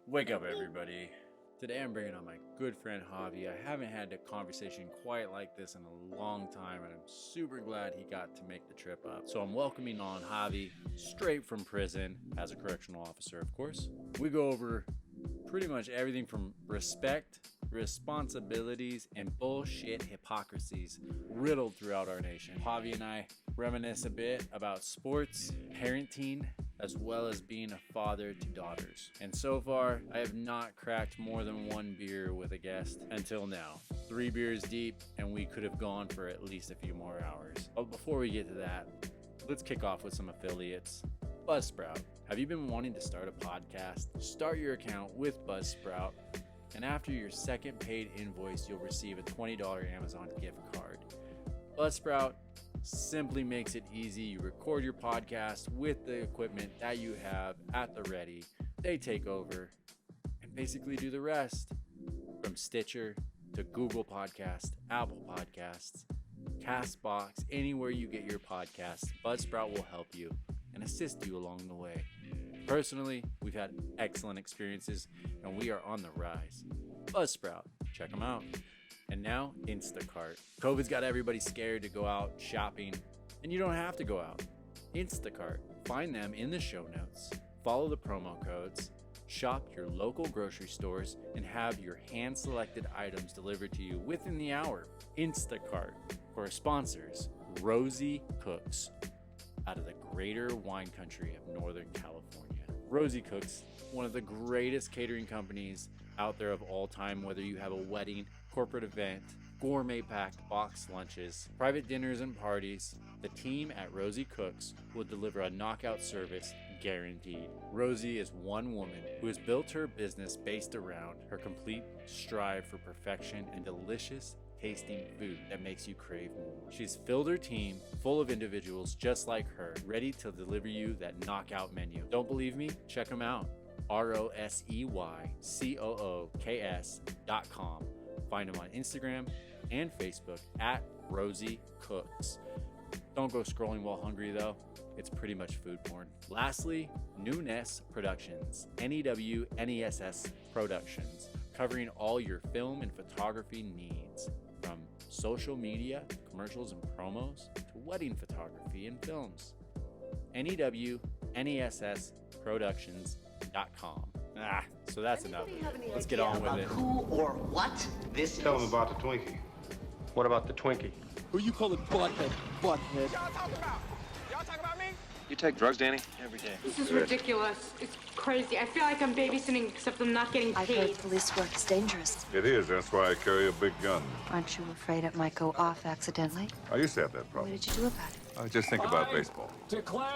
Wake up, everybody. Today I'm bringing on my good friend Javi. I haven't had a conversation quite like this in a long time, and I'm super glad he got to make the trip up. So I'm welcoming on Javi straight from prison as a correctional officer, of course. We go over pretty much everything from respect, responsibilities, and bullshit hypocrisies riddled throughout our nation. Javi and I reminisce a bit about sports, parenting, as well as being a father to daughters. And so far, I have not cracked more than one beer with a guest until now. 3 beers deep, and we could have gone for at least a few more hours. But before we get to that, let's kick off with some affiliates. Buzzsprout. Have you been wanting to start a podcast? Start your account with Buzzsprout, and after your second paid invoice, you'll receive a $20 Amazon gift card. Buzzsprout simply makes it easy. You record your podcast with the equipment that you have at the ready. They take over and basically do the rest. From Stitcher to Google Podcast, Apple Podcasts, Castbox, anywhere you get your podcasts, Buzzsprout will help you and assist you along the way. Personally, we've had excellent experiences and we are on the rise. Buzzsprout, check them out. And now, Instacart. COVID's got everybody scared to go out shopping, and you don't have to go out. Instacart. Find them in the show notes. Follow the promo codes. Shop your local grocery stores and have your hand-selected items delivered to you within the hour. Instacart. For our sponsors, Rosie Cooks, out of the greater wine country of Northern California. Rosie Cooks, one of the greatest catering companies out there of all time, whether you have a wedding, corporate event, gourmet packed box lunches, private dinners and parties, the team at Rosie Cooks will deliver a knockout service guaranteed. Rosie is one woman who has built her business based around her complete strive for perfection and delicious tasting food that makes you crave more. She's filled her team full of individuals just like her, ready to deliver you that knockout menu. Don't believe me? Check them out. ROSEYCOOKS.com. Find them on Instagram and Facebook at Rosie Cooks. Don't go scrolling while hungry though. It's pretty much food porn. Lastly, Ness Productions, NEWNESS Productions, covering all your film and photography needs, from social media, commercials and promos, to wedding photography and films. NEWNESSproductions.com. So that's enough. Let's get on with it. Who or what this Tell him is? about the Twinkie. What about the Twinkie? Who you calling butthead? Butthead. Y'all talking about? Y'all talking about me? You take drugs, Danny? Every day. This is ridiculous. It's crazy. I feel like I'm babysitting, except I'm not getting I've paid. heard police work is dangerous. It is. That's why I carry a big gun. Aren't you afraid it might go off accidentally? I used to have that What problem. did you do about it? I just think about baseball. Declare.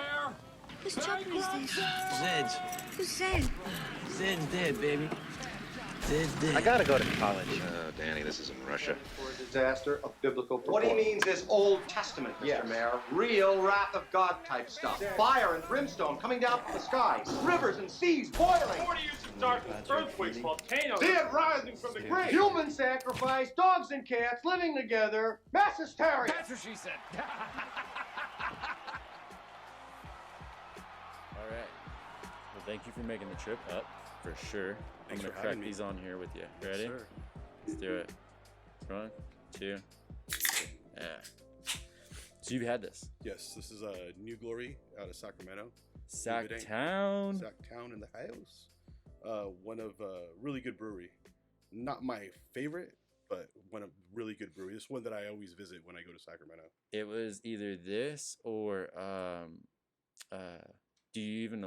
Whose chopper is this? Zed's. Who's Zed? Zed's dead, baby. Zed's dead. I gotta go to college. Danny, this isn't Russia. For a disaster of biblical What he means is Old Testament, Mr. Mayor. Real wrath of God type stuff. Fire and brimstone coming down from the skies. Rivers and seas boiling. 40 years of darkness, earthquakes, volcanoes. Dead rising from the grave. Human sacrifice, dogs and cats living together. Mass hysteria. That's what she said. All right. Well, thank you for making the trip up, for sure. Thanks I'm for gonna crack having me. these on here with you. Ready? Sure. Let's do it. 1, 2. Yeah. So you've had this. Yes, this is a New Glory out of Sacramento. Sacktown. Sacktown in the house. One of really good brewery. Not my favorite, but one of really good brewery. This one that I always visit when I go to Sacramento. It was either this or do you even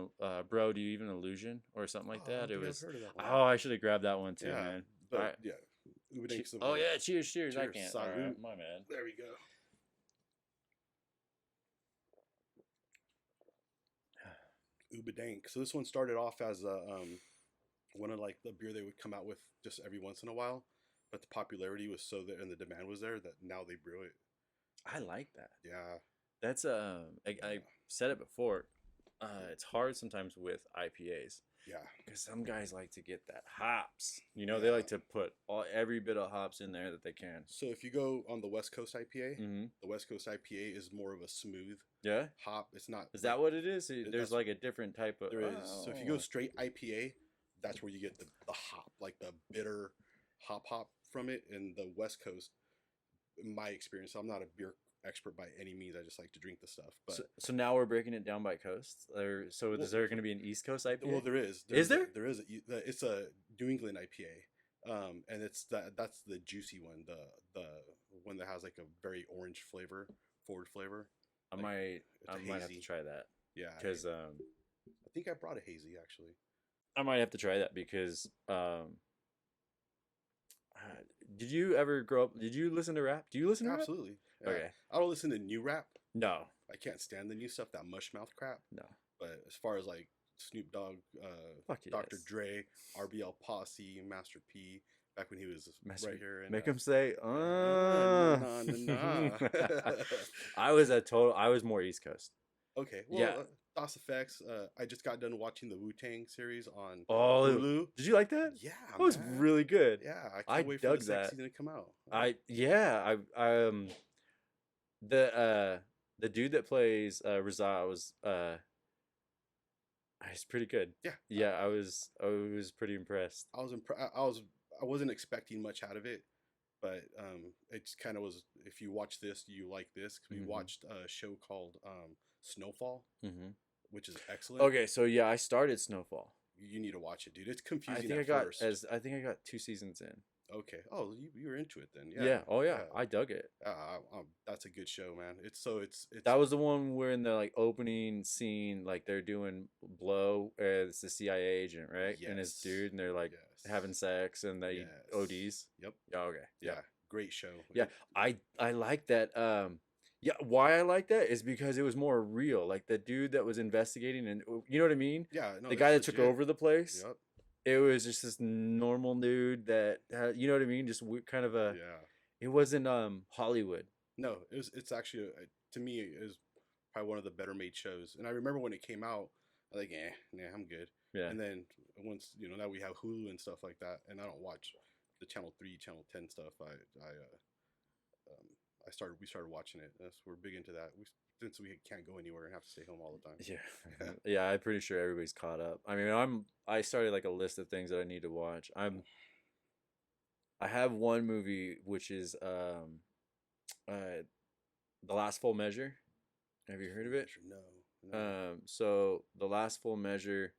illusion or something like that? I It think was. I've heard of that one. Oh, I should have grabbed that one too, Yeah, man. but All right. yeah. Ubedank's the Oh one. yeah, cheers. I Cheers, can't. All right, salute. my man. There we go. Ubedank. So this one started off as a one of like the beer they would come out with just every once in a while, but the popularity was so there and the demand was there that now they brew it. I like that. Yeah. That's I said it before. It's hard sometimes with IPAs. Yeah. Because some guys like to get that hops. You know, they like to put every bit of hops in there that they can. So if you go on the West Coast IPA, Mm-hmm. the West Coast IPA is more of a smooth Yeah? hop. It's not. Is that what it is? that's- There's like a different type of... There is. So if you go straight IPA, that's where you get the hop, like the bitter hop from it. In the West Coast, in my experience, I'm not a beer expert by any means. I just like to drink the stuff. But so now we're breaking it down by coast. So is there going to be an East Coast IPA? Well, there is. Is there? There is. It's a New England IPA, and that's the juicy one, the one that has like a very orange flavor, forward flavor. I might have to try that. Yeah, because I think I brought a hazy actually. I might have to try that because did you ever grow up? Did you listen to rap? Do you listen to Absolutely. rap? Okay. I don't listen to new rap. No. I can't stand the new stuff, that mush mouth crap. No. But as far as like Snoop Dogg, Dr. Dre, RBL Posse, Master P, back when he was right here. Make him say, I was more East Coast. Okay. Well, yeah. DOS Effects. I just got done watching the Wu-Tang series on Hulu. Did you like that? Yeah, it was really good. Yeah, I can't wait for the second season to come out. The dude that plays Raza was he's pretty good. Yeah. I was pretty impressed. I wasn't expecting much out of it, but it just kind of was. If you watch this, you like this. Because we watched a show called Snowfall, which is excellent. Okay, so yeah, I started Snowfall. You need to watch it, dude. It's confusing. I think I got 2 seasons in. Okay. Oh, you were into it then. Yeah. Oh yeah. I dug it. That's a good show, man. It's that was the one where in the like opening scene, like they're doing blow. It's the CIA agent, right? Yes. And his dude, and they're like having sex, and they ODs. Yep. Yeah. Okay. Yeah. Great show. Yeah. I like that. Yeah. Why I like that is because it was more real. Like the dude that was investigating, and you know what I mean? Yeah. No, the guy that took over the place. Yep. It was just this normal dude that had, you know what I mean? Just kind of a. Yeah. It wasn't Hollywood. No, it's actually to me it was probably one of the better made shows. And I remember when it came out, I was like, I'm good. Yeah. And then once now we have Hulu and stuff like that, and I don't watch the Channel 3, Channel 10 stuff. We started watching it. We're big into that. Since we can't go anywhere and have to stay home all the time. Yeah. Yeah, I'm pretty sure everybody's caught up. I mean, I started like a list of things that I need to watch. I have one movie which is The Last Full Measure. Have you heard of it? No. So The Last Full Measure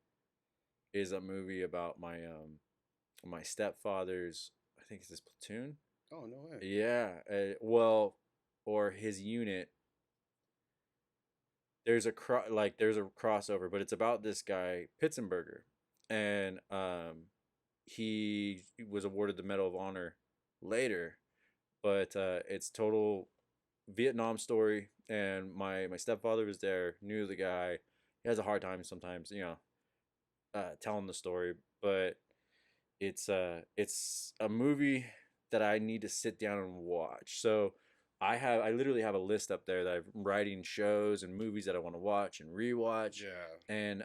is a movie about my stepfather's, I think it's his platoon. Oh, no way. Yeah. Or his unit. There's a crossover, but it's about this guy Pitzenberger, and he was awarded the Medal of Honor later, but it's total Vietnam story. And my stepfather was there, knew the guy. He has a hard time sometimes, telling the story, but it's a movie that I need to sit down and watch. So I literally have a list up there that I'm writing shows and movies that I want to watch and rewatch. Yeah. And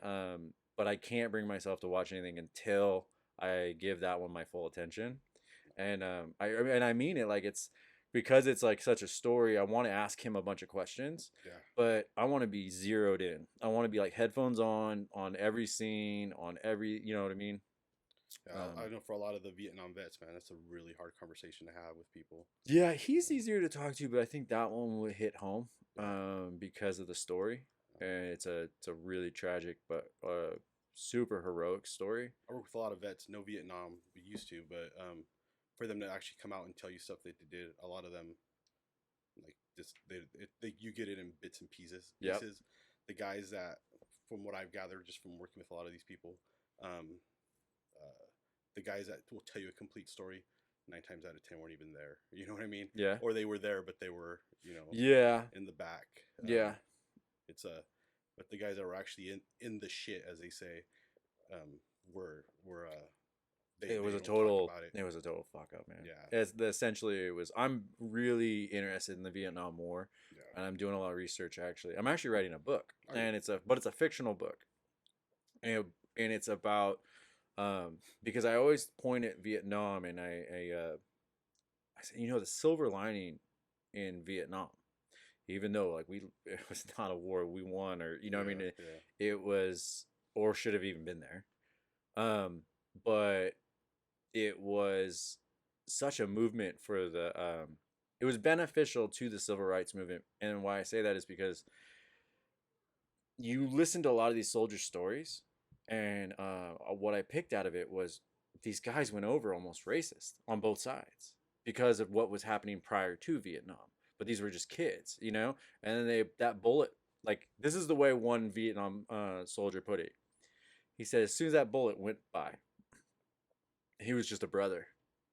but I can't bring myself to watch anything until I give that one my full attention. And I mean it, like it's because it's like such a story. I want to ask him a bunch of questions. Yeah. But I want to be zeroed in. I want to be like headphones on every scene, on every, you know what I mean? Yeah, I know for a lot of the Vietnam vets, man, that's a really hard conversation to have with people. Yeah, he's easier to talk to, but I think that one would hit home because of the story. And it's a really tragic but super heroic story. I work with a lot of vets, no Vietnam, we used to, but for them to actually come out and tell you stuff that they did, a lot of them, like just you get it in bits and pieces. Yep. The guys that, from what I've gathered, just from working with a lot of these people, the guys that will tell you a complete story, 9 times out of 10 weren't even there. You know what I mean? Yeah. Or they were there, but they were, yeah, in the back. Yeah. But the guys that were actually in the shit, as they say, were it was a total fuck up, man. Yeah. Essentially, I'm really interested in the Vietnam War, and I'm doing a lot of research. Actually, I'm actually writing a book, and it's a fictional book, and it's about because I always point at Vietnam, and I say, the silver lining in Vietnam, even though like it was not a war we won, or it was or should have even been there. but it was such a movement for the it was beneficial to the civil rights movement. And why I say that is because you listen to a lot of these soldier stories, and what I picked out of it was these guys went over almost racist on both sides because of what was happening prior to Vietnam. But these were just kids, you know? And then that bullet, like, this is the way one Vietnam soldier put it. He said, as soon as that bullet went by, he was just a brother.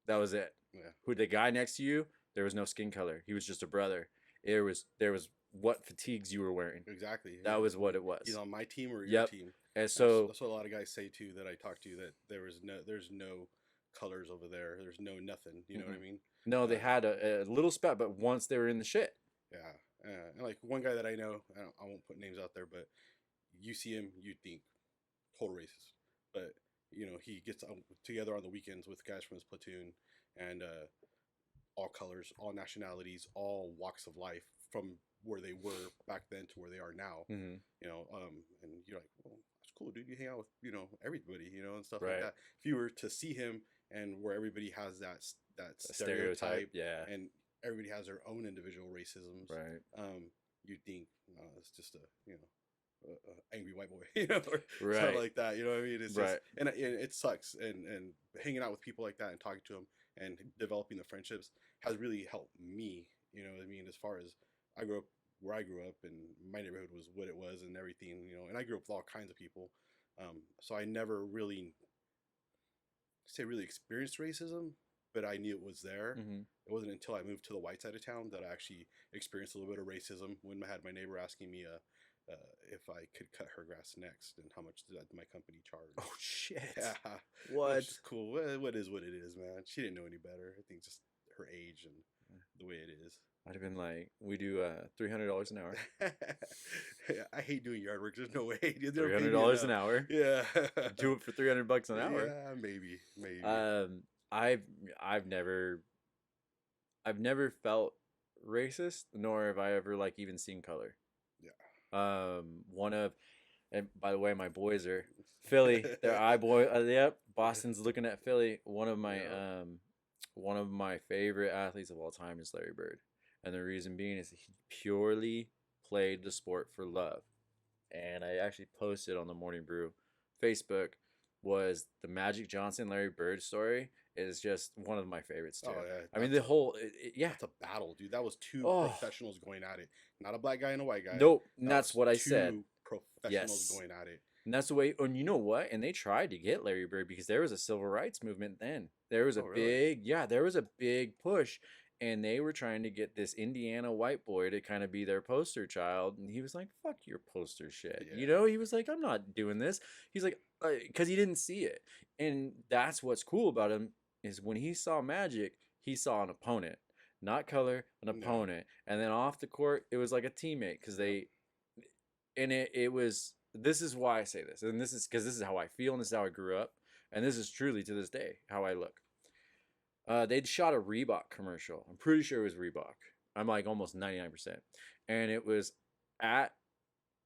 That was it. Yeah. Who the guy next to you, there was no skin color. He was just a brother. There was what fatigues you were wearing. Exactly. That was what it was. He's on my team or your team. And so that's what a lot of guys say too that I talk to, that there's no colors over there. There's no nothing. You know what I mean? No, they had a little spat, but once they were in the shit. Yeah. And like one guy that I know, I won't put names out there, but you see him, you think total racist. But you know, he gets together on the weekends with guys from his platoon, and all colors, all nationalities, all walks of life, from where they were back then to where they are now. Mm-hmm. You know, and you're like, well, that's cool, dude. You hang out with, you know, everybody, you know, and stuff Right. like that. If you were to see him, and where everybody has that stereotype, yeah, and everybody has their own individual racisms, right? You'd think it's just angry white boy, you know, or Right. something like that. You know what I mean? It's Right. just, and it sucks. And hanging out with people like that and talking to them and developing the friendships has really helped me. You know what I mean? As far as I grew up where I grew up, and my neighborhood was what it was and everything, you know, and I grew up with all kinds of people. So I never really experienced racism, but I knew it was there. Mm-hmm. It wasn't until I moved to the white side of town that I actually experienced a little bit of racism when I had my neighbor asking me if I could cut her grass next and how much did my company charge. Oh shit! Yeah. What? Which is cool. What is what it is, man. She didn't know any better. I think just her age and the way it is. I'd have been like, we do $300 an hour. I hate doing yard work. There's no way. $300 an hour. Yeah. Do it for $300 an hour. Yeah, maybe. I've never felt racist, nor have I ever like even seen color. Yeah. And by the way, my boys are Philly. They're yep. Boston's looking at Philly. One of my favorite athletes of all time is Larry Bird. And the reason being is he purely played the sport for love. And I actually posted on the Morning Brew Facebook was the Magic Johnson Larry Bird story is just one of my favorites too. Oh, yeah. I mean the whole It's a battle, dude. That was two professionals going at it. Not a black guy and a white guy. Nope. That's what I said. Two professionals going at it. And that's the way, and you know what? And they tried to get Larry Bird because there was a civil rights movement then. There was there was a big push, and they were trying to get this Indiana white boy to kind of be their poster child. And he was like, fuck your poster shit. Yeah. You know, he was like, I'm not doing this. He's like, because he didn't see it. And that's what's cool about him is when he saw Magic, he saw an opponent, not color, an opponent. And then off the court, it was like a teammate because it was. This is why I say this, and this is because this is how I feel, and this is how I grew up, and this is truly to this day how I look. They'd shot a Reebok commercial. I'm pretty sure it was Reebok. I'm like almost 99%, and it was at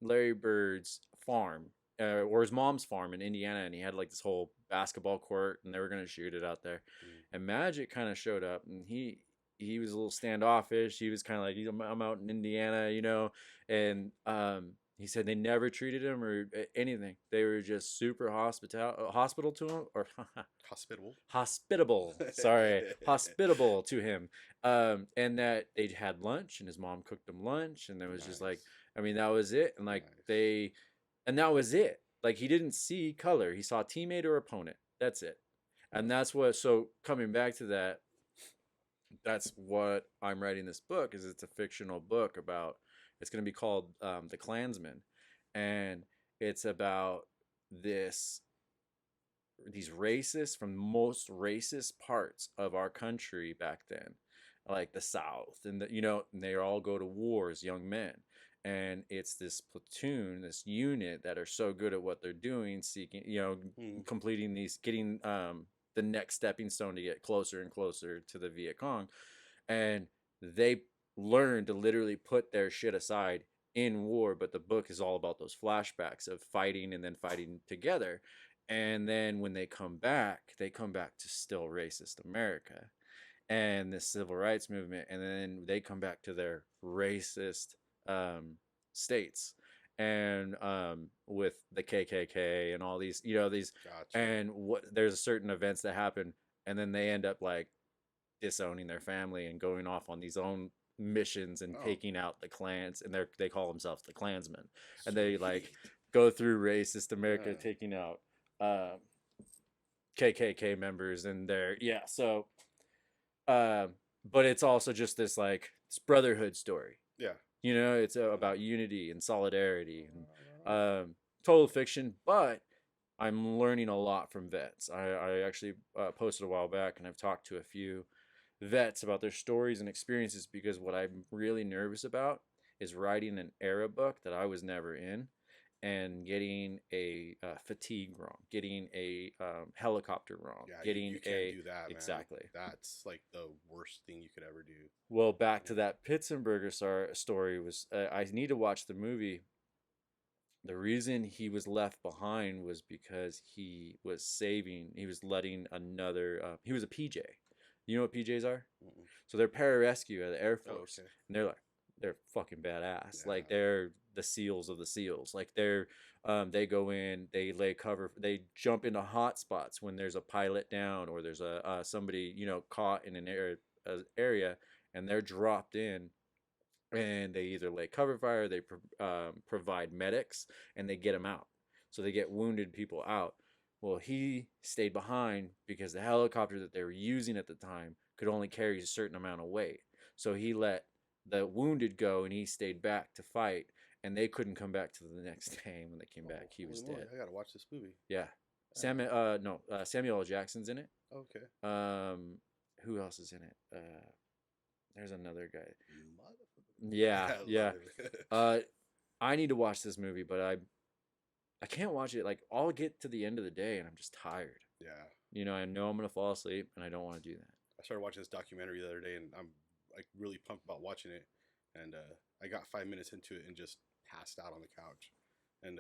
Larry Bird's farm, or his mom's farm in Indiana, and he had like this whole basketball court, and they were gonna shoot it out there. And Magic kind of showed up, and he was a little standoffish. He was kind of like, I'm out in Indiana, you know, and he said they never treated him or anything. They were just super hospitable to him, or hospitable. Sorry, hospitable to him. And that they had lunch, and his mom cooked him lunch, and there was just like, I mean, that was it. And like and that was it. Like he didn't see color. He saw teammate or opponent. That's it. And that's what. So coming back to that, that's what I'm writing this book. Is it's a fictional book about. It's going to be called The Klansman, and it's about these racists from the most racist parts of our country back then, like the South, and and they all go to war as young men, and it's this platoon, this unit that are so good at what they're doing, seeking, completing these, getting the next stepping stone to get closer and closer to the Viet Cong, and they learn to literally put their shit aside in war. But the book is all about those flashbacks of fighting and then fighting together. And then when they come back to still racist America and the civil rights movement, and then they come back to their racist states, and with the KKK and all these, these, Gotcha. and there's certain events that happen, and then they end up like disowning their family and going off on these own missions and taking out the clans, and they call themselves the Klansmen, and they like go through racist America, taking out KKK members, and but it's also just this like this brotherhood story. Yeah. It's about unity and solidarity, and total fiction, but I'm learning a lot from vets. I actually posted a while back, and I've talked to a few vets about their stories and experiences, because what I'm really nervous about is writing an era book that I was never in, and getting a fatigue wrong, getting a helicopter wrong, getting you can't do that, man. Exactly. That's like the worst thing you could ever do. Well, back to that Pitzenberger story was I need to watch the movie. The reason he was left behind was because he was letting another. He was a PJ. You know what PJs are? Mm-mm. So they're pararescue of the Air Force, and they're fucking badass. Yeah. Like they're the SEALs of the SEALs. Like they go in, they lay cover, they jump into hot spots when there's a pilot down, or there's a somebody caught in an area, and they're dropped in, and they either lay cover fire, they provide medics, and they get them out. So they get wounded people out. Well, he stayed behind because the helicopter that they were using at the time could only carry a certain amount of weight. So he let the wounded go, and he stayed back to fight, and they couldn't come back to the next day. When they came back, he was dead. I gotta watch this movie. Yeah. Samuel L. Jackson's in it. Okay. Who else is in it? There's another guy. Yeah. I need to watch this movie, but I can't watch it. Like, I'll get to the end of the day and I'm just tired. Yeah. I know I'm gonna fall asleep, and I don't want to do that. I started watching this documentary the other day, and I'm like really pumped about watching it. And I got 5 minutes into it and just passed out on the couch. And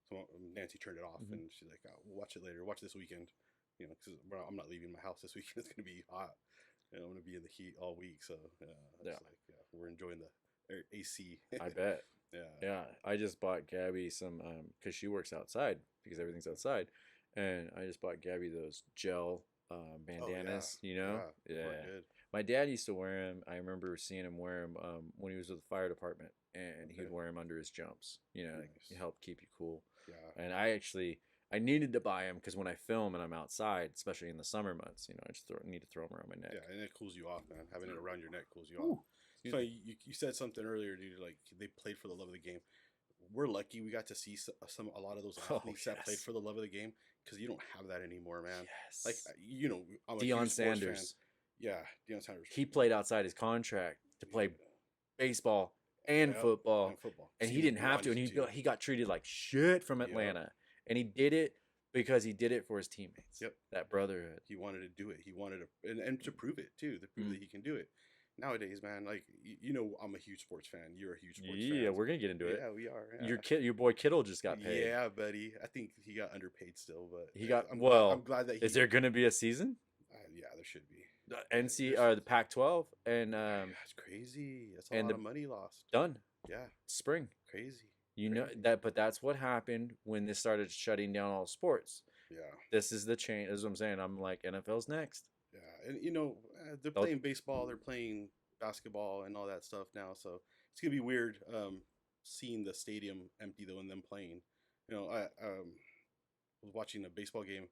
so Nancy turned it off, and she's like, "We'll watch it later. Watch this weekend." Because I'm not leaving my house this weekend. It's gonna be hot. I'm gonna be in the heat all week. So we're enjoying the AC. I bet. Yeah. I just bought Gabby some because she works outside, because everything's outside, and I just bought Gabby those gel bandanas. Yeah. Good. My dad used to wear them. I remember seeing him wear them when he was with the fire department, and he'd wear them under his jumps. To help keep you cool. Yeah. And I needed to buy them because when I film and I'm outside, especially in the summer months, I just need to throw them around my neck. Yeah, and it cools you off, man. Having it around your neck cools you off. So you said something earlier, dude. Like, they played for the love of the game. We're lucky we got to see a lot of those athletes that played for the love of the game, because you don't have that anymore, man. Yes. Like, I'm a Deion huge Sanders. Fan. Yeah, Deion Sanders. He played outside his contract to play baseball and football, and he didn't have to, and he got treated like shit from Atlanta, and he did it because he did it for his teammates. Yep. That brotherhood. He wanted to do it. He wanted to, and to prove it too, to prove that he can do it. Nowadays, man, like, I'm a huge sports fan. You're a huge sports fan. Yeah, we're gonna get into it. Yeah, we are. Yeah. Your boy Kittle just got paid. Yeah, buddy. I think he got underpaid still, but I'm glad that. Is there gonna be a season? Yeah, there should be. The Pac-12 and it's crazy. That's a lot of money lost. Done. Yeah, spring. Crazy. Know that, but that's what happened when they started shutting down all sports. Yeah. This is the change. That's what I'm saying. I'm like, NFL's next. Yeah, and they're playing baseball, they're playing basketball, and all that stuff now. So it's gonna be weird seeing the stadium empty though, and them playing. I was watching a baseball game.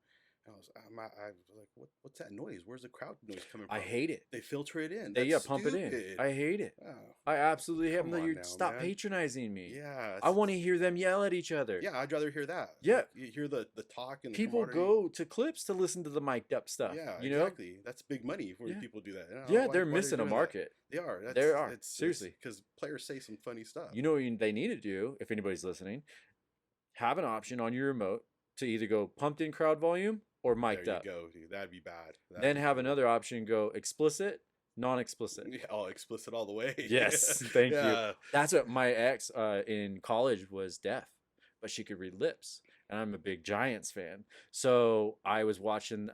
I was like, what's that noise? Where's the crowd noise coming from? I hate it. They filter it in. They pump it in. I hate it. Oh, I absolutely hate them. Stop patronizing me. Yeah. I want to hear them yell at each other. Yeah, I'd rather hear that. Yeah. You hear the talk and the people go to clips to listen to the mic'd up stuff. Yeah, exactly. That's big money when people do that. Yeah, they're missing a market. They are. They are. Seriously. Because players say some funny stuff. You know what they need to do, if anybody's listening? Have an option on your remote to either go pumped in crowd volume or mic'd up. There you go, dude. That'd be bad. Then have another option go explicit, non-explicit. Yeah, explicit all the way. Yes, thank you. That's what my ex in college was deaf, but she could read lips. and I'm a big Giants fan. So I was watching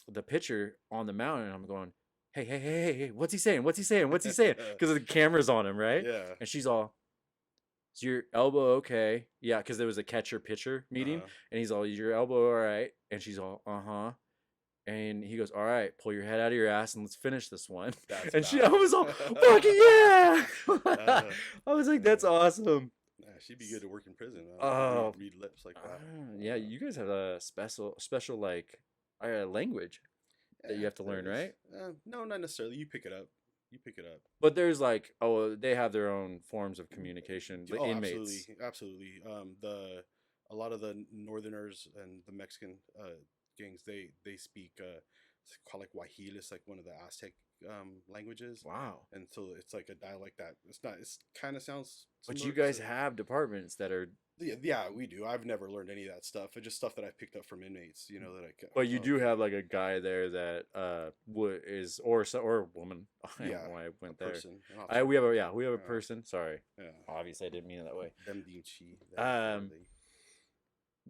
the pitcher on the mound, and I'm going, hey, what's he saying? What's he saying? What's he saying? Because the camera's on him, right? Yeah. And she's all, is your elbow okay? Yeah, because there was a catcher-pitcher meeting, and he's all, is your elbow all right? And she's all, uh-huh. And he goes, all right, pull your head out of your ass and let's finish this one. That's I was all, fucking yeah! I was like, that's awesome. Yeah, she'd be good to work in prison. Read lips like that. Yeah, you guys have a special like language that you have to learn, right? No, not necessarily. You pick it up. But there's like, they have their own forms of communication. The inmates. Absolutely. A lot of the Northerners and the Mexican gangs, they speak it's called like Wahilis, like one of the Aztec languages. Wow. And so it's like a dialect that it's kind of sounds but you guys have departments that are yeah, we do. I've never learned any of that stuff. It's just stuff that I picked up from inmates, that I but you do have like a guy there that is or woman. I don't know why I went there. Person. We have a person. Sorry. Yeah. Obviously I didn't mean it that way.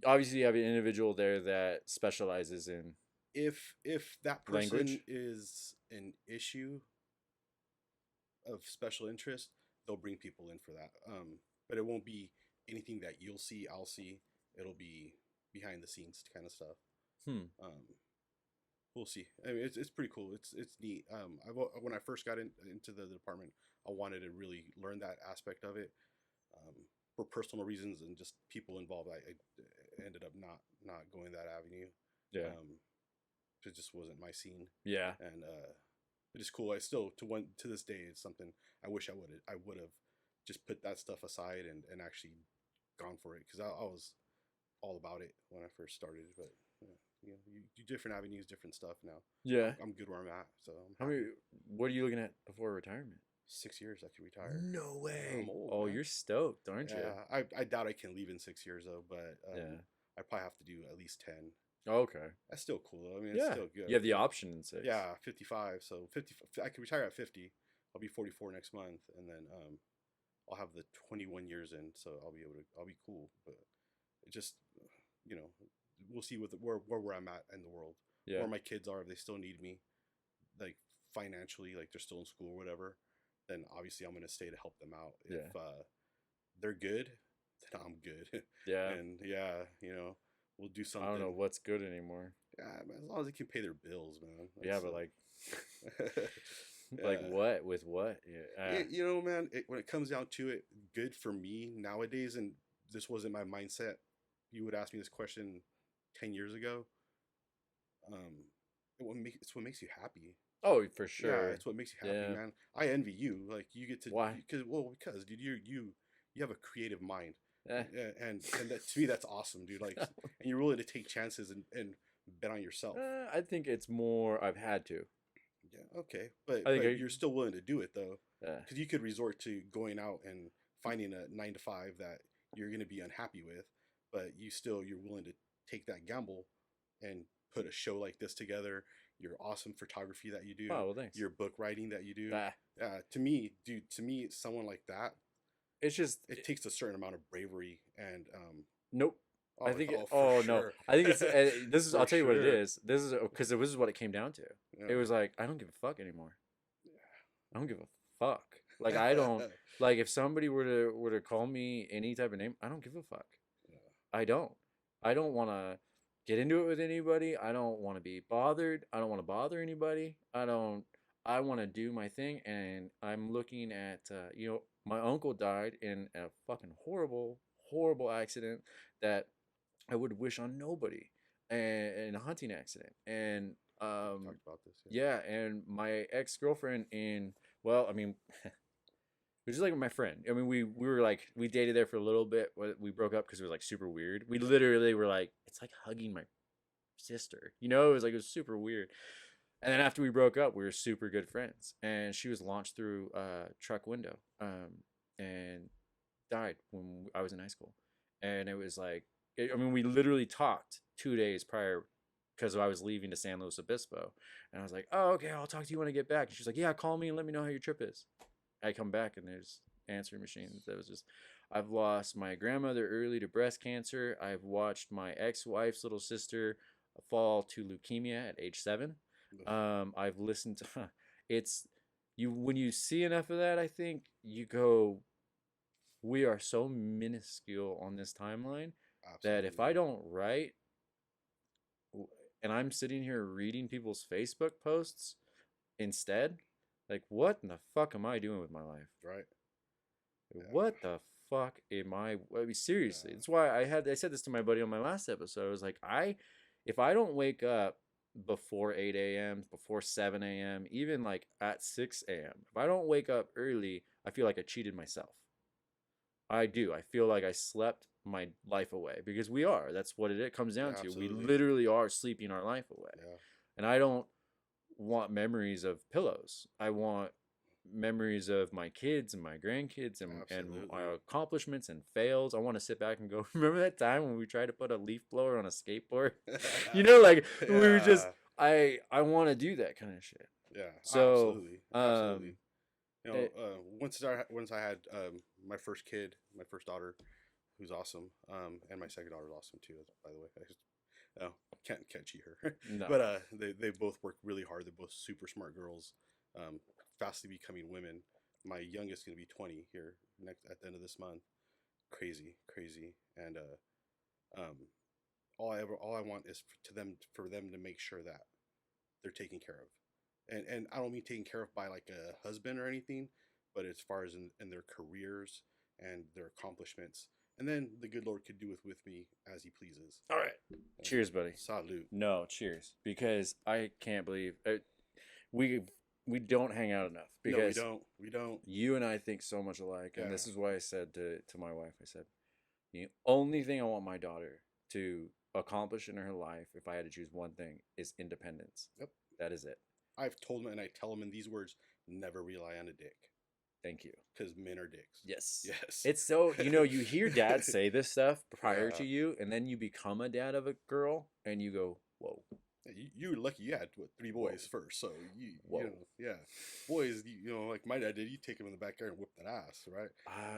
Obviously you have an individual there that specializes in if that person language is an issue of special interest, they'll bring people in for that. But it won't be anything that you'll see, I'll see. It'll be behind the scenes kind of stuff. We'll see. I mean, it's pretty cool. It's neat. When I first got into the department, I wanted to really learn that aspect of it. For personal reasons and just people involved, I ended up not going that avenue. Yeah. It just wasn't my scene. Yeah. And it is cool. I still to this day it's something I wish I would have just put that stuff aside and actually gone for it, because I was all about it when I first started. But you do different avenues, different stuff now. Yeah. I'm good where I'm at. So what are you looking at before retirement? 6 years I can retire. No way. I'm old, oh, man. You're stoked, aren't you? Yeah. I doubt I can leave in 6 years though, but I probably have to do at least 10. Oh, okay. That's still cool though. I mean, it's still good. You have the option in 6. Yeah, 55. So 50. I can retire at 50. I'll be 44 next month, and then I'll have the 21 years in, so I'll be cool. But it just, we'll see where I'm at in the world. Yeah. Where my kids are, if they still need me, like financially, like they're still in school or whatever, then obviously I'm gonna stay to help them out. Yeah. If they're good, then I'm good. Yeah. And we'll do something. I don't know what's good anymore. Yeah, man, as long as they can pay their bills, man. But like, like what? With what? Yeah. Man, when it comes down to it, good for me nowadays, and this wasn't my mindset. You would ask me this question 10 years ago. It's what makes you happy. Oh, for sure. Yeah, it's what makes you happy, man. I envy you. Like you get to why? Because dude, you have a creative mind. Yeah. And that, to me that's awesome, dude. Like, and you're willing to take chances and bet on yourself. I think it's more I've had to. Yeah, okay, but you're still willing to do it though. Yeah. Because you could resort to going out and finding a 9 to 5 that you're going to be unhappy with, but you're willing to take that gamble and put a show like this together. Your awesome photography that you do. Oh, well, thanks. Your book writing that you do. To me, someone like that, it's just it takes a certain amount of bravery and nope. I think no. I think it's this is I'll tell you what it is. This is because this is what it came down to. Yeah. It was like I don't give a fuck anymore. I don't give a fuck. Like I don't like if somebody were to call me any type of name, I don't give a fuck. Yeah. I don't want to get into it with anybody. I don't want to be bothered. I don't want to bother anybody. I want to do my thing, and I'm looking at my uncle died in a fucking horrible accident that I would wish on nobody, and in a hunting accident. And talked about this. Yeah, and my ex-girlfriend which is like my friend. I mean, we were like, we dated there for a little bit. We broke up because it was like super weird. We literally were like, it's like hugging my sister. It was like, it was super weird. And then after we broke up, we were super good friends. And she was launched through a truck window and died when I was in high school. And it was like, we literally talked 2 days prior because I was leaving to San Luis Obispo. And I was like, oh, okay, I'll talk to you when I get back. And she's like, yeah, call me and let me know how your trip is. I come back and there's answering machines. That was just, I've lost my grandmother early to breast cancer. I've watched my ex-wife's little sister fall to leukemia at age 7. I've listened to it's you when you see enough of that, I think you go, we are so minuscule on this timeline that if I don't write and I'm sitting here reading people's Facebook posts instead, like what in the fuck am I doing with my life? Right. Yeah. What the fuck am I mean, seriously. That's why I said this to my buddy on my last episode. I was like, if I don't wake up before 8 a.m., before 7 a.m., even like at 6 a.m., if I don't wake up early, I feel like I cheated myself. I do. I feel like I slept my life away because we are. That's what it comes down to. We literally are sleeping our life away. Yeah. And I don't want memories of pillows. I want memories of my kids and my grandkids and my accomplishments and fails. I want to sit back and go, remember that time when we tried to put a leaf blower on a skateboard? You know, like we were just, I want to do that kind of shit. Yeah. So, absolutely. You know, once I had my first kid, my first daughter, who's awesome, and my second daughter's awesome too, by the way. I just can't cheat her. No. But they both work really hard. They're both super smart girls, fastly becoming women. My youngest is gonna be 20 here at the end of this month. Crazy, and all I want is for them to make sure that they're taken care of. And I don't mean taken care of by like a husband or anything, but as far as in their careers and their accomplishments. And then the good Lord could do with me as he pleases. All right. Cheers, buddy. Salute. No, cheers. Because I can't believe we don't hang out enough. Because no, we don't. You and I think so much alike. And this is why I said to my wife, I said, the only thing I want my daughter to accomplish in her life, if I had to choose one thing, is independence. Yep. That is it. I've told them, and I tell them in these words, never rely on a dick. Thank you. Because men are dicks. Yes. Yes. It's so, you hear dads say this stuff prior to you, and then you become a dad of a girl, and you go, whoa. You were lucky you had 3 boys first, so you know, yeah. Boys, like my dad did, you take him in the backyard and whip that ass, right?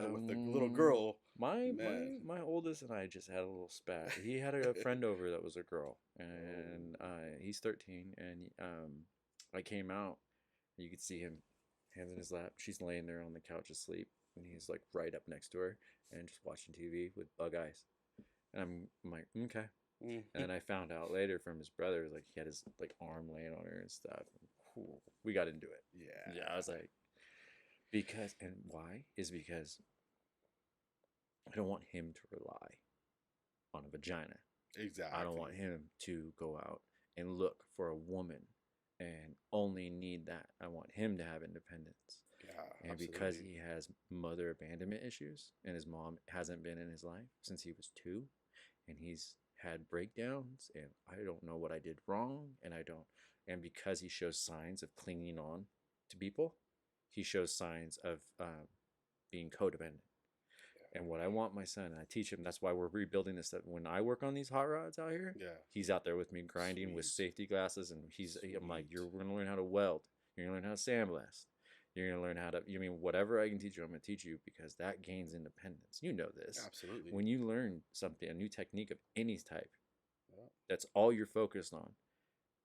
And with the little girl, my oldest and I just had a little spat. He had a friend over that was a girl, and he's 13, and I came out, you could see him, hands in his lap. She's laying there on the couch asleep, and he's like right up next to her and just watching TV with bug eyes. And I'm like, okay. And then I found out later from his brother, like he had his like arm laying on her and stuff. Cool. We got into it. Yeah. I was like, because I don't want him to rely on a vagina. Exactly. I don't want him to go out and look for a woman and only need that. I want him to have independence. Yeah, and because he has mother abandonment issues and his mom hasn't been in his life since he was 2, and he's had breakdowns, and I don't know what I did wrong, and because he shows signs of clinging on to people, he shows signs of being codependent. And what I want my son, and I teach him, that's why we're rebuilding this stuff. When I work on these hot rods out here, he's out there with me grinding with safety glasses, and I'm like, you're going to learn how to weld. You're going to learn how to sandblast. You're going to learn how to, whatever I can teach you, I'm going to teach you, because that gains independence. You know this. Absolutely. When you learn something, a new technique of any type, that's all you're focused on,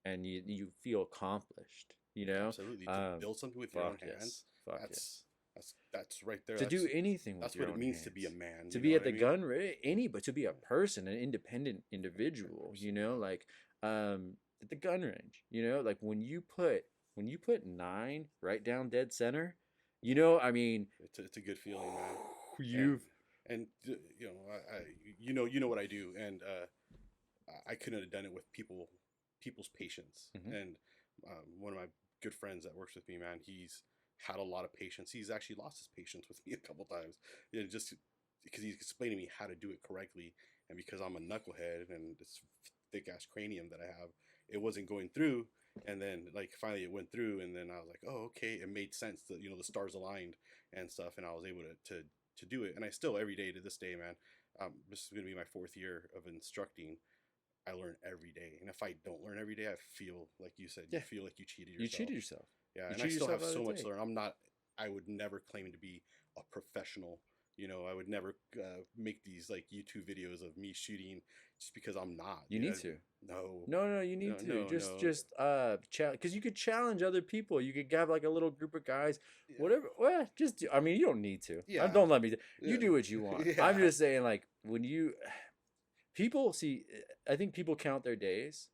and you feel accomplished, Absolutely. To build something with your own hands, that's right there. To do anything with that's your what own it means hands. to be a man. To be at the gun range, but to be a person, an independent individual, like at the gun range, like when you put 9 right down dead center, it's a good feeling, man. And you know what I do, and I couldn't have done it with people's patience. Mm-hmm. And one of my good friends that works with me, man, he's had a lot of patience. He's actually lost his patience with me a couple times, just because he's explaining to me how to do it correctly. And because I'm a knucklehead and this thick ass cranium that I have, it wasn't going through. And then like finally it went through, and then I was like, oh, okay, it made sense that the stars aligned and stuff, and I was able to do it. And I still, every day to this day, man, this is gonna be my 4th year of instructing. I learn every day, and if I don't learn every day, I feel like you said, you feel like you cheated yourself. You cheated yourself. Yeah, and I still have so much to learn. I would never claim to be a professional, You know, I would never make these like YouTube videos of me shooting just because I'm not. You need to. No, you need to. no, Just because you could challenge other people. You could have like a little group of guys, whatever. Well, just do. I mean, you don't need to. Yeah. Don't let me. You do what you want. Yeah. I'm just saying, like, when people see, I think people count their days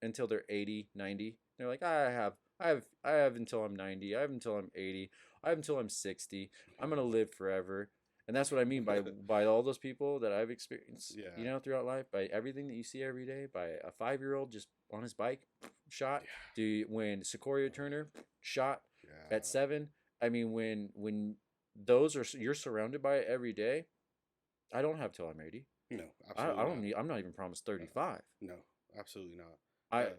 until they're 80, 90. They're like, I have until I'm 90. I have until I'm 80. I have until I'm 60. I'm gonna live forever. And that's what I mean by all those people that I've experienced, you know, throughout life, by everything that you see every day, by a 5-year-old just on his bike, shot, when Sequoia Turner shot at 7. I mean, when those are, you're surrounded by it every day. I don't have till I'm 80. No, absolutely I don't need. I'm not even promised 35. No, absolutely not. I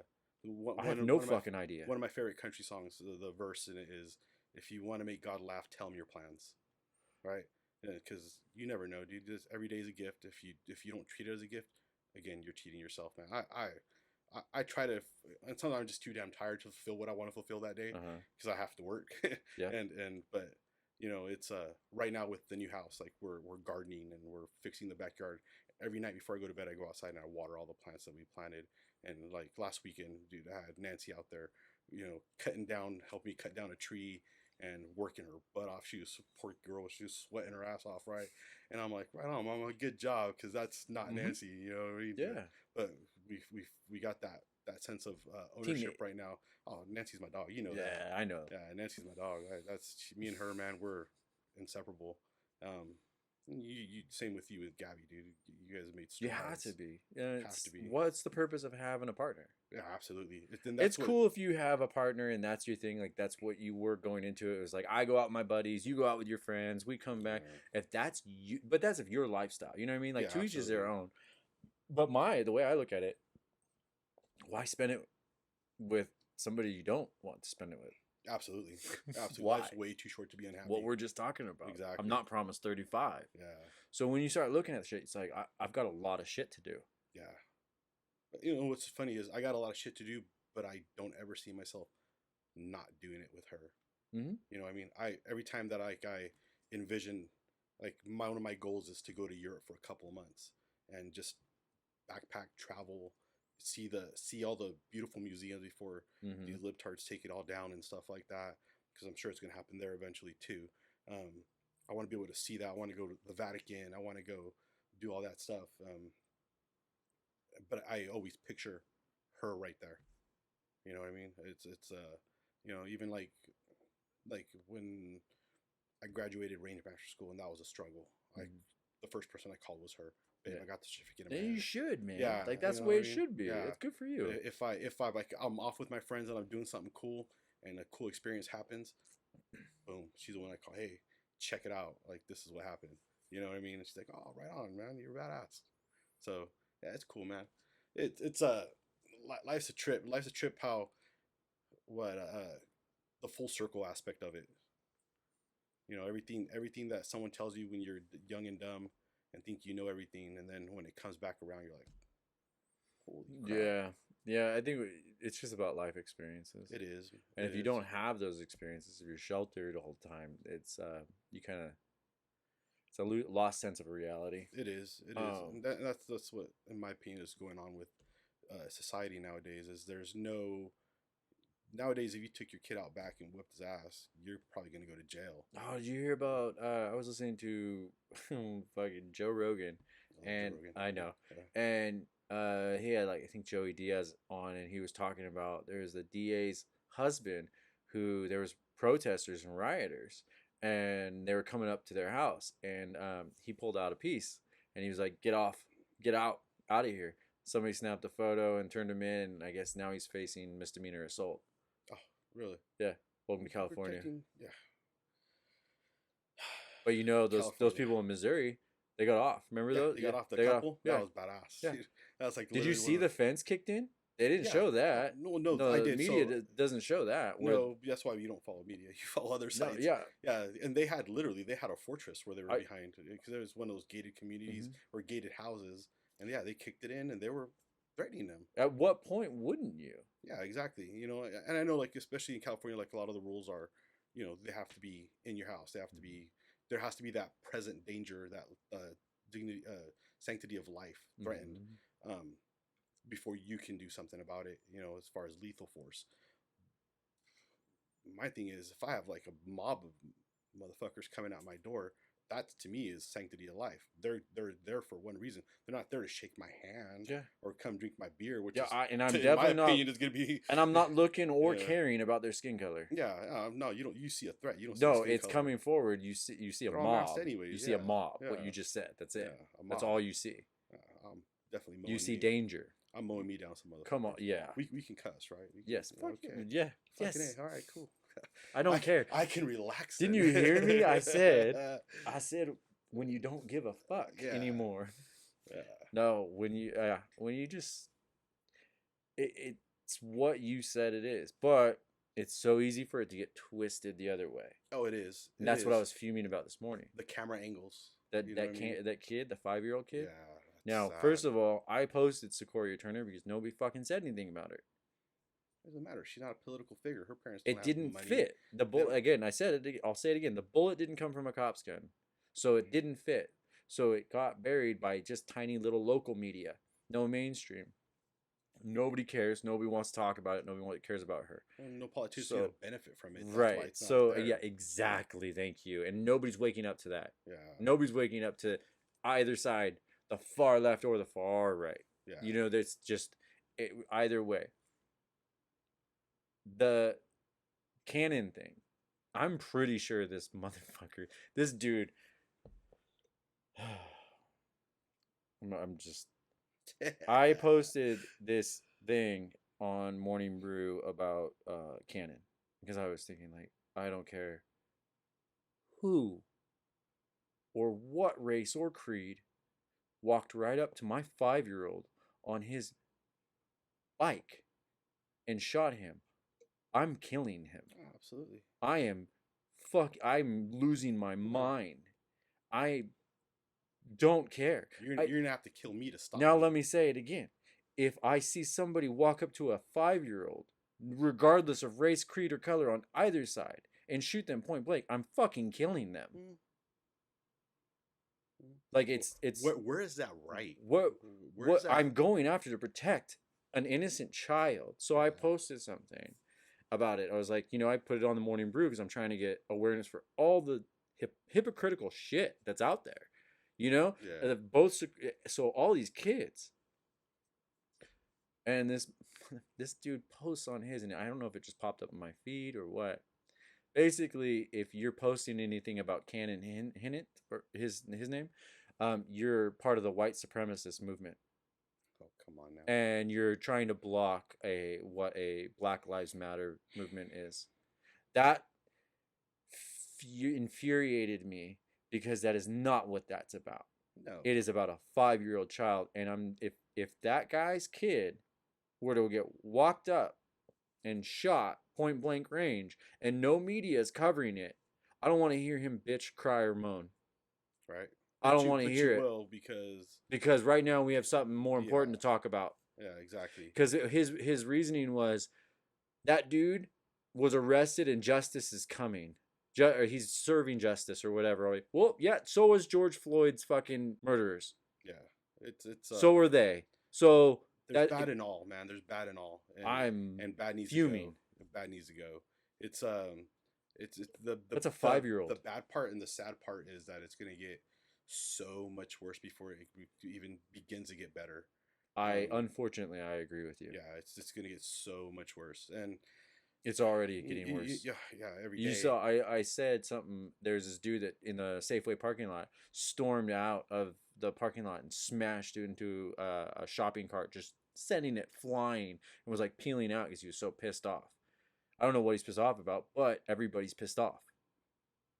have no fucking idea. One of my favorite country songs, the verse in it is, "If you want to make God laugh, tell him your plans," right? Because you never know, dude. This every day is a gift. If you don't treat it as a gift, again, you're cheating yourself, man. I try to, and sometimes I'm just too damn tired to fulfill what I want to fulfill that day because I have to work. But you know, it's right now with the new house, like we're gardening and we're fixing the backyard. Every night before I go to bed, I go outside and I water all the plants that we planted. And like last weekend, dude, I had Nancy out there, you know, helping me cut down a tree and working her butt off. She was a poor girl. She was sweating her ass off, right? And I'm like, right on, Mama, good job, because that's not Nancy, you know what I mean? Yeah. But we got that sense of ownership right now. Oh, Nancy's my dog, you know that. Yeah, I know. Yeah, Nancy's my dog. Me and her, man, we're inseparable. You same with you with Gabby, dude. You guys made strides. You have to be. Yeah, have to be. What's the purpose of having a partner? Yeah, absolutely. It's cool if you have a partner and that's your thing. Like that's what you were going into. It was like, I go out with my buddies, you go out with your friends, we come back. If that's you, but that's if your lifestyle. You know what I mean? Like to each is their own. But the way I look at it, why spend it with somebody you don't want to spend it with? Absolutely. Why? Life's way too short to be unhappy. What we're just talking about. Exactly. I'm not promised 35. Yeah. So when you start looking at shit, it's like, I've got a lot of shit to do. Yeah. You know, what's funny is I got a lot of shit to do, but I don't ever see myself not doing it with her. Mm-hmm. You know what I mean? Every time that I envision, like one of my goals is to go to Europe for a couple of months and just backpack, travel, see all the beautiful museums before these libtards take it all down and stuff like that, because I'm sure it's going to happen there eventually too. I want to be able to see that. I want to go to the Vatican. I want to go do all that stuff. But I always picture her right there. You know what I mean? It's you know, even like when I graduated Ranger Master School, and that was a struggle. The first person I called was her. Babe, I got the certificate in my hand. You should, man. Yeah, like that's you the know way what it I mean? should be. Yeah. It's good for you. If I like I'm off with my friends and I'm doing something cool and a cool experience happens, boom, she's the one I call. Hey, check it out. Like this is what happened. You know what I mean? And she's like, oh, right on, man. You're badass. So yeah, it's cool, man. It's life's a trip. Life's a trip. How the full circle aspect of it. You know, everything that someone tells you when you're young and dumb and think you know everything, and then when it comes back around, you're like, holy crap. Yeah. I think it's just about life experiences. It is. And if you don't have those experiences, if you're sheltered the whole time, it's it's a lost sense of reality. It is. And that's what, in my opinion, is going on with society nowadays. Is nowadays, if you took your kid out back and whipped his ass, you're probably going to go to jail. Oh, did you hear about? I was listening to fucking Joe Rogan, I know, and he had I think Joey Diaz on, and he was talking about there's the DA's husband who there was protesters and rioters, and they were coming up to their house, and he pulled out a piece, and he was like, "Get out of here." Somebody snapped a photo and turned him in, and I guess now he's facing misdemeanor assault. Oh, really? Yeah. Welcome to California. Yeah. But you know those people in Missouri, they got off. Remember those? They got off. The couple. That was badass. Yeah. That was like. Did you see the fence kicked in? They didn't show that. No, I did. Media doesn't show that. No, that's why you don't follow media. You follow other sites. No, yeah. And they had a fortress where they were behind, because there was one of those gated communities or gated houses, and they kicked it in, and they were threatening them. At what point wouldn't you? Yeah, exactly. You know, and I know, like, especially in California, like, a lot of the rules are, you know, they have to be in your house. They have to be there has to be that present danger, that dignity, sanctity of life threatened, before you can do something about it. You know, as far as lethal force. My thing is, if I have like a mob of motherfuckers coming out my door, that to me is sanctity of life. They're there for one reason. They're not there to shake my hand or come drink my beer, which is, I'm in definitely my not. opinion, is gonna be. And I'm not looking or caring about their skin color. Yeah, no, you don't. You see a threat. You don't. No, see skin it's color. coming forward. You see a They're all mob. masked anyways, You see a mob. yeah. What you just said. That's it. Yeah, a That's mob. all you see. I'm definitely. Mowing You see me. danger. I'm mowing me down some other. Come on, yeah. We can cuss, right? Yes. Okay. Yeah. Fucking Yes. A. All right. Cool. I don't care. I can relax. Didn't then. you hear me? I said when you don't give a fuck anymore. Yeah. No, when you just it's what you said it is, but it's so easy for it to get twisted the other way. Oh, it is. And that's what I was fuming about this morning. The camera angles. That you know what I mean? that kid, the 5-year-old kid. Yeah. Now, sad. first of all, I posted Sequoia Turner because nobody fucking said anything about her. Doesn't matter. She's not a political figure. Her parents. It didn't fit. The bullet again. I said it. I'll say it again. The bullet didn't come from a cop's gun, so it didn't fit. So it got buried by just tiny little local media. No mainstream. Nobody cares. Nobody wants to talk about it. Nobody cares about her. And no politician going to benefit from it. That's Right. why it's not So there. yeah, exactly. Thank you. And nobody's waking up to that. Yeah. Nobody's waking up to either side, the far left or the far right. Yeah. You know, there's just either way. The Canon thing. I'm pretty sure this motherfucker, this dude. I'm just. I posted this thing on Morning Brew about Canon because I was thinking, like, I don't care who or what race or creed walked right up to my 5-year-old on his bike and shot him. I'm killing him. Oh, absolutely. I'm losing my mind. I don't care. You're gonna have to kill me to stop. Now me. let me say it again. If I see somebody walk up to a 5-year-old, regardless of race, creed, or color on either side, and shoot them point blank, I'm fucking killing them. Like it's where is that right? What is that? I'm going after to protect an innocent child. So I posted something about it. I was like, I put it on the Morning Brew because I'm trying to get awareness for all the hypocritical shit that's out there. Yeah. So all these kids, and this dude posts on his, and I don't know if it just popped up in my feed or what. Basically, if you're posting anything about Canon Hinnant or his name, you're part of the white supremacist movement. Oh, come on now. And you're trying to block what a Black Lives Matter movement is. That infuriated me because that is not what that's about. No. It is about a 5-year-old child, and if that guy's kid were to get walked up and shot point blank range and no media is covering it, I don't want to hear him bitch, cry, or moan. Right. I don't want to but hear you it. Will because right now we have something more important to talk about. Yeah, exactly. Because his reasoning was that dude was arrested and justice is coming. Or he's serving justice or whatever. Like, well, yeah, so was George Floyd's fucking murderers. Yeah, it's so were they. So there's bad in all, man. There's bad in all. And bad needs fuming. To go. Bad needs to go. It's the that's a 5-year-old. The bad part and the sad part is that it's gonna get so much worse before it even begins to get better. Unfortunately I agree with you. Yeah, it's gonna get so much worse, and it's already getting worse. Yeah, every day. You saw I said something. There's this dude that in the Safeway parking lot stormed out of the parking lot and smashed into a shopping cart, just sending it flying, and was like peeling out because he was so pissed off. I don't know what he's pissed off about, but everybody's pissed off.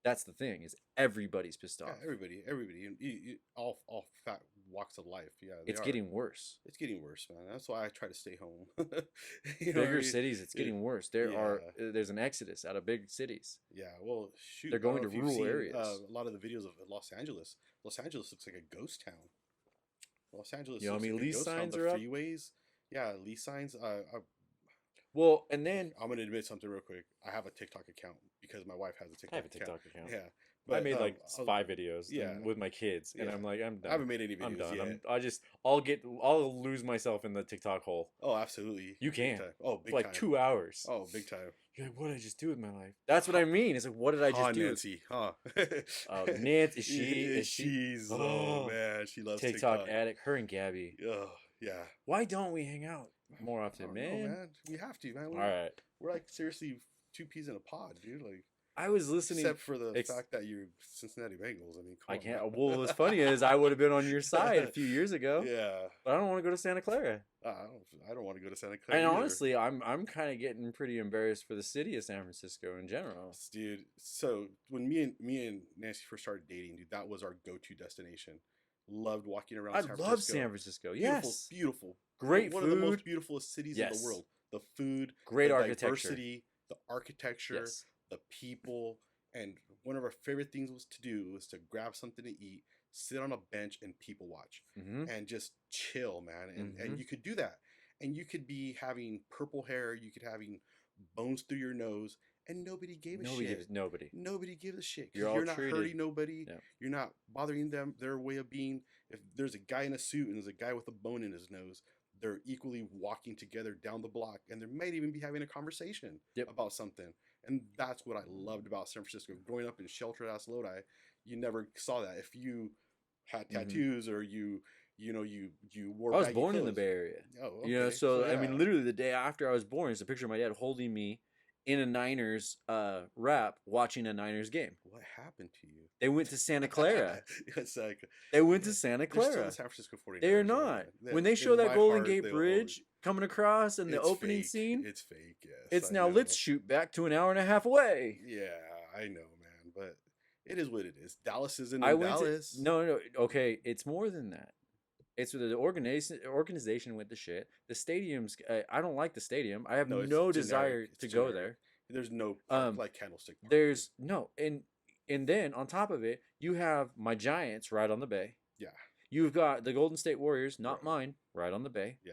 That's the thing, is everybody's pissed off. Yeah, everybody, all fat walks of life. Yeah, it's getting worse. It's getting worse, man. That's why I try to stay home. Bigger cities, it's getting worse. There's an exodus out of big cities. Yeah, well, shoot, they're going to rural areas. A lot of the videos of Los Angeles. Los Angeles looks like a ghost town. Los Angeles. How many lease signs are up? Freeways. Yeah, lease signs. Well, and then I'm gonna admit something real quick. I have a TikTok account because my wife has a TikTok account. account. Yeah, I made like I'll- 5 videos yeah. with my kids, and Yeah. I'm like, I'm done. I haven't made any videos I'm done. yet. I'll lose myself in the TikTok hole. Oh, absolutely. You Big can. time. Oh, big For like time. 2 hours. Oh, big time. You're like, what did I just do with my life? That's what I mean. It's like, what did I just do? Nancy, huh? Nancy, is she? She's oh man, she loves TikTok addict. Her and Gabby. Oh yeah. Why don't we hang out more I often, don't know, man? We have to, man. All right. We're like seriously 2 peas in a pod, dude. Like, I was listening. except for the fact that you're Cincinnati Bengals. I mean, come I on, can't. man. Well, what's funny is I would have been on your side a few years ago. Yeah. But I don't want to go to Santa Clara. I don't want to go to Santa Clara. And either. honestly, I'm kind of getting pretty embarrassed for the city of San Francisco in general. Dude, so when me and Nancy first started dating, dude, that was our go-to destination. Loved walking around. I San Francisco. love San Francisco. Beautiful, Yes, beautiful, great one food. of the most beautiful cities in the world. The food, Great the architecture. diversity, the architecture, Yes. the people, and one of our favorite things was to grab something to eat, sit on a bench, and people watch, and just chill, man. And you could do that, and you could be having purple hair, you could having bones through your nose, and nobody gave a shit. Nobody gives a shit. You're not hurting nobody. Yeah. You're not bothering them. Their way of being. If there's a guy in a suit and there's a guy with a bone in his nose, they're equally walking together down the block, and they might even be having a conversation about something. And that's what I loved about San Francisco. Growing up in sheltered ass Lodi, you never saw that. If you had tattoos or you wore. I was baggy born in the clothes. Bay Area. Oh, okay. You know, so I yeah. mean, literally the day after I was born, it's a picture of my dad holding me in a Niners wrap, watching a Niners game. What happened to you? They went to Santa Clara. It's like They went to Santa they're still Clara. the San Francisco 49ers. They are right, not. man. When they In show that my Golden heart, Gate they'll Bridge coming across and the It's opening fake. scene, It's fake. Yes. it's I now know. let's shoot back to an hour and a half away. Yeah, I know, man, but it is what it is. Dallas isn't I in went Dallas. to no. Okay, it's more than that. It's with the organization with the shit. The stadiums. I don't like the stadium. I have No, no, it's desire generic. It's to go generic. there. There's no like Candlestick Park. There's no, and then on top of it, you have my Giants right on the bay. Yeah. You've got the Golden State Warriors, not mine, right on the bay. Yeah.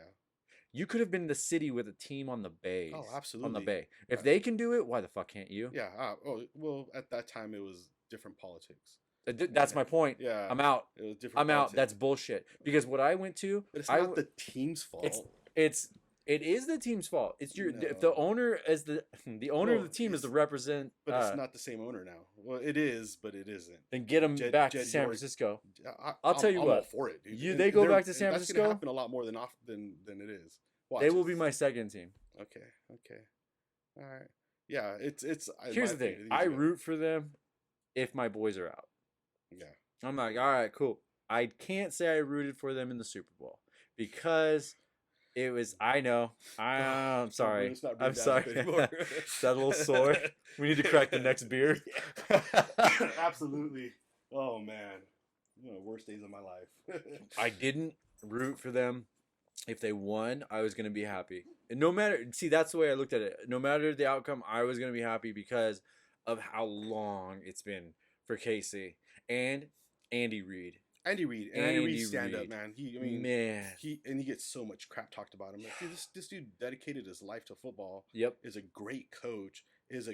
You could have been the city with a team on the bay. Oh, absolutely. On the bay. If they can do it, why the fuck can't you? Yeah. Well, at that time it was different politics. That's my point. Yeah. I'm out. It was different. I'm out. politics. That's bullshit. Because what I went to, But it's not the team's fault. It is the team's fault. It's your No. if the owner as the owner of Well, the team is it's- to represent. But it's not the same owner now. Well, it is, but it isn't. Then get them back to Jed San York- Francisco. I'll tell you I'm what. all for it, dude. They go they're- back to San That's Francisco? gonna happen a lot more than it is. Watch They it. will be my second team. Okay. All right. Yeah, it's. in Here's my the thing. opinion, I it's good. root for them if my boys are out. Yeah. I'm like, all right, cool. I can't say I rooted for them in the Super Bowl because it was. I know. I'm sorry. Let's not bring I'm that sorry. up anymore. Is that a little sore? We need to crack the next beer. Absolutely. Oh man, worst days of my life. I didn't root for them. If they won, I was gonna be happy. And no matter, see, that's the way I looked at it. No matter the outcome, I was gonna be happy because of how long it's been for Casey and Andy Reid. Andy Reid stand up, man. He gets so much crap talked about him. Like, dude, this dude dedicated his life to football. Yep. Is a great coach. Is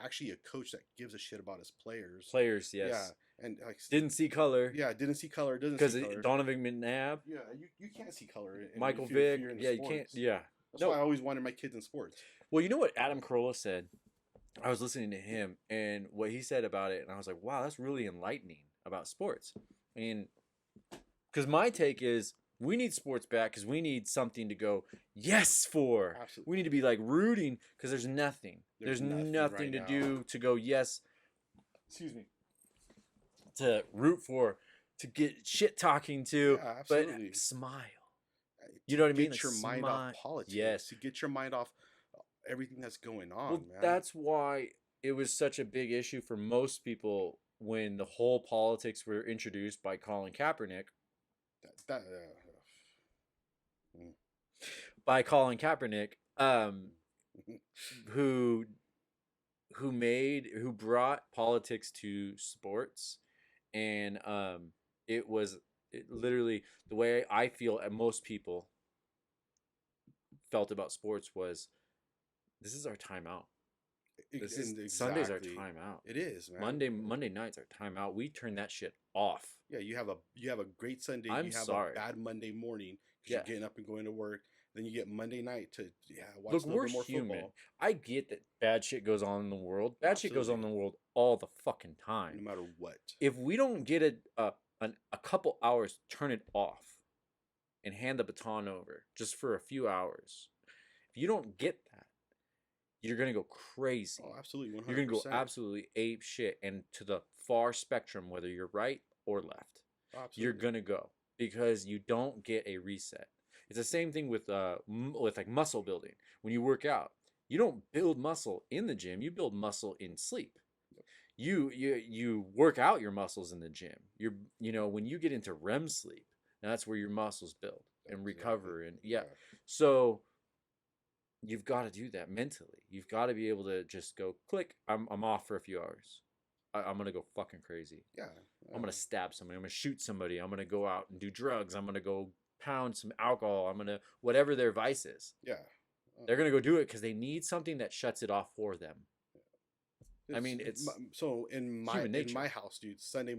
actually a coach that gives a shit about his players. Players, yes. Yeah, and like didn't see color. Yeah, didn't see color. Because Donovan McNabb. Yeah, you can't see color. Michael if you're Vick. in Yeah, you sports. can't. Yeah. That's why I always wanted my kids in sports. Well, you know what Adam Carolla said? I was listening to him and what he said about it, and I was like, wow, that's really enlightening about sports. And because my take is we need sports back because we need something to go yes for. Absolutely. We need to be like rooting because there's nothing. There's nothing right to now. do to go yes. Excuse me. To root for, to get shit talking to, Yeah, but absolutely. smile. You know what I mean? Get Like, your mind off politics. Yes. To get your mind off everything that's going on, Well, man. that's why it was such a big issue for most people when the whole politics were introduced by Colin Kaepernick. By Colin Kaepernick, who brought politics to sports, and it literally the way I feel and most people felt about sports was this is our timeout. Sundays are Exactly. timeout. It is, man. Monday nights are timeout. We turn that shit off. Yeah, you have a great Sunday. I'm you have sorry. a bad Monday morning because Yeah. you're getting up and going to work. Then you get Monday night to watch Look, a little we're bit more human. football. I get that bad shit goes on in the world. Bad shit goes on in the world all the fucking No time. matter what. If we don't get a couple hours, turn it off, and hand the baton over just for a few hours. If you don't get that, you're gonna go crazy. Oh, absolutely, 100%. You're gonna go absolutely ape shit, and to the far spectrum, whether you're right or left, you're gonna go because you don't get a reset. It's the same thing with like muscle building. When you work out, you don't build muscle in the gym. You build muscle in sleep. You work out your muscles in the gym. When you get into REM sleep, that's where your muscles build and recover. And so you've got to do that mentally. You've got to be able to just go click. I'm off for a few hours. I'm gonna go fucking crazy. Yeah. I'm gonna stab somebody. I'm gonna shoot somebody. I'm gonna go out and do drugs. I'm gonna go pound some alcohol. I'm gonna whatever their vice is. Yeah. They're gonna go do it because they need something that shuts it off for them. It's so in my human nature. in my house, dude. Sunday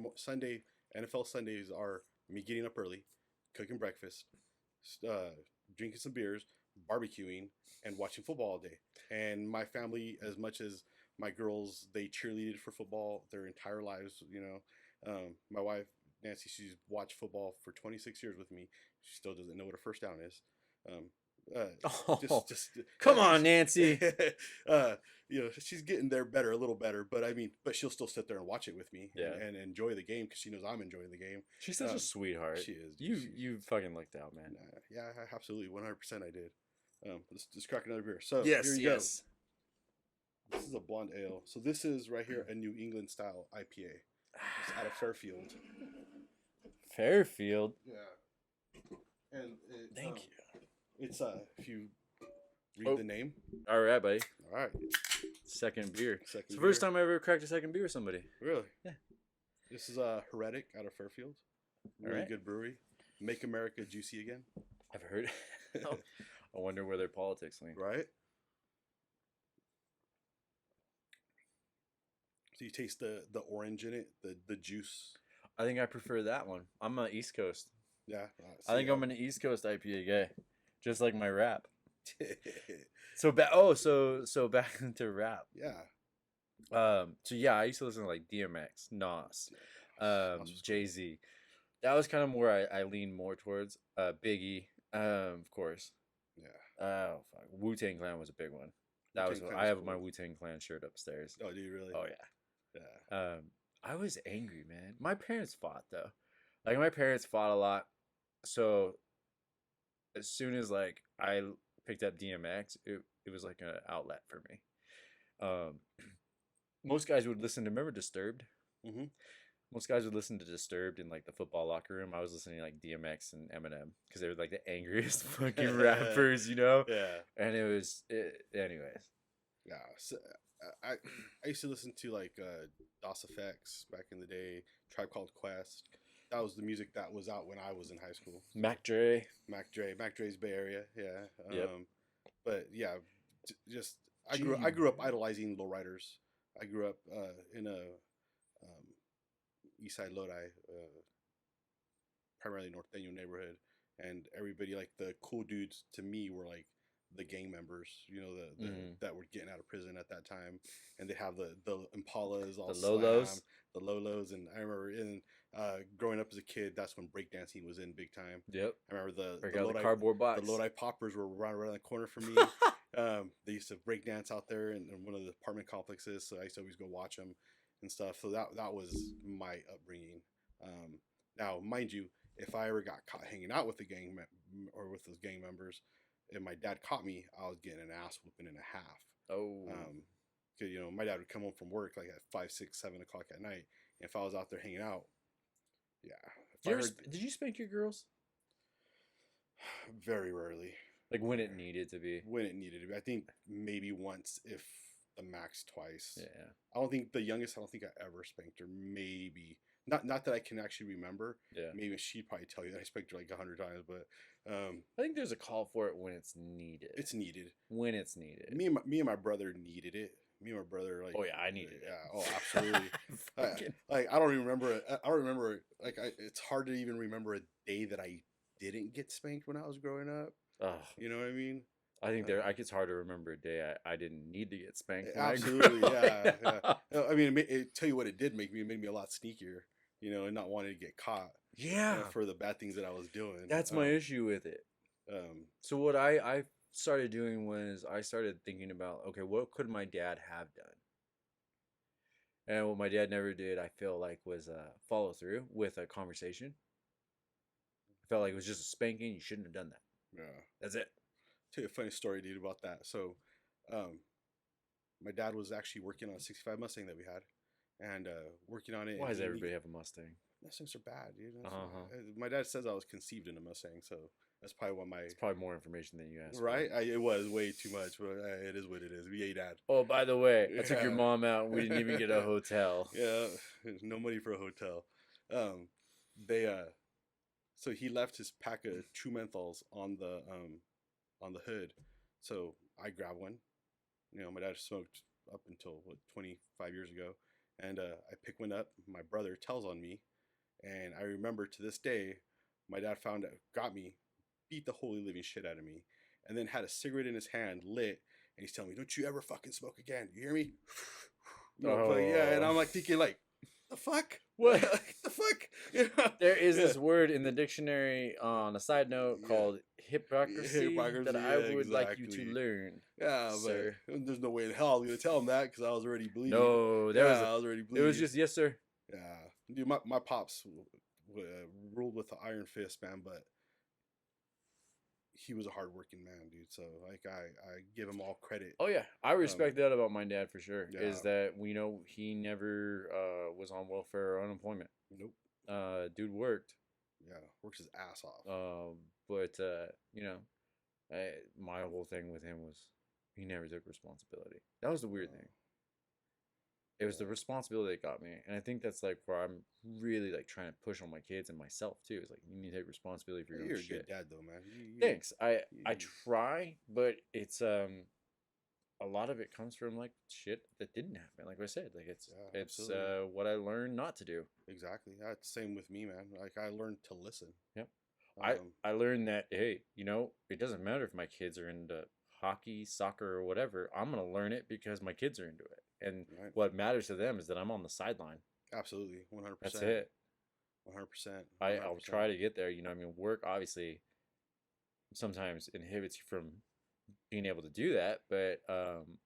NFL Sundays are me getting up early, cooking breakfast, drinking some beers, barbecuing, and watching football all day. And my family, as much as my girls, they cheerleaded for football their entire lives. My wife Nancy, she's watched football for 26 years with me. She still doesn't know what a first down is. Come on, Nancy. She's getting there a little better, but she'll still sit there and watch it with me and enjoy the game because she knows I'm enjoying the game. She's such a sweetheart. She is. You fucking lucked out, man. Yeah, absolutely, 100% I did. Let's crack another beer. So yes, here you yes. go. This is a blonde ale. So this is right here a New England style IPA. It's out of Fairfield. Fairfield. Yeah. And thank you. It's if you read the name. All right, buddy. All right. Second beer. It's the first time I ever cracked a second beer with somebody. Really? Yeah. This is Heretic out of Fairfield. Really good brewery. Make America Juicy Again. I've heard. I wonder where their politics lean. Right. So you taste the orange in it, the juice. I think I prefer that one. I'm an East Coast. Yeah. I think I'm an East Coast IPA guy, just like my rap. So back into rap. Yeah. So yeah, I used to listen to like DMX, Nas, Jay-Z. That was kind of where I leaned more towards. Biggie, of course. Yeah. Oh fuck, Wu-Tang Clan was a big one. That was. I have my Wu-Tang Clan shirt upstairs. Oh, do you really? Oh yeah. Yeah. I was angry, man. My parents fought though. Like my parents fought a lot. So as soon as like I picked up DMX, it was like an outlet for me. Most guys would listen to, remember Disturbed? Mm-hmm. Most guys would listen to Disturbed in like the football locker room. I was listening to like DMX and Eminem because they were like the angriest fucking rappers, Yeah. And anyways. Yeah. So, I used to listen to like DOS Effects back in the day, Tribe Called Quest. That was the music that was out when I was in high school. Mac Dre's Bay Area, yeah. Yep. But yeah, just I grew up idolizing lowriders. I grew up in a Eastside Lodi, primarily Norteño neighborhood, and everybody like the cool dudes to me were like the gang members, that were getting out of prison at that time, and they have the Impalas, all the Lolos, the Lolos, and I remember growing up as a kid, that's when breakdancing was in big time. Yep. I remember the Lodi, cardboard box. The Lodi Poppers were right around the corner for me. They used to breakdance out there in one of the apartment complexes, so I used to always go watch them and stuff. So that was my upbringing. Now, mind you, if I ever got caught hanging out with the gang or with those gang members, and my dad caught me, I was getting an ass whooping and a half. Oh. Because my dad would come home from work like at 5, 6, 7 o'clock at night, and if I was out there hanging out, yeah. Did you spank your girls? Very rarely. Like when it needed to be. When it needed to be. I think maybe once, if the max twice. Yeah. I don't think I ever spanked her. Maybe. Not that I can actually remember. Yeah. Maybe she'd probably tell you that I spanked her like 100 times, but I think there's a call for it when it's needed. It's needed. When it's needed. Me and my brother needed it me and my brother, like, Oh yeah, I needed it. yeah, oh, absolutely. Fucking- Like, I don't even remember it. I don't remember, like, it's hard to even remember a day that I didn't get spanked when I was growing up. Ugh. You know what I mean? I think it's hard to remember a day I didn't need to get spanked. When Absolutely, I yeah, yeah. I mean, tell you what it did make me. It made me a lot sneakier, you know, and not wanting to get caught. Yeah, For the bad things that I was doing. that's my issue with it. So what I started doing was I started thinking about, okay, what could my dad have done? And what my dad never did, I feel like, was follow through with a conversation. I felt like it was just a spanking. You shouldn't have done that. Yeah, that's it. Tell you a funny story, dude, about that. So, my dad was actually working on a '65 Mustang that we had, and working on it. Why does everybody have a Mustang? Mustangs are bad, dude. My dad says I was conceived in a Mustang, so that's probably why It's probably more information than you asked. Right? It was way too much, but it is what it is. We ate dad. Oh, by the way, I took your mom out. And we didn't even get a hotel. Yeah, no money for a hotel. So he left his pack of True Menthols on the hood. So I grabbed one. You know, my dad smoked up until 25 years ago, and I picked one up. My brother tells on me, and I remember to this day, my dad got me, beat the holy living shit out of me, and then had a cigarette in his hand, lit, and he's telling me, "Don't you ever fucking smoke again? You hear me?" Yeah, and I'm like thinking, like, the fuck? What? The fuck? Yeah. There is this word in the dictionary on a side note called hypocrisy that I would like you to learn. Yeah, sir. But there's no way in hell I was gonna tell him that because I was already bleeding. No, I was already bleeding. It was just yes, sir. Yeah, dude, my pops ruled with the iron fist, man, but he was a hardworking man, dude. So like I give him all credit. Oh yeah, I respect that about my dad for sure. Yeah. Is that he never was on welfare or unemployment. Nope. Dude worked. Yeah, works his ass off. But my whole thing with him was he never took responsibility. That was the weird thing. It was the responsibility that got me, and I think that's like where I'm really like trying to push on my kids and myself too. It's like you need to take responsibility for your own shit. You're a good dad though, man. Thanks. I try, but it's a lot of it comes from like shit that didn't happen. Like I said, like it's what I learned not to do. Exactly. That's the same with me, man. Like I learned to listen. Yep. I learned that hey, it doesn't matter if my kids are into hockey, soccer, or whatever. I'm gonna learn it because my kids are into it. And what matters to them is that I'm on the sideline. Absolutely, 100%. That's it. 100%. I'll try to get there. I mean, work obviously sometimes inhibits you from being able to do that. But I'm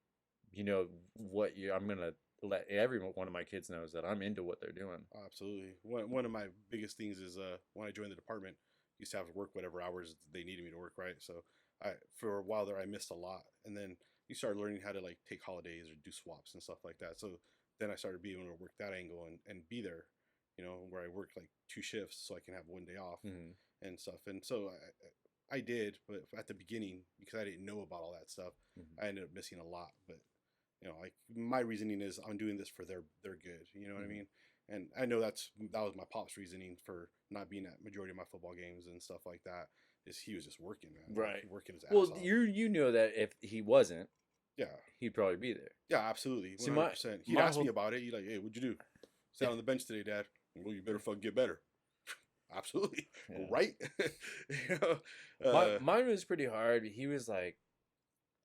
gonna let every one of my kids knows that I'm into what they're doing. Absolutely. One of my biggest things is when I joined the department, I used to have to work whatever hours they needed me to work. Right. So for a while there, I missed a lot, and then you start learning how to like take holidays or do swaps and stuff like that. So then I started being able to work that angle and be there, where I work like 2 shifts so I can have 1 day off and stuff. And so I did, but at the beginning, because I didn't know about all that stuff, I ended up missing a lot. But like my reasoning is I'm doing this for their good. You know what I mean? And I know that was my pop's reasoning for not being at majority of my football games and stuff like that. Is he was just working, man. Right. Like, working his ass off. off. you know that if he wasn't, he'd probably be there. Yeah, absolutely. 100%. He'd ask me about it. He'd like, hey, what'd you do? Sat on the bench today, Dad. Well, you better fucking get better. Absolutely. Yeah. Right? Mine was pretty hard. He was like,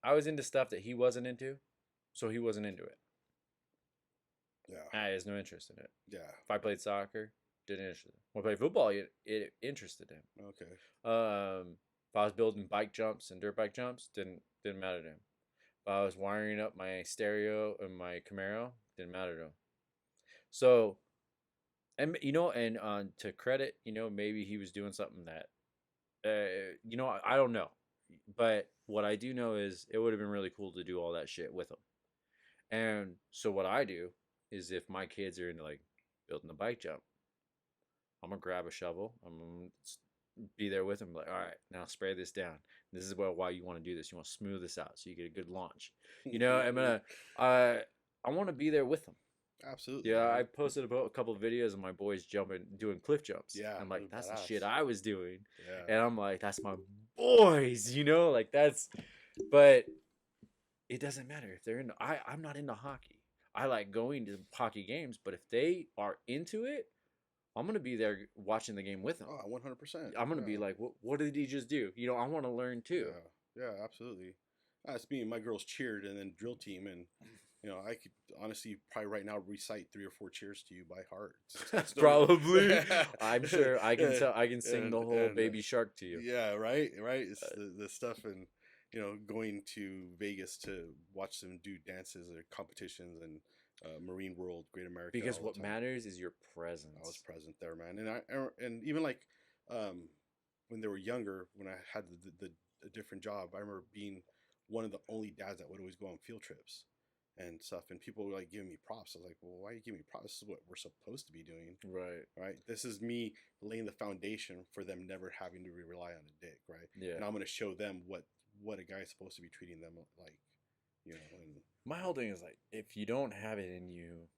I was into stuff that he wasn't into, so he wasn't into it. Yeah. I has no interest in it. Yeah. If I played soccer, didn't interest him. When I played football, it interested him. Okay. If I was building bike jumps and dirt bike jumps, didn't matter to him. If I was wiring up my stereo and my Camaro, didn't matter to him. So, and to credit, maybe he was doing something that, I don't know. But what I do know is it would have been really cool to do all that shit with him. And so what I do is if my kids are into like building a bike jump, I'm going to grab a shovel. I'm going to be there with them. Like, all right, now spray this down. This is why you want to do this. You want to smooth this out so you get a good launch. I want to be there with them. Absolutely. Yeah, I posted a couple of videos of my boys doing cliff jumps. Yeah. I'm like, that's the shit I was doing. Yeah. And I'm like, that's my boys, like that's, but it doesn't matter if they're into. I'm not into hockey. I like going to hockey games, but if they are into it, I'm gonna be there watching the game with them. Oh, 100%. I'm gonna be like, what did he just do? You know, I want to learn too. Yeah, absolutely. That's me and my girls cheered and then drill team, and you know, I could honestly probably right now recite 3 or 4 cheers to you by heart. Probably. I'm sure I can tell. I can sing the whole Baby Shark to you. Yeah, right. It's the stuff, and you know, going to Vegas to watch them do dances or competitions and Marine World, Great America. Because what matters is your presence. I was present there, man, and even like when they were younger, when I had a different job, I remember being one of the only dads that would always go on field trips and stuff, and people were like giving me props. I was like, well, why are you giving me props? This is what we're supposed to be doing. Right. This is me laying the foundation for them never having to rely on a dick, right? Yeah. And I'm going to show them what a guy's supposed to be treating them like, you know. And my whole thing is like, if you don't have it in you,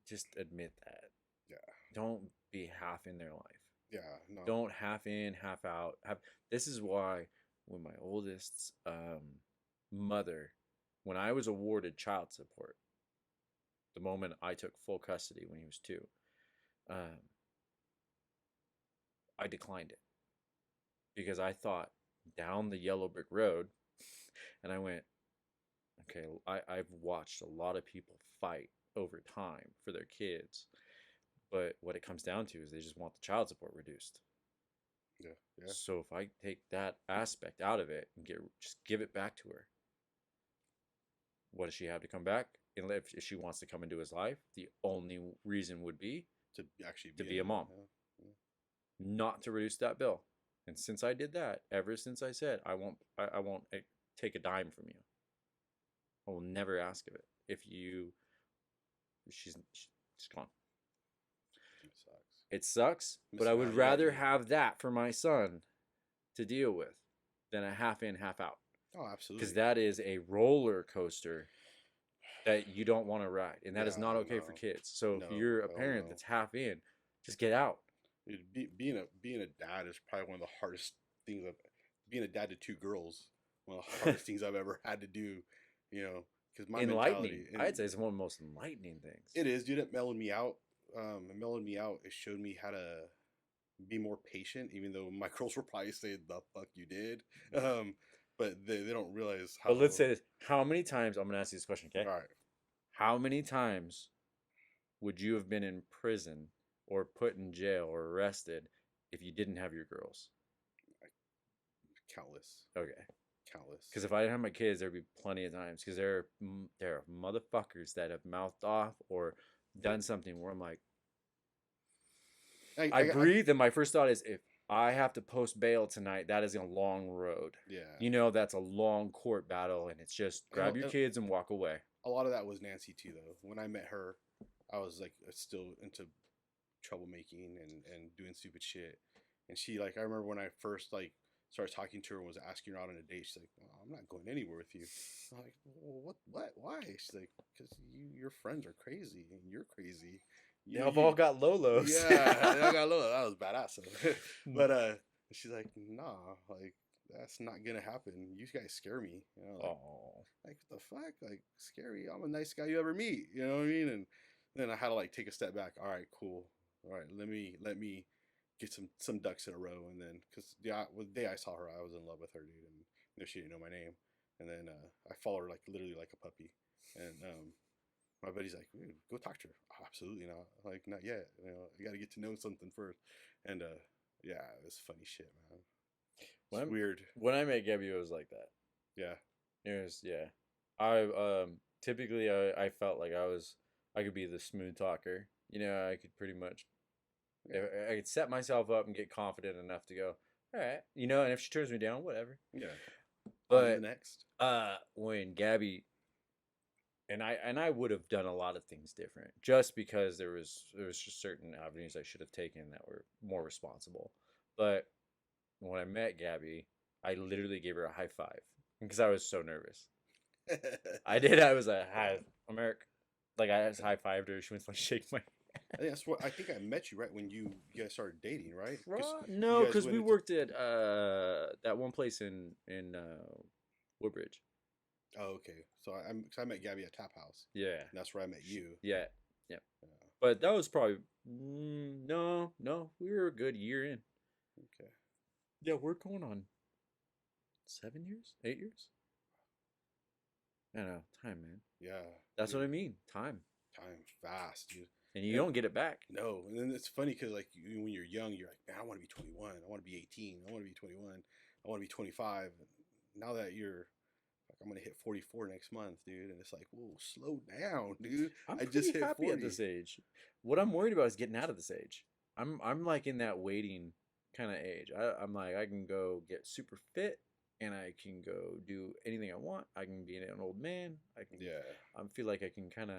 just admit that. Yeah. Don't be half in their life. Yeah. No. Don't half in, half out. This is why when my oldest's mother, when I was awarded child support, the moment I took full custody when he was 2, I declined it because I thought down the yellow brick road, and I went, okay, I've watched a lot of people fight over time for their kids, but what it comes down to is they just want the child support reduced. Yeah. So if I take that aspect out of it and just give it back to her, what does she have to come back? And if she wants to come into his life, the only reason would be to actually be a mom, not to reduce that bill. And since I did that, ever since I said I won't take a dime from you, I will never ask of it. She's gone. It sucks, but I would rather have that for my son to deal with than a half in, half out. Oh, absolutely. Because that is a roller coaster that you don't want to ride, and that is not okay for kids. So if you're a parent that's half in, just get out. Dude, being a dad is probably one of the hardest things. Being a dad to 2 girls, one of the hardest things I've ever had to do. You know, because my enlightening. I'd say it's one of the most enlightening things. It is, dude. It mellowed me out. It showed me how to be more patient, even though my girls were probably saying the fuck you did. But they don't realize how. But let's say this: how many times? I'm gonna ask you this question, okay? All right. How many times would you have been in prison or put in jail or arrested if you didn't have your girls? Countless. Okay. Countless. Because if I didn't have my kids, there'd be plenty of times. Because there are motherfuckers that have mouthed off or done something where I'm like, I breathe, and my first thought is, if I have to post bail tonight, that is a long road. Yeah. You know, that's a long court battle, and it's just grab your kids and walk away. A lot of that was Nancy too, though. When I met her, I was like still into troublemaking and doing stupid shit. And she, like, I remember when I first like started talking to her and was asking her out on a date, she's like, oh, I'm not going anywhere with you. I'm like, well, what? Why? She's like, because your friends are crazy and you're crazy. They've all got Lolos. Yeah, they all got Lolos. That was badass. But she's like, nah, like, that's not gonna happen. You guys scare me. You know, like what the fuck? Like, scary. I'm a nice guy you ever meet. You know what I mean? And then I had to like take a step back. All right, cool. All right, let me get some ducks in a row. And then, because the day I saw her, I was in love with her, dude. And you know, she didn't know my name. And then I followed her like literally like a puppy. And my buddy's like, go talk to her. Oh, absolutely not. Like, not yet. You know, you got to get to know something first. And yeah, it was funny shit, man. It's weird. When I met Gabby, it was like that. Yeah. It was, yeah. I typically I felt like I could be the smooth talker. You know, I could pretty much, I could set myself up and get confident enough to go, all right, you know, and if she turns me down, whatever. Yeah. But next, when Gabby, and I would have done a lot of things different, just because there was just certain avenues I should have taken that were more responsible. But when I met Gabby, I literally gave her a high five because I was so nervous. I did. I was like, hi, America. Like, I just high fived her. She went to like shake my hand. I think I met you right when you guys started dating, right? No, because we worked at that one place in Woodbridge. Oh, okay. So I met Gabby at Tap House. Yeah. And that's where I met you. Yeah. Yep. Yeah. But that was probably no. We were a good year in. Okay. Yeah, we're going on 7 years, 8 years. I know, time, man. Yeah. That's what I mean. Time fast, dude. And you don't get it back. No. And then it's funny because like when you're young, you're like, man, I want to be 21. I want to be 18. I want to be 21. I want to be 25. Now that you're like, I'm gonna hit 44 next month, dude, and it's like, whoa, slow down, dude. I'm I pretty just hit happy 40. at this age. What I'm worried about is getting out of this age. I'm like in that waiting kind of age. I'm like, I can go get super fit and I can go do anything I want. I can be an old man. I can. Yeah. I feel like I can kind of.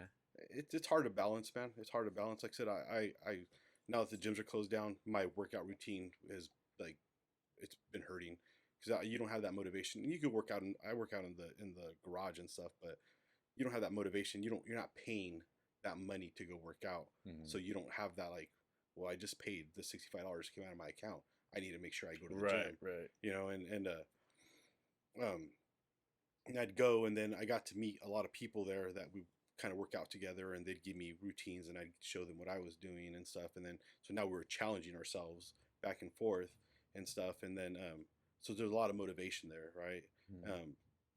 It's hard to balance, man. It's hard to balance. Like I said, I now that the gyms are closed down, my workout routine is like, it's been hurting because you don't have that motivation. You could work out, and I work out in the garage and stuff, but you don't have that motivation. You're not paying that money to go work out, so you don't have that like, well, I just paid the $65 came out of my account. I need to make sure I go to the gym, right. You know, and I'd go, and then I got to meet a lot of people there that we kind of work out together, and they'd give me routines, and I'd show them what I was doing and stuff. And then so now we were challenging ourselves back and forth and stuff, and then so there's a lot of motivation there, right?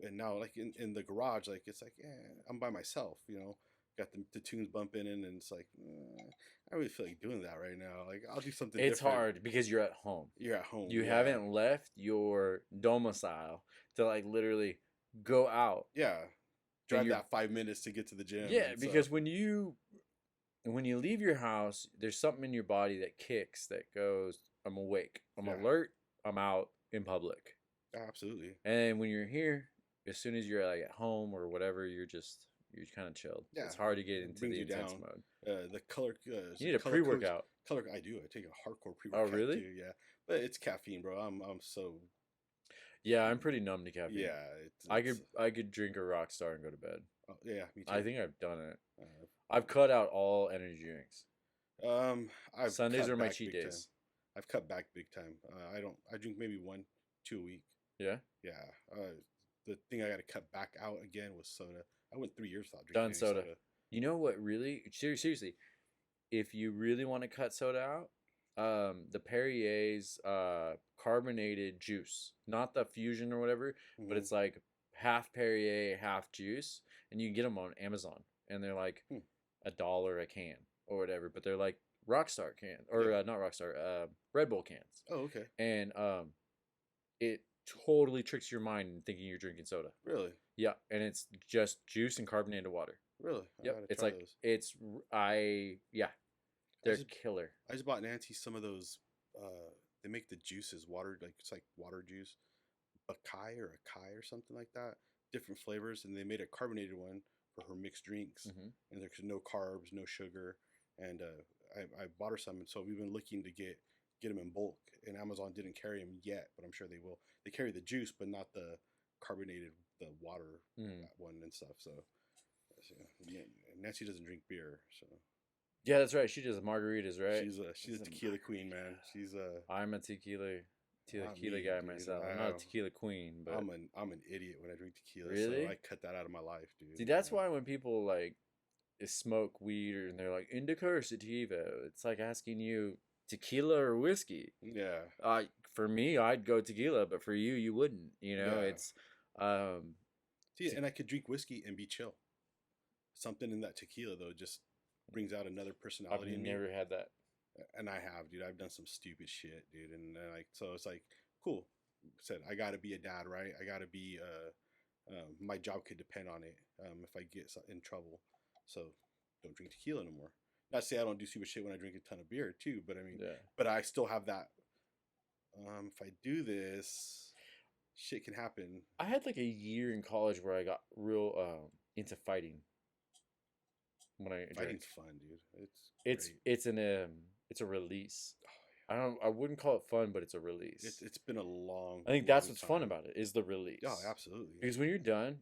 And now like in the garage, like it's like, yeah, I'm by myself, you know, got the tunes bumping in, and it's like, I really feel like doing that right now. Like I'll do something It's different. hard because you're at home. You're at home. You yeah. haven't left your domicile to like literally go out. Yeah. Drive that 5 minutes to get to the gym. Yeah, because when you leave your house, there's something in your body that kicks that goes, I'm awake, I'm alert, I'm out in public. Absolutely. And when you're here, as soon as you're like at home or whatever, you're kind of chilled. Yeah. It's hard to get into the intense mode. The color. You need a pre-workout. Color. I do. I take a hardcore pre-workout. Oh, really? Too, yeah, but it's caffeine, bro. I'm so. Yeah, I'm pretty numb to caffeine. Yeah, I could drink a Rockstar and go to bed. Oh, yeah, me too. I think I've done it. I've cut out all energy drinks. Sundays are my cheat days. Time. I've cut back big time. I drink maybe 1-2 a week. Yeah. Yeah. The thing I got to cut back out again was soda. I went 3 years without drinking Done soda. You know what? Really, seriously, if you really want to cut soda out, the Perrier's carbonated juice, not the fusion or whatever, but it's like half Perrier, half juice, and you can get them on Amazon, and they're like $1 a can or whatever, but they're like Rockstar can or not Rockstar, Red Bull cans. Oh, okay. And it totally tricks your mind in thinking you're drinking soda. Really? Yeah, and it's just juice and carbonated water. Really? Yep. It's like those. They're killer. I just bought Nancy some of those. They make the juices water, like it's like water juice, Akai or something like that. Different flavors, and they made a carbonated one for her mixed drinks, and there's no carbs, no sugar, and I bought her some, and so we've been looking to get them in bulk. And Amazon didn't carry them yet, but I'm sure they will. They carry the juice, but not the carbonated, the water one and stuff. So Nancy doesn't drink beer, so. Yeah, that's right. She does margaritas, right? She's a tequila queen, man. I'm a tequila guy myself. I'm not a tequila queen, but I'm an idiot when I drink tequila. Really? So I cut that out of my life, dude. See, that's why when people like smoke weed and they're like indica or sativa, it's like asking you tequila or whiskey. Yeah. For me, I'd go tequila, but for you, you wouldn't. You know, it's. See, and I could drink whiskey and be chill. Something in that tequila though just brings out another personality in me. I've never had that. And I have, dude. I've done some stupid shit, dude. And like, so it's like, cool. Said I got to be a dad, right? I got to be. My job could depend on it. If I get in trouble, so don't drink tequila no more. Not to say I don't do stupid shit when I drink a ton of beer too, but I mean, but I still have that. If I do this, shit can happen. I had like a year in college where I got real into fighting. When Fighting's fun, dude. It's a release. I wouldn't call it fun, but it's a release. It's been a long. I think that's what's fun about it is the release. Yeah, absolutely. Because when you're done,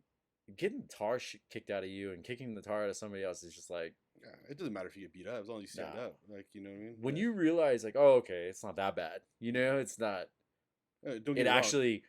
getting the tar kicked out of you and kicking the tar out of somebody else is just like. Yeah, it doesn't matter if you get beat up as long as you stand up. Like, you know what I mean? When you realize, like, oh, okay, it's not that bad. You know, it's not. Don't get it actually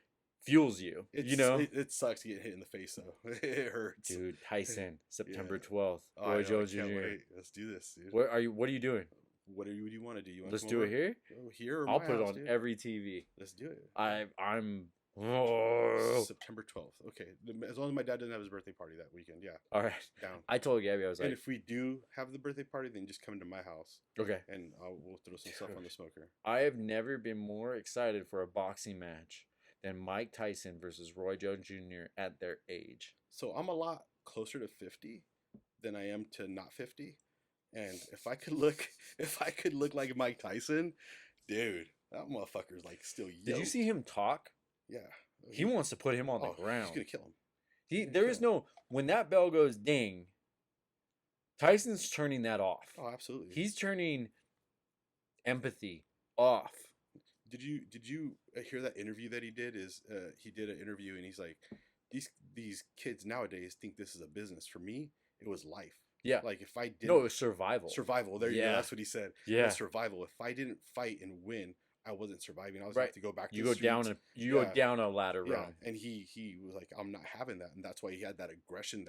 fuels you. It's, you know, it sucks to get hit in the face though. It hurts. dude. Tyson, September Yeah. 12th. Oh, I Roy know, Jones I can't Jr. wait. Let's do this, dude. What are you doing? What do you want to do? You want Let's to do it here. Oh, here or I'll my put it house, on dude? every TV. Let's do it. I'm. Oh. September 12th. Okay, as long as my dad doesn't have his birthday party that weekend. Yeah, All right. down. I told Gabby I was And like, if we do have the birthday party, then just come to my house okay. and we'll throw some stuff on the smoker. I have never been more excited for a boxing match than Mike Tyson versus Roy Jones Jr. at their age. So I'm a lot closer to 50 than I am to not 50. And if I could look like Mike Tyson, dude, that motherfucker's like still young. Did you see him talk? Yeah. He wants to put him on the ground. He's gonna kill him. There is no, when that bell goes ding, Tyson's turning that off. Oh, absolutely. He's turning empathy off. Did you hear that interview that he did? He did an interview and he's like, these kids nowadays think this is a business. For me, it was life. Yeah. Like if I didn't, No, it was survival. Survival. There you go. That's what he said. Yeah. It was survival. If I didn't fight and win, I wasn't surviving. I was Right. have to go back to You the go down streets. go down a ladder rung. And he was like, I'm not having that, and that's why he had that aggression,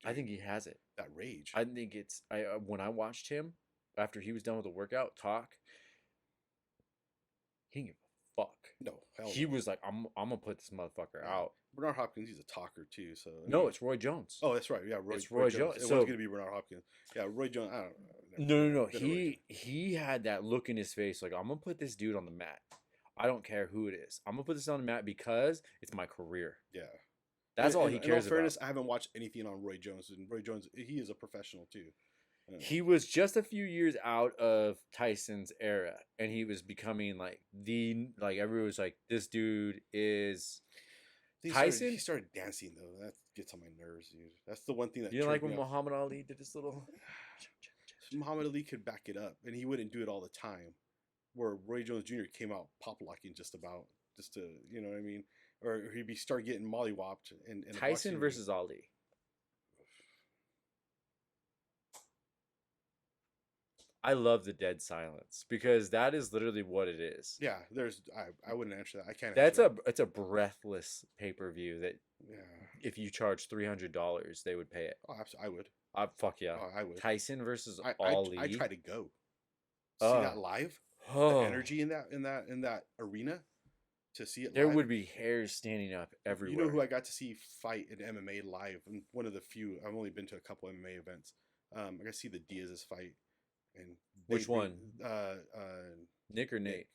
I think he has it. that rage. I think it's when I watched him after he was done with the workout talk, he didn't give a fuck. No, hell He no. was like, I'm gonna put this motherfucker out. Bernard Hopkins, he's a talker too. So I No, mean- it's Roy Jones. oh, that's right. Yeah, It's Roy Jones. It So- was gonna be Bernard Hopkins. Yeah, Roy Jones. I don't know. No. Been a Roy He had that look in his face, like I'm gonna put this dude on the mat. I don't care who it is. I'm gonna put this on the mat because it's my career. Yeah. That's all And- he in cares all fairness, about. I haven't watched anything on Roy Jones, and Roy Jones, he is a professional too. He was just a few years out of Tyson's era, and he was becoming like everyone was like, this dude is Tyson. He started dancing though. That gets on my nerves, dude. That's the one thing that You know, like tripped when me up. Muhammad Ali did this little. Muhammad Ali could back it up, and he wouldn't do it all the time. Where Roy Jones Jr. came out pop locking just to, you know what I mean, or he'd be start getting mollywopped and Tyson versus Ali. I love the dead silence because that is literally what it is. Yeah, I wouldn't answer that. I can't. That's answer it's a breathless pay-per-view that that. Yeah. if you charge $300, they would pay it. Oh, I would. Fuck yeah. Oh, I would. Tyson versus I Ali. I try to go. See Oh. that live. Oh. The energy in that arena. To see it There live. would be hairs standing up everywhere. You know who I got to see fight in MMA live? And one of the few. I've only been to a couple MMA events. I got to see the Diaz's fight. And Which one? Nick or Nick. Nate?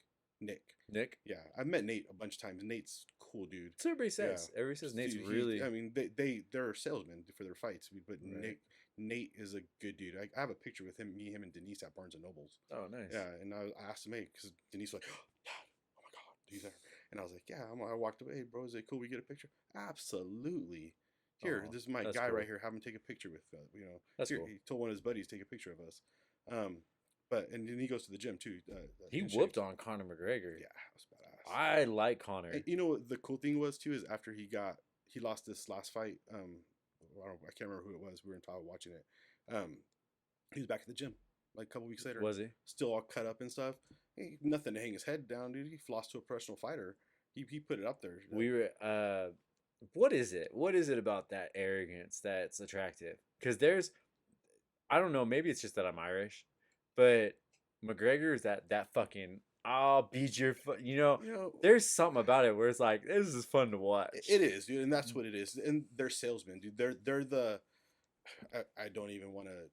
Nick. Nick? Yeah, I've met Nate a bunch of times. Nate's a cool dude. That's what everybody says. Yeah. Everybody says Nate's Dude, really. I mean, they're salesmen for their fights, but Right. Nate is a good dude. I have a picture with him, me, him, and Denise at Barnes and Nobles. Oh, nice. Yeah, and I asked him, hey, because Denise was like, oh, Dad, oh my God, he's there. And I was like, yeah. I walked away. Hey, bro, is it cool we get a picture? Absolutely. Here, Oh, this is my that's guy cool. right here. Have him take a picture with, That's here, cool. He told one of his buddies to take a picture of us. And then he goes to the gym too. He and whooped shake. on Conor McGregor. Yeah, it was badass. I like Conor. And you know what the cool thing was too is after he lost this last fight. I can't remember who it was. We were in Tahoe watching it. He was back at the gym like a couple weeks later. Was he? Still all cut up and stuff. Hey, nothing to hang his head down, dude. He lost to a professional fighter. He put it up there. We were. What is it? What is it about that arrogance that's attractive? Because I don't know. Maybe it's just that I'm Irish, but McGregor is that fucking. I'll beat your. You know, there's something about it where it's like this is fun to watch. It is, dude, and that's what it is. And they're salesmen, dude. They're the. I don't even want to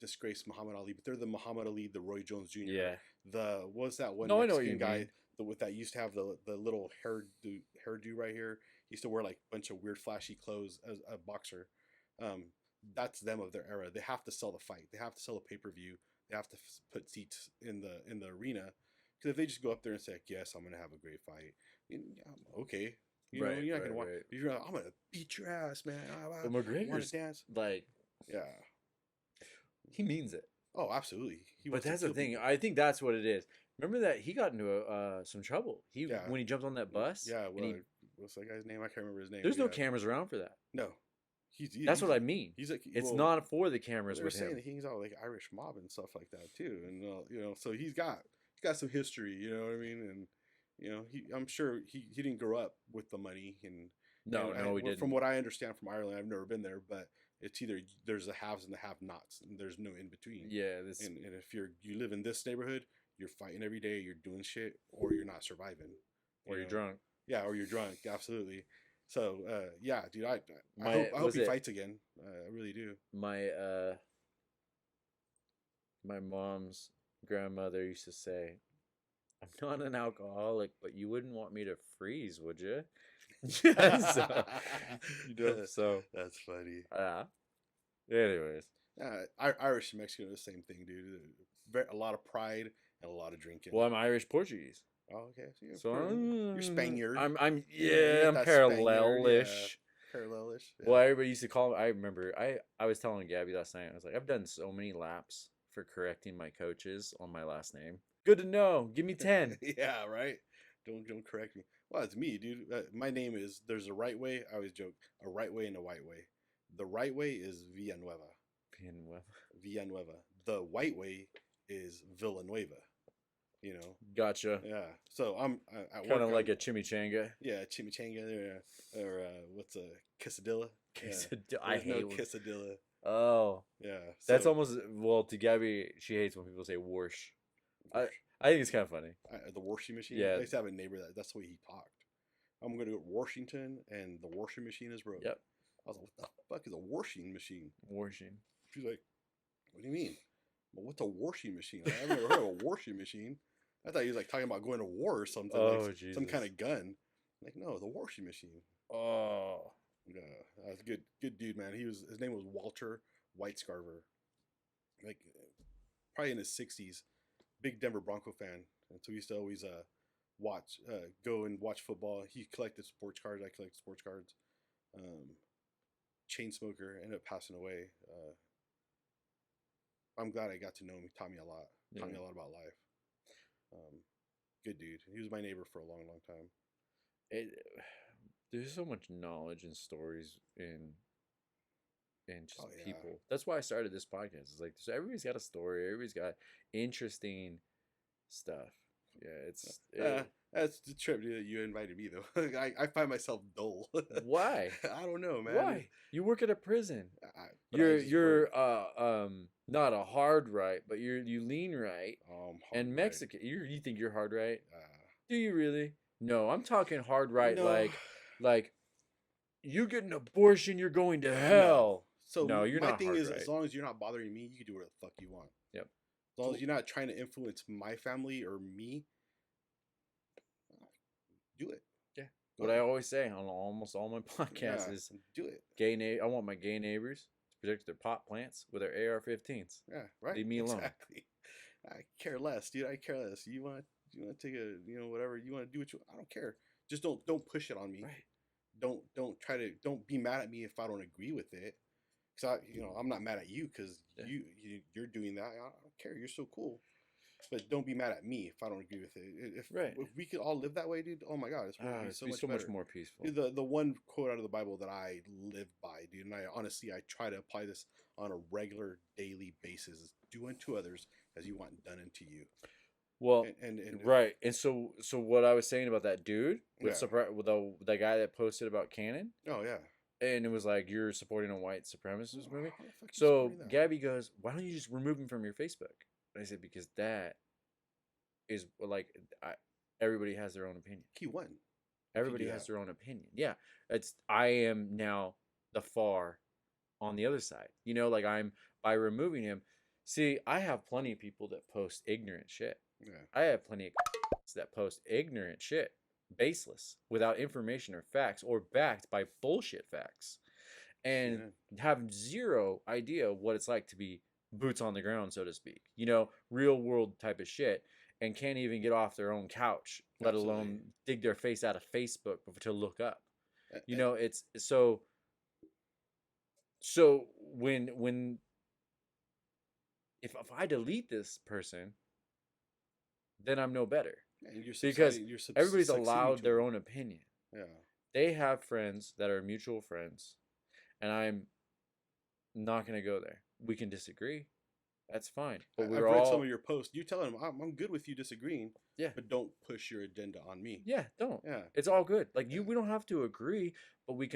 disgrace Muhammad Ali, but they're the Muhammad Ali, the Roy Jones Jr. Yeah. What was that one No, I know what Mexican you guy mean. with that used to have the little hairdo right here. He used to wear like a bunch of weird flashy clothes as a boxer. That's them of their era. They have to sell the fight. They have to sell a pay-per-view. They have to put seats in the arena. Because if they just go up there and say, "Yes, I'm gonna have a great fight," okay, you're not gonna want. Right. If you're like, "I'm gonna beat your ass, man," But want McGregor's to dance? like, Yeah. he means it. Oh, absolutely. He But wants to that's the kill thing. people. I think that's what it is. Remember that he got into some trouble. Yeah. When he jumped on that bus. Yeah. and Well, he- what's that guy's name? I can't remember his name. there's but no yeah. cameras around for that. No. That's what I mean. He's like, It's well, not for the cameras They were with saying him. that he hangs out with like Irish mob and stuff like that too, and so he's got some history. You know what I mean? And You know, I'm sure he didn't grow up with the money, and No, we didn't. From what I understand from Ireland, I've never been there, but it's either there's the haves and the have-nots, and there's no in between. Yeah, and if you live in this neighborhood, you're fighting every day, you're doing shit, or you're not surviving, or you're drunk. Yeah, or you're drunk. Absolutely. So, yeah, dude, I hope he fights again. I really do. My mom's grandmother used to say, "I'm not an alcoholic, but you wouldn't want me to freeze, would you?" So, so that's funny. Anyways, Irish and Mexican are the same thing, dude. A lot of pride and a lot of drinking. Well, I'm Irish Portuguese. Oh, okay. So you're Spaniard. I'm parallelish. Yeah. Parallelish. Yeah. Well, everybody used to call me. I remember I was telling Gabby last night. I was like, I've done so many laps for correcting my coaches on my last name. Good to know. Give me 10. Yeah, right. Don't correct me. Well, it's me, dude. My name is. There's a right way. I always joke. A right way and a white way. The right way is Villanueva. Villanueva. The white way is Villanueva. You know. Gotcha. Yeah. So I'm kind of like a chimichanga. Yeah, chimichanga or what's a quesadilla? Quesadilla. I hate quesadilla. Oh. Yeah. That's almost to Gabby. She hates when people say "warsh." I think it's kind of funny. The washing machine. Yeah. I used to have a neighbor that's the way he talked. I'm going to go to Washington and the washing machine is broke. Yep. I was like, what the fuck is a washing machine? Washing. She's like, what do you mean? Well, what's a washing machine? I've never heard of a washing machine. I thought he was like talking about going to war or something. Oh, like Jesus. Some kind of gun. Like, no, the washing machine. Oh. Yeah. That was a good dude, man. His name was Walter Whitescarver. Like, probably in his 60s. Big Denver Bronco fan. And so he used to always go and watch football. He collected sports cards. I collected sports cards. Chain smoker, ended up passing away. I'm glad I got to know him. He taught me a lot. Taught me a lot about life. Good dude. He was my neighbor for a long, long time. There's so much knowledge and stories in just people. That's why I started this podcast. It's like, so everybody's got a story. Everybody's got interesting stuff. Yeah, that's the trip that you invited me though. I find myself dull. Why? I don't know, man. Why? You work at a prison. You're not a hard right, but you lean right. And Mexican, you think you're hard right? Do you really? No, I'm talking hard right. No. Like you get an abortion, you're going to hell. So no, you're my not thing hard is, right. as long as you're not bothering me, you can do whatever the fuck you want. Yep. As long as you're not trying to influence my family or me, do it. Yeah. What I always say on almost all my podcasts is do it. I want my gay neighbors to protect their pot plants with their AR-15s. Yeah, right. Leave me alone. Exactly. I care less, dude. I care less. You want to take a whatever you want to do what you. I don't care. Just don't push it on me. Right. Don't be mad at me if I don't agree with it. Cause I'm not mad at you because you're doing that. I don't care. You're so cool. But don't be mad at me if I don't agree with it. If we could all live that way, dude, oh my God, it's so much more peaceful. The one quote out of the Bible that I live by, dude, and I honestly try to apply this on a regular daily basis: is do unto others as you want done unto you. Well, and right, and so what I was saying about that dude with the guy that posted about Cannon. Oh yeah. And it was like, you're supporting a white supremacist movie. So Gabby goes, why don't you just remove him from your Facebook? And I said, because that is like, everybody has their own opinion. He won. Everybody has their own opinion. Yeah. I am now the far on the other side. Like by removing him. See, I have plenty of people that post ignorant shit. Yeah. I have plenty of that post ignorant shit. Baseless, without information or facts, or backed by bullshit facts, and have zero idea what it's like to be boots on the ground, so to speak. Real world type of shit, and can't even get off their own couch, let alone dig their face out of Facebook to look up. It's so when if I delete this person, then I'm no better. Because everybody's allowed their own opinion. Yeah. They have friends that are mutual friends, and I'm not going to go there. We can disagree, That's fine. But I've we're read all some of your posts. You tell them I'm good with you disagreeing. Yeah. But don't push your agenda on me. Yeah, don't. Yeah. It's all good. Like we don't have to agree, but we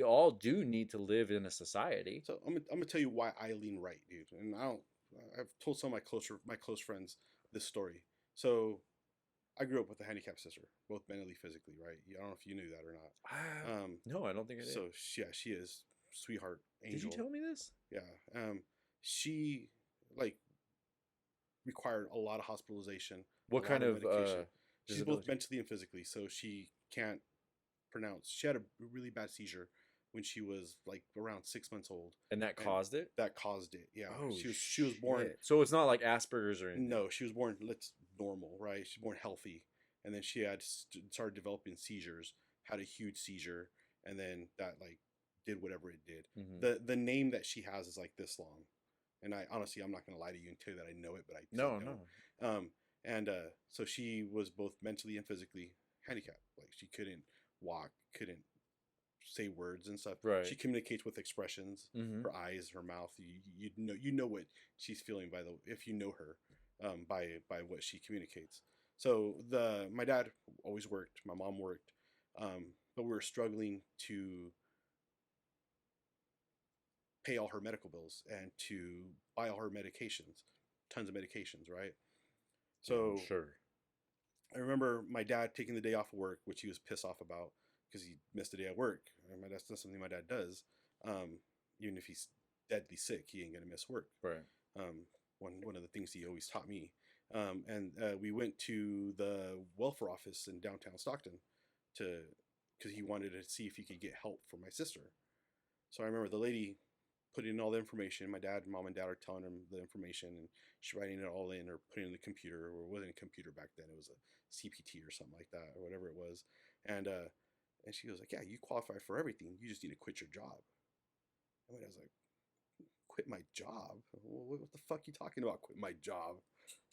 all do need to live in a society. So I'm gonna tell you why I lean right, dude. And I've told some of my close friends this story. So I grew up with a handicapped sister, both mentally, physically, right? I don't know if you knew that or not. No, I don't think I did. So she is sweetheart angel. Did you tell me this? Yeah. She like required a lot of hospitalization. What kind of medication. She's both disability? mentally and physically, so she can't pronounce. She had a really bad seizure when she was like around 6 months old, And that caused it? That caused it. Yeah. Oh, she was born. shit. So it's not like Asperger's or anything. No, she was born. Normal, right? She was born healthy, and then she had started developing seizures. Had a huge seizure, and then that like did whatever it did. Mm-hmm. The name that she has is like this long, and I honestly I'm not gonna lie to you and tell you that I know it, but I No. And so she was both mentally and physically handicapped. Like she couldn't walk, couldn't say words and stuff. Right. She communicates with expressions, Mm-hmm. her eyes, her mouth. You know what she's feeling if you know her, by what she communicates. So my dad always worked, my mom worked, but we were struggling to pay all her medical bills and to buy all her medications, tons of medications, right? So Sure. I remember my dad taking the day off of work, which he was pissed off about because he missed a day at work. That's not something my dad does. Even if he's deadly sick, he ain't gonna miss work. Right. One of the things he always taught me. And we went to the welfare office in downtown Stockton because he wanted to see if he could get help for my sister. So I remember the lady putting in all the information. My dad, mom, and dad are telling him the information, and she's writing it all in or putting it in the computer. Or it wasn't a computer back then; it was a CPT or something like that, or whatever it was. And she was like, "Yeah, you qualify for everything. You just need to quit your job." And I was like, "Quit my job? What the fuck you talking about? Quit my job,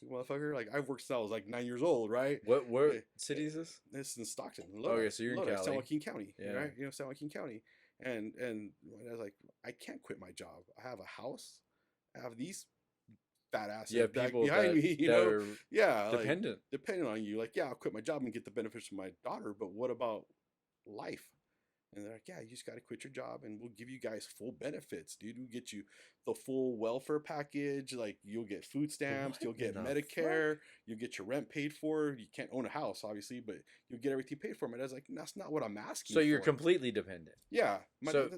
motherfucker? Like I've worked since I was like 9 years old, right?" Where city is this? This is in Stockton. Okay, so you're in Cali. San Joaquin County, Yeah. right? San Joaquin County. And I was like, I can't quit my job. I have a house. I have these fat asses People behind me, you know? are Yeah, dependent. Like, depending on you. Like, yeah, I'll quit my job and get the benefits from my daughter, but what about life? And they're like, yeah, you just got to quit your job and we'll give you guys full benefits, dude. We'll get you the full welfare package. Like, you'll get food stamps, you'll get Medicare, you'll get your rent paid for. You can't own a house, obviously, but you'll get everything paid for. And I was like, that's not what I'm asking So you're for. completely dependent. Yeah. So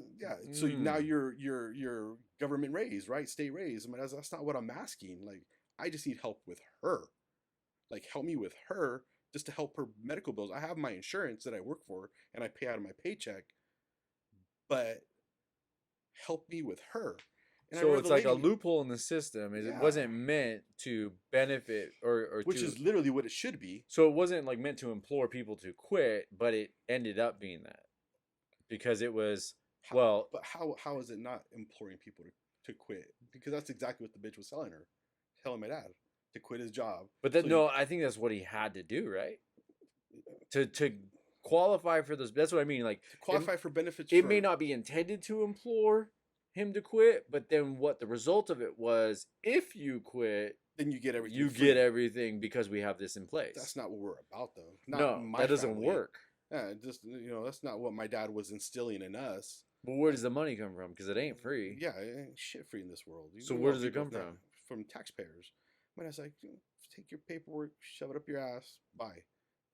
now Mm. you're government raised, right? State raised. I mean, that's not what I'm asking. Like, I just need help with her. Like, help me with her just to help her medical bills. I have my insurance that I work for and I pay out of my paycheck, but help me with her. And so it's like a loophole in the system. It wasn't meant to benefit or which is literally what it should be. So it wasn't like meant to implore people to quit, but it ended up being that because it was But how is it not imploring people to quit? Because that's exactly what the bitch was telling my dad to quit his job. But I think that's what he had to do, right? To qualify for this. That's what I mean. Like to qualify for benefits. It may not be intended to implore him to quit, but then what the result of it was, if you quit, then you get everything. You get everything because we have this in place. That's not what we're about, though. That doesn't work. Yeah, just that's not what my dad was instilling in us. But where does the money come from? Because it ain't free. Yeah, it ain't shit free in this world. So where does it come from? From taxpayers. My dad's like, take your paperwork, shove it up your ass, bye.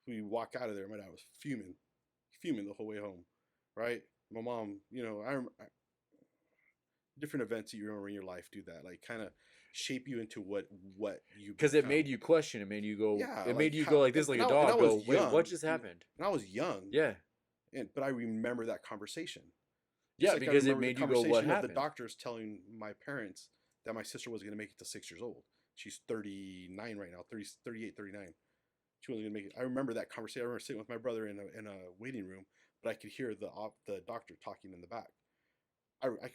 We walk out of there. My dad was fuming the whole way home, right? My mom, different events that you remember in your life do that, like kind of shape you into what you. Because it made you question. It made you go. Yeah, it made you go like this, like a dog. Go, wait, what just happened? And I was young. Yeah. But I remember that conversation. Yeah, because it made you go, what happened? The doctors telling my parents that my sister was going to make it to 6 years old. She's 39 right now, 38, 39. She wasn't going to make it. I remember that conversation. I remember sitting with my brother in a waiting room, but I could hear the doctor talking in the back. I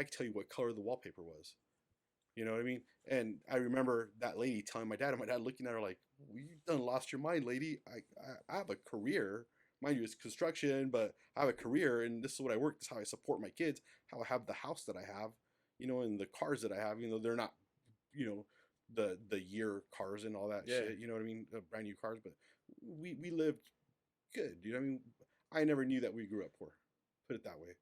could tell you what color the wallpaper was. You know what I mean? And I remember that lady telling my dad, and my dad looking at her like, "You done lost your mind, lady. I have a career. Mind you, it's construction, but I have a career, and this is what I work. This is how I support my kids, how I have the house that I have, and the cars that I have, they're not, the year cars and all that shit. You know what I mean? Brand new cars, but we lived good. You know what I mean? I never knew that we grew up poor. Put it that way.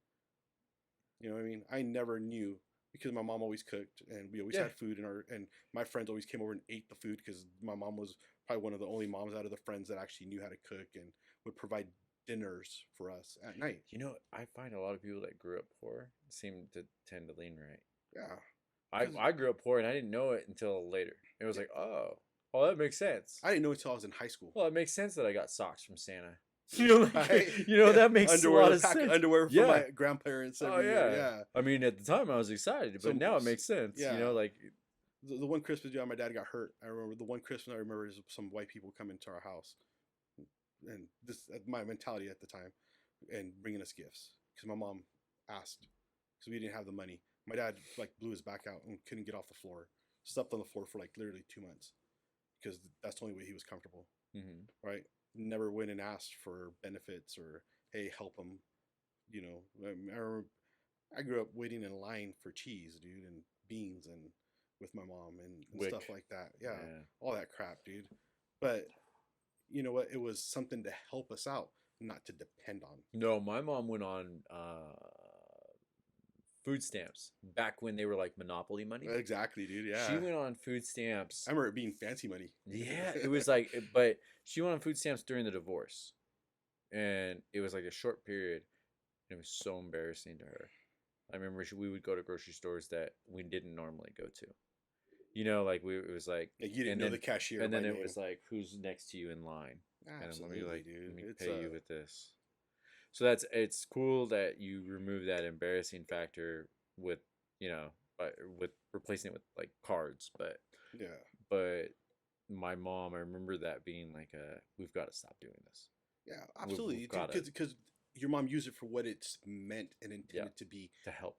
You know what I mean? I never knew because my mom always cooked and we always had food and my friends always came over and ate the food because my mom was probably one of the only moms out of the friends that actually knew how to cook and would provide dinners for us at night. You know, I find a lot of people that grew up poor seem to tend to lean right. Yeah. I grew up poor and I didn't know it until later. It was like, oh, that makes sense. I didn't know it until I was in high school. Well, it makes sense that I got socks from Santa. That makes a lot of sense. Underwear from my grandparents. Every year. Yeah. I mean, at the time I was excited, but now it makes sense. Yeah. You know, like the one Christmas, my dad got hurt. I remember the one Christmas I remember is some white people come into our house, and this my mentality at the time, and bringing us gifts because my mom asked because we didn't have the money. My dad like blew his back out and couldn't get off the floor. Slept on the floor for like literally 2 months because that's the only way he was comfortable. Right? Never went and asked for benefits or hey, help him. You know, I remember I grew up waiting in line for cheese, dude, and beans and with my mom and stuff like that. Yeah, all that crap, dude. But you know what? It was something to help us out, not to depend on. No, my mom went on food stamps back when they were like monopoly money. Exactly, dude. Yeah, she went on food stamps. I remember it being fancy money. Yeah, it was like, but she went on food stamps during the divorce, and it was like a short period. And it was so embarrassing to her. I remember we would go to grocery stores that we didn't normally go to. You know, like it was like you didn't know the cashier, and then it was like, who's next to you in line? Absolutely, and let me dude. Let me pay you with this. So it's cool that you remove that embarrassing factor with with replacing it with like cards, but my mom, I remember that being like we've got to stop doing this. Yeah, absolutely, because your mom used it for what it's meant and intended to be, to help.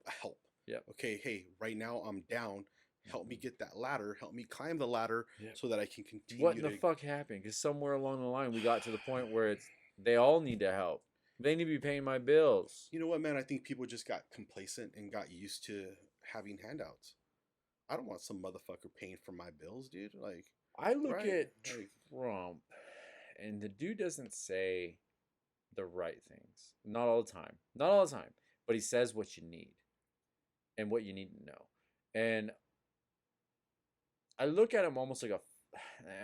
Yeah. Okay. Hey, right now I'm down. Help me get that ladder. Help me climb the ladder so that I can continue. What in the fuck happened? Because somewhere along the line we got to the point where they all need to help. They need to be paying my bills. You know what, man? I think people just got complacent and got used to having handouts. I don't want some motherfucker paying for my bills, dude. Like, I look at Trump, and the dude doesn't say the right things. Not all the time. Not all the time. But he says what you need and what you need to know. And I look at him almost like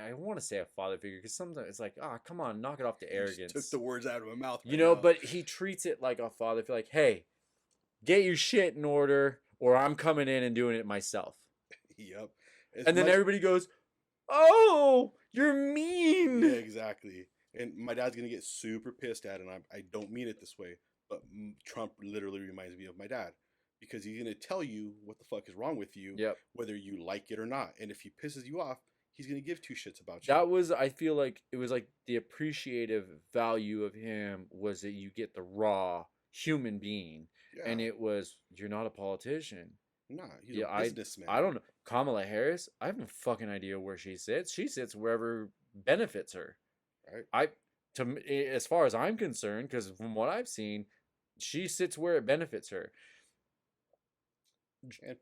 I want to say a father figure because sometimes it's like, come on, knock it off the arrogance. Just took the words out of my mouth. You know, but he treats it like a father figure, like, hey, get your shit in order or I'm coming in and doing it myself. Yep. And then everybody goes, oh, you're mean. Yeah, exactly. And my dad's going to get super pissed at it, and I don't mean it this way, but Trump literally reminds me of my dad. Because he's going to tell you what the fuck is wrong with you, whether you like it or not. And if he pisses you off, he's going to give two shits about you. That was, I feel like, it was like the appreciative value of him was that you get the raw human being. Yeah. And it was, you're not a politician. Nah, he's a businessman. I don't know. Kamala Harris, I have no fucking idea where she sits. She sits wherever benefits her. Right. As far as I'm concerned, because from what I've seen, she sits where it benefits her.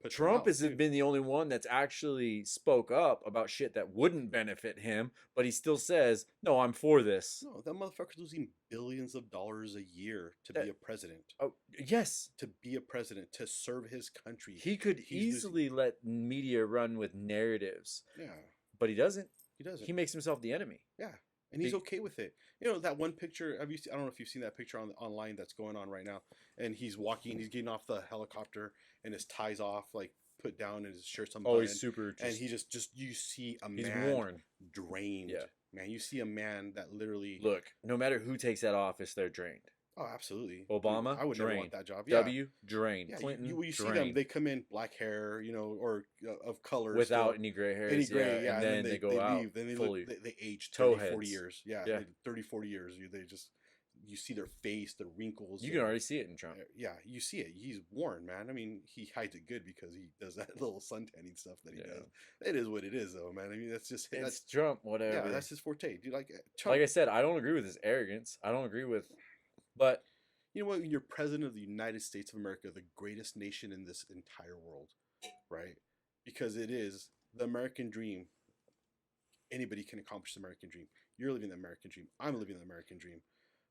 Trump has been the only one that's actually spoke up about shit that wouldn't benefit him, but he still says, no, I'm for this. No, that motherfucker's losing billions of dollars a year to be a president. Oh, yes. To be a president, to serve his country. He could easily let media run with narratives. Yeah. But he doesn't. He doesn't. He makes himself the enemy. Yeah. And he's okay with it. You know, that one picture, I don't know if you've seen that picture online that's going on right now. And he's walking, he's getting off the helicopter and his tie's off, like put down and his shirt's unbuttoned. Oh, he's super. And he just you see a man worn. Drained. Yeah. Man, you see a man that literally. Look, no matter who takes that office, they're drained. Oh, absolutely. Dude, I would drained. never want that job. Yeah. Drained. Yeah, Clinton, you see drained. them, they come in black hair, you know, or of color. Without any gray hairs. Any gray, yeah. And then they go out leave. Then they fully. They age 30, 40 years. Yeah, 30, 40 years. You see their face, the wrinkles. You can already see it in Trump. Yeah, you see it. He's worn, man. I mean, he hides it good because he does that little suntanning stuff that he does. It is what it is, though, man. I mean, that's Trump, whatever. Yeah, that's his forte. Dude, like I said, I don't agree with his arrogance. I don't agree with, but you know what? You're president of the United States of America, the greatest nation in this entire world, right? Because it is the American dream. Anybody can accomplish the American dream. You're living the American dream. I'm living the American dream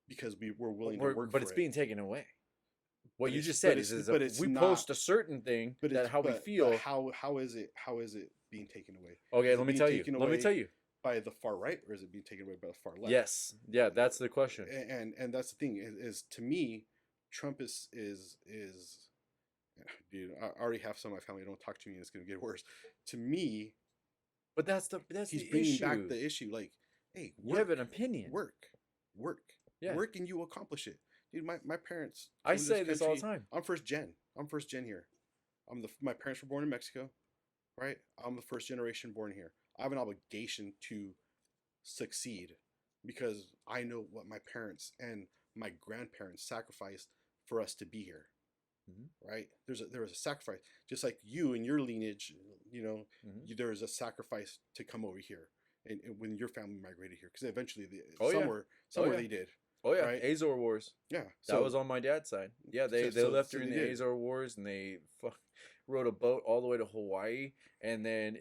because we're willing to work for it. But it's being taken away. What But you it's- just but said it's- is but it's we not- post a certain thing But that it's how we feel. how is it being taken away? Okay, Is let it me being tell you. taken Let me away tell you. by the far right, or is it being taken away by the far left? Yes. Yeah, that's the question. And that's the thing is to me, Trump is dude. I already have some of my family don't talk to me, and it's gonna get worse. To me, But that's he's the bringing issue. back the issue. Like, hey, You have an opinion. work, Yeah. work, and you will accomplish it, dude. My parents. I came to say this all the country- time. I'm first gen here. My parents were born in Mexico, right? I'm the first generation born here. I have an obligation to succeed because I know what my parents and my grandparents sacrificed for us to be here. Right? There was a sacrifice, just like you and your lineage. You know, there was a sacrifice to come over here, and when your family migrated here, because eventually somewhere they did. Oh yeah, right? Azor Wars. Yeah, That was on my dad's side. Yeah, they left during they the did. Azor Wars, and they rode a boat all the way to Hawaii, and then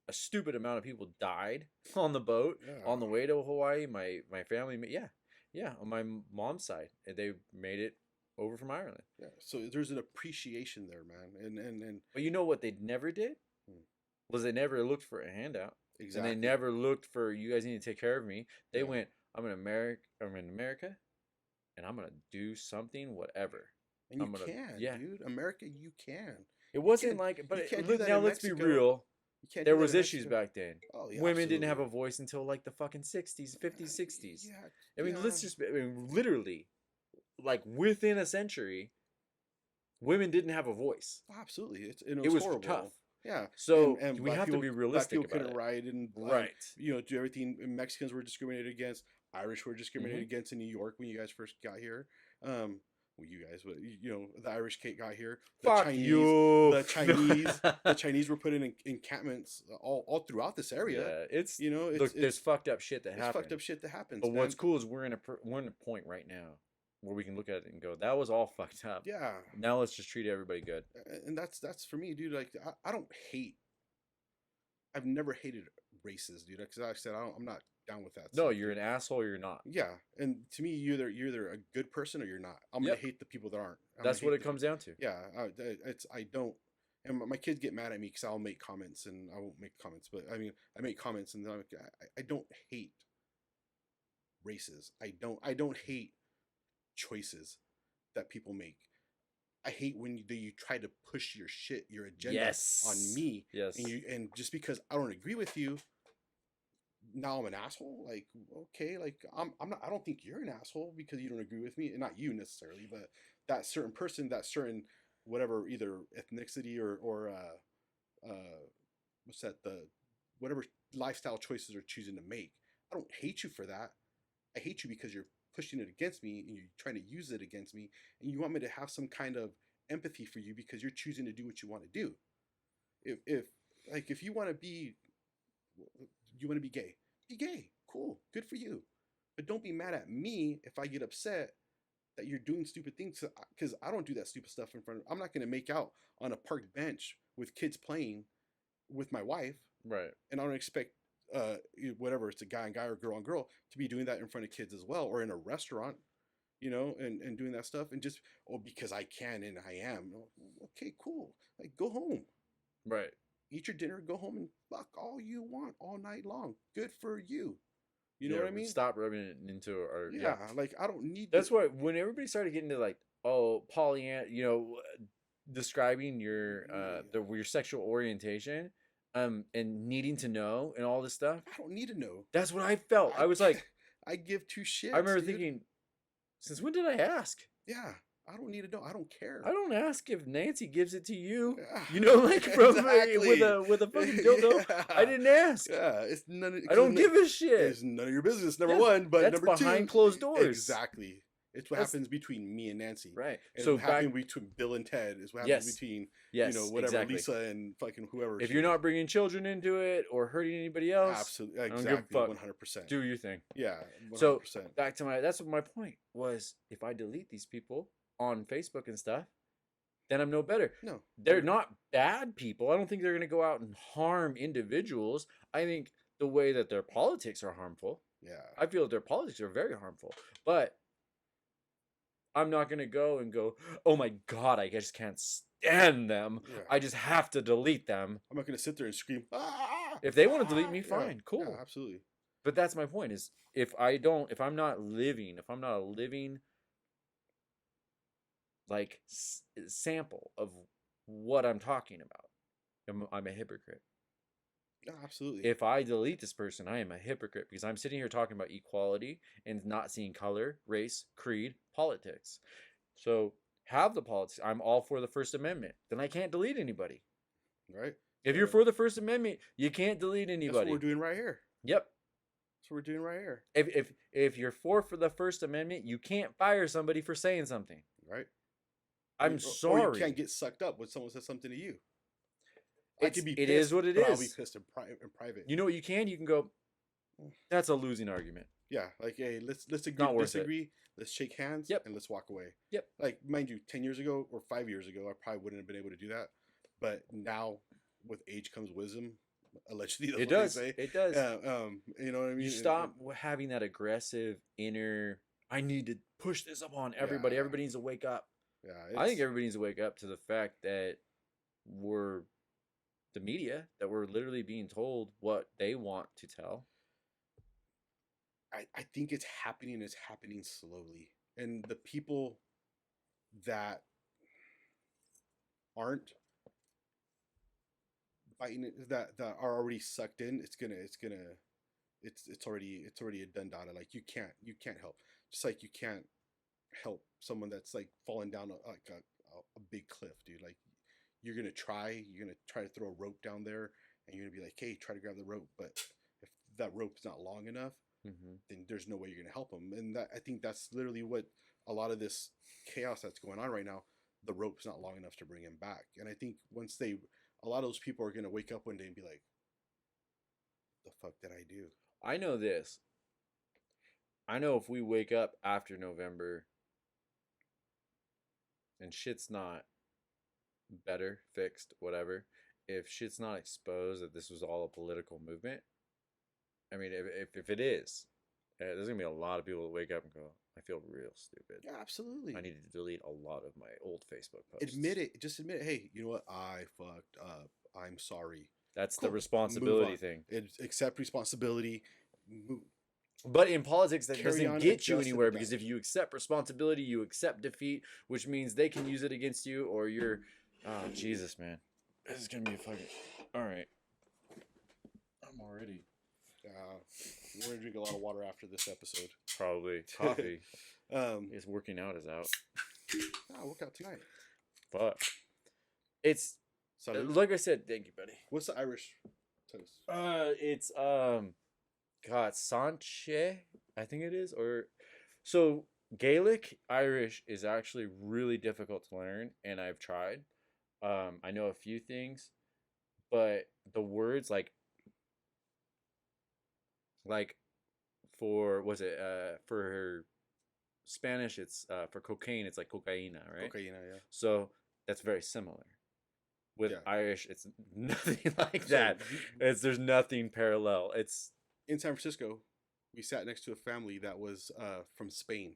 a stupid amount of people died on the boat on the way to Hawaii. My family, on my mom's side, they made it over from Ireland. Yeah, so there's an appreciation there, man, and But you know what they never did was they never looked for a handout. exactly. And they never looked for, you guys need to take care of me. They went, I'm in America, and I'm gonna do something, whatever. And you can, dude. America, you can. It wasn't can't- like, you but can't do look, that now in let's be Mexico. real. You can't There do that was in issues Mexico. back then. Oh, yeah, Women didn't have a absolutely. voice until like the fucking 60s, 50s, 60s. Yeah, I mean, yeah. let's just, literally, like within a century, women didn't have a voice. Absolutely, It was horrible. tough. Yeah. So and we black have to people- be black realistic people about couldn't it. ride and Right. do everything. And Mexicans were discriminated against. Irish were discriminated Mm-hmm. against in New York when you guys first got here. Well, you guys, but the Irish Kate got here. The Fuck you. The Chinese were put in encampments all throughout this area. Yeah, it's it's, look, there's fucked up shit that it's happens. fucked up shit that happens. But what's man. cool is we're in a point right now where we can look at it and go, that was all fucked up. Yeah. Now let's just treat everybody good. And that's for me, dude. Like I don't hate. I've never hated races, dude. Because like I said, I'm not down with that. No, stuff, you're dude. an asshole. You're not. Yeah, and to me, you're either a good person or you're not. I'm Yep. gonna hate the people that aren't. That's what it comes down to. Yeah, I don't. And my kids get mad at me because I'll make comments and I won't make comments. But I mean, I make comments and then I don't hate races. I don't hate choices that people make. I hate when you try to push your shit, your agenda on me. Yes. And just because I don't agree with you, now I'm an asshole. Like, okay, like I'm not. I don't think you're an asshole because you don't agree with me, and not you necessarily, but that certain person, that certain whatever, either ethnicity or what's that, the whatever lifestyle choices are choosing to make. I don't hate you for that. I hate you because you're pushing it against me and you're trying to use it against me, and you want me to have some kind of empathy for you because you're choosing to do what you want to do. If you want to be gay, be gay. Cool, good for you. But don't be mad at me if I get upset that you're doing stupid things, because I don't do that stupid stuff in front of. I'm not going to make out on a park bench with kids playing with my wife, right? And I don't expect whatever, it's a guy and guy or girl on girl, to be doing that in front of kids as well, or in a restaurant, and doing that stuff, and just because I can and I am. Okay, cool. Like, go home. Right. Eat your dinner, go home and fuck all you want all night long. Good for you. You know what I mean? Stop rubbing it into our. Yeah, like I don't need. That's why when everybody started getting to like, describing your your sexual orientation, and needing to know and all this stuff. I don't need to know. That's what I felt. I was like, I give two shits. I remember thinking, since when did I ask? Yeah. I don't need to know. I don't care. I don't ask if Nancy gives it to you. Yeah. Like from Exactly. with a fucking dildo. Yeah. I didn't ask. Yeah, it's none. I don't give a shit. It's none of your business. Number one, but that's number two, behind closed doors. Exactly. It's what happens between me and Nancy. Right. And so what happened between Bill and Ted is what happens between whatever exactly. Lisa and fucking whoever. If you're not bringing children into it or hurting anybody else, absolutely, I don't give a exactly, fuck. 100%. Do your thing. Yeah. 100%. So back to that's what my point was. If I delete these people on Facebook and stuff, then I'm no better. No. They're not bad people. I don't think they're going to go out and harm individuals. I think the way that their politics are harmful. Yeah. I feel that their politics are very harmful. But I'm not going to go and go, oh my God, I just can't stand them. Yeah. I just have to delete them. I'm not going to sit there and scream. Ah! If they want to delete me, fine, Yeah. cool. Yeah, absolutely. But that's my point is if I'm not a living like sample of what I'm talking about, I'm a hypocrite. Yeah, absolutely. If I delete this person, I am a hypocrite because I'm sitting here talking about equality and not seeing color, race, creed, politics. So have the politics. I'm all for the First Amendment. Then I can't delete anybody. Right. If you're for the First Amendment, you can't delete anybody. That's what we're doing right here. Yep. That's what we're doing right here. If you're for the First Amendment, you can't fire somebody for saying something. Right. I'm sorry. Or you can't get sucked up when someone says something to you. It is what it is. I'll be pissed in private. You know what you can? You can go, that's a losing argument. Yeah, like, hey, let's agree Not to worth disagree. Let's shake hands and let's walk away. Yep. Like, mind you, 10 years ago or 5 years ago, I probably wouldn't have been able to do that. But now, with age comes wisdom. Allegedly, that's It what does. they say. It does. You know what I mean? You stop having that aggressive inner, I need to push this upon everybody. Yeah. Everybody needs to wake up. Yeah, I think everybody needs to wake up to the fact that we're the media, that we're literally being told what they want to tell. I think it's happening slowly. And the people that aren't biting it, that are already sucked in, it's already a done data. Like you can't help. Just like you can't help someone that's like falling down a big cliff, dude. Like you're gonna try to throw a rope down there, and you're gonna be like, hey, try to grab the rope, but if that rope's not long enough, then there's no way you're gonna help them. And I think that's literally what a lot of this chaos that's going on right now. The rope's not long enough to bring him back. And I think a lot of those people are gonna wake up one day and be like, the fuck did I do? I know this. I know if we wake up after November and shit's not better, fixed, whatever, if shit's not exposed that this was all a political movement, I mean, if it is, there's going to be a lot of people that wake up and go, I feel real stupid. Yeah, absolutely. I need to delete a lot of my old Facebook posts. Admit it. Just admit it. Hey, you know what? I fucked up. I'm sorry. That's the responsibility thing. Accept responsibility. Move. But in politics, that Carry on, doesn't get you adjust, anywhere adapt. because if you accept responsibility, you accept defeat, which means they can use it against you or you're... Oh, Jesus, man. This is going to be a fucking... All right. I'm already... We're going to drink a lot of water after this episode. Probably. Coffee. It's working out is out. I'll work out tonight. Fuck. It's... like I said, thank you, buddy. What's the Irish toast? It's God, Sanche, I think it is. Or so Gaelic Irish is actually really difficult to learn, and I've tried. I know a few things, but the words like for for Spanish it's for cocaine it's like cocaína, right? Cocaína, yeah. So that's very similar. With Irish, it's nothing like So, that. There's nothing parallel. It's in San Francisco. We sat next to a family that was from Spain.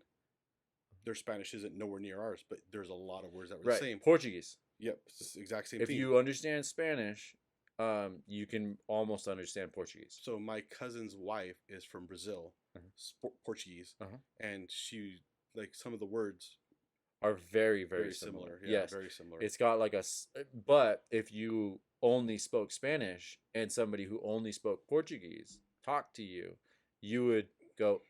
Their Spanish isn't nowhere near ours, but there's a lot of words that were the same. Portuguese. Yep, it's the exact same if thing. you understand Spanish, you can almost understand Portuguese. So my cousin's wife is from Brazil, Portuguese, and she like some of the words are very, very similar. Yeah, yes, very similar. It's got like but if you only spoke Spanish and somebody who only spoke Portuguese talked to you, you would go,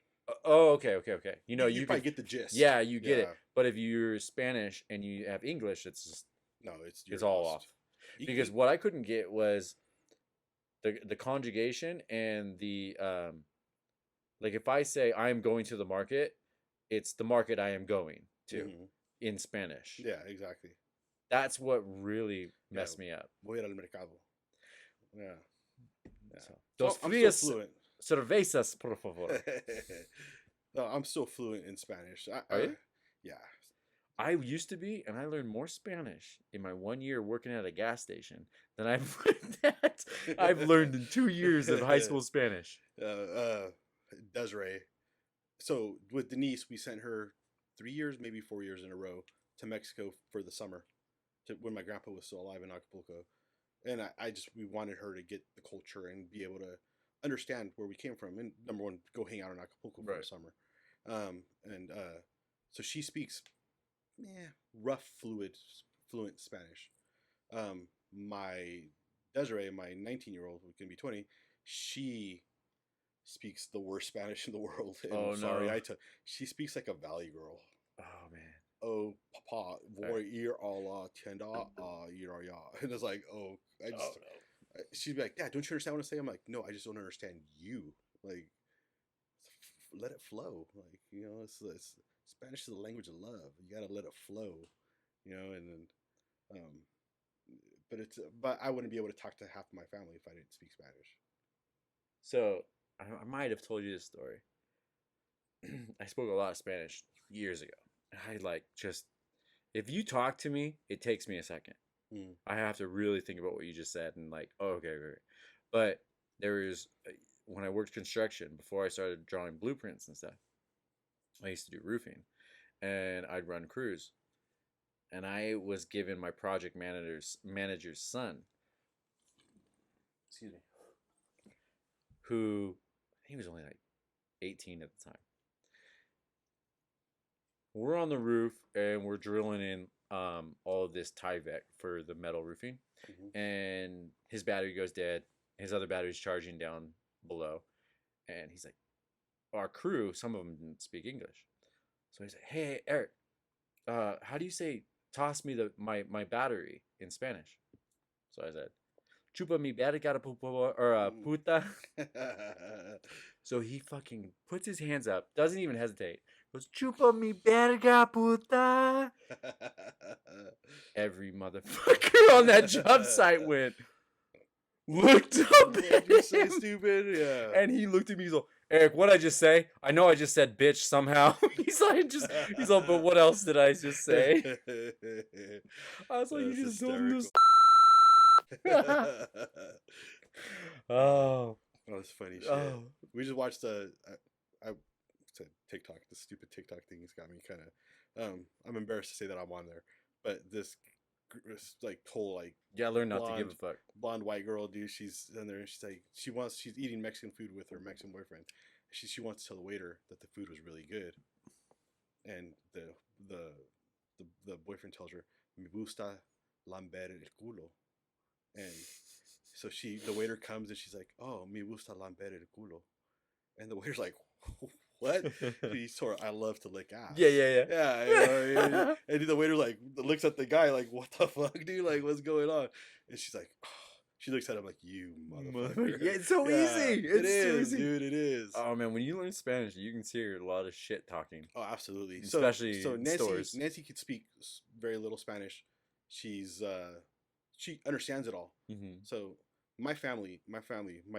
oh, okay. You know, you probably get the gist. Yeah, you get it. But if you're Spanish and you have English, it's just it's all off. Because what I couldn't get was the conjugation and the like if I say I'm going to the market, it's the market I am going to in Spanish. Yeah, exactly. That's what really messed me up. Voy al mercado. Yeah. So, dos frías cervezas, por favor. No, I'm still fluent in Spanish. Are you? Yeah. I used to be, and I learned more Spanish in my 1 year working at a gas station than I've learned in 2 years of high school Spanish. Desiree. So with Denise, we sent her 3 years, maybe 4 years in a row to Mexico for the summer, when my grandpa was still alive in Acapulco, and we wanted her to get the culture and be able to understand where we came from, and number one, go hang out in Acapulco for the summer, so she speaks, rough, fluent Spanish. My Desiree, my 19-year-old, who can be 20, she speaks the worst Spanish in the world. And she speaks like a valley girl. Oh man. Oh, papa, voy ir a la tienda ir allá. And it's like, she'd be like, Dad, don't you understand what I'm saying? I'm like, no, I just don't understand you. Like, let it flow. Like, you know, it's Spanish is the language of love. You gotta let it flow, you know. And then, but I wouldn't be able to talk to half of my family if I didn't speak Spanish. So I might have told you this story. I spoke a lot of Spanish years ago. I if you talk to me, it takes me a second. I have to really think about what you just said and okay, great. But there was, when I worked construction, before I started drawing blueprints and stuff, I used to do roofing, and I'd run crews, and I was given my project manager's son, excuse me, who, he was only 18 at the time. We're on the roof and we're drilling in all of this Tyvek for the metal roofing, and his battery goes dead. His other battery's charging down below, and he's like, our crew, some of them didn't speak English, so he's like, hey Eric, how do you say toss me my battery in Spanish? So I said, chupa mi verga or puta. So he fucking puts his hands up, doesn't even hesitate, goes, chupa mi verga puta. Every motherfucker on that job site looked up at him. So stupid, yeah. And he looked at me, he's like, Eric, what'd I just say? I know I just said bitch somehow. he's like, but what else did I just say? I was like, you just told him this. Oh. That was funny shit. Oh. We just watched the TikTok. The stupid TikTok thing has got me kind of. I'm embarrassed to say that I'm on there, but this whole learn not to give a fuck. Blonde white girl, dude. She's in there and she's like, she's eating Mexican food with her Mexican boyfriend. She wants to tell the waiter that the food was really good, and the boyfriend tells her, "Me gusta lamber el culo," and so the waiter comes and she's like, "Oh, me gusta lamber el culo," and the waiter's like, "What?" He told her, "I love to lick ass." Yeah. You know, and the waiter looks at the guy like, "What the fuck, dude? Like, what's going on?" And she's like, oh. She looks at him like, "You motherfucker." Yeah, it's so easy. It is, dude. It is. Oh man, when you learn Spanish, you can hear a lot of shit talking. Oh, absolutely. Especially so in stores. Nancy could speak very little Spanish. She understands it all. Mm-hmm. So my family, my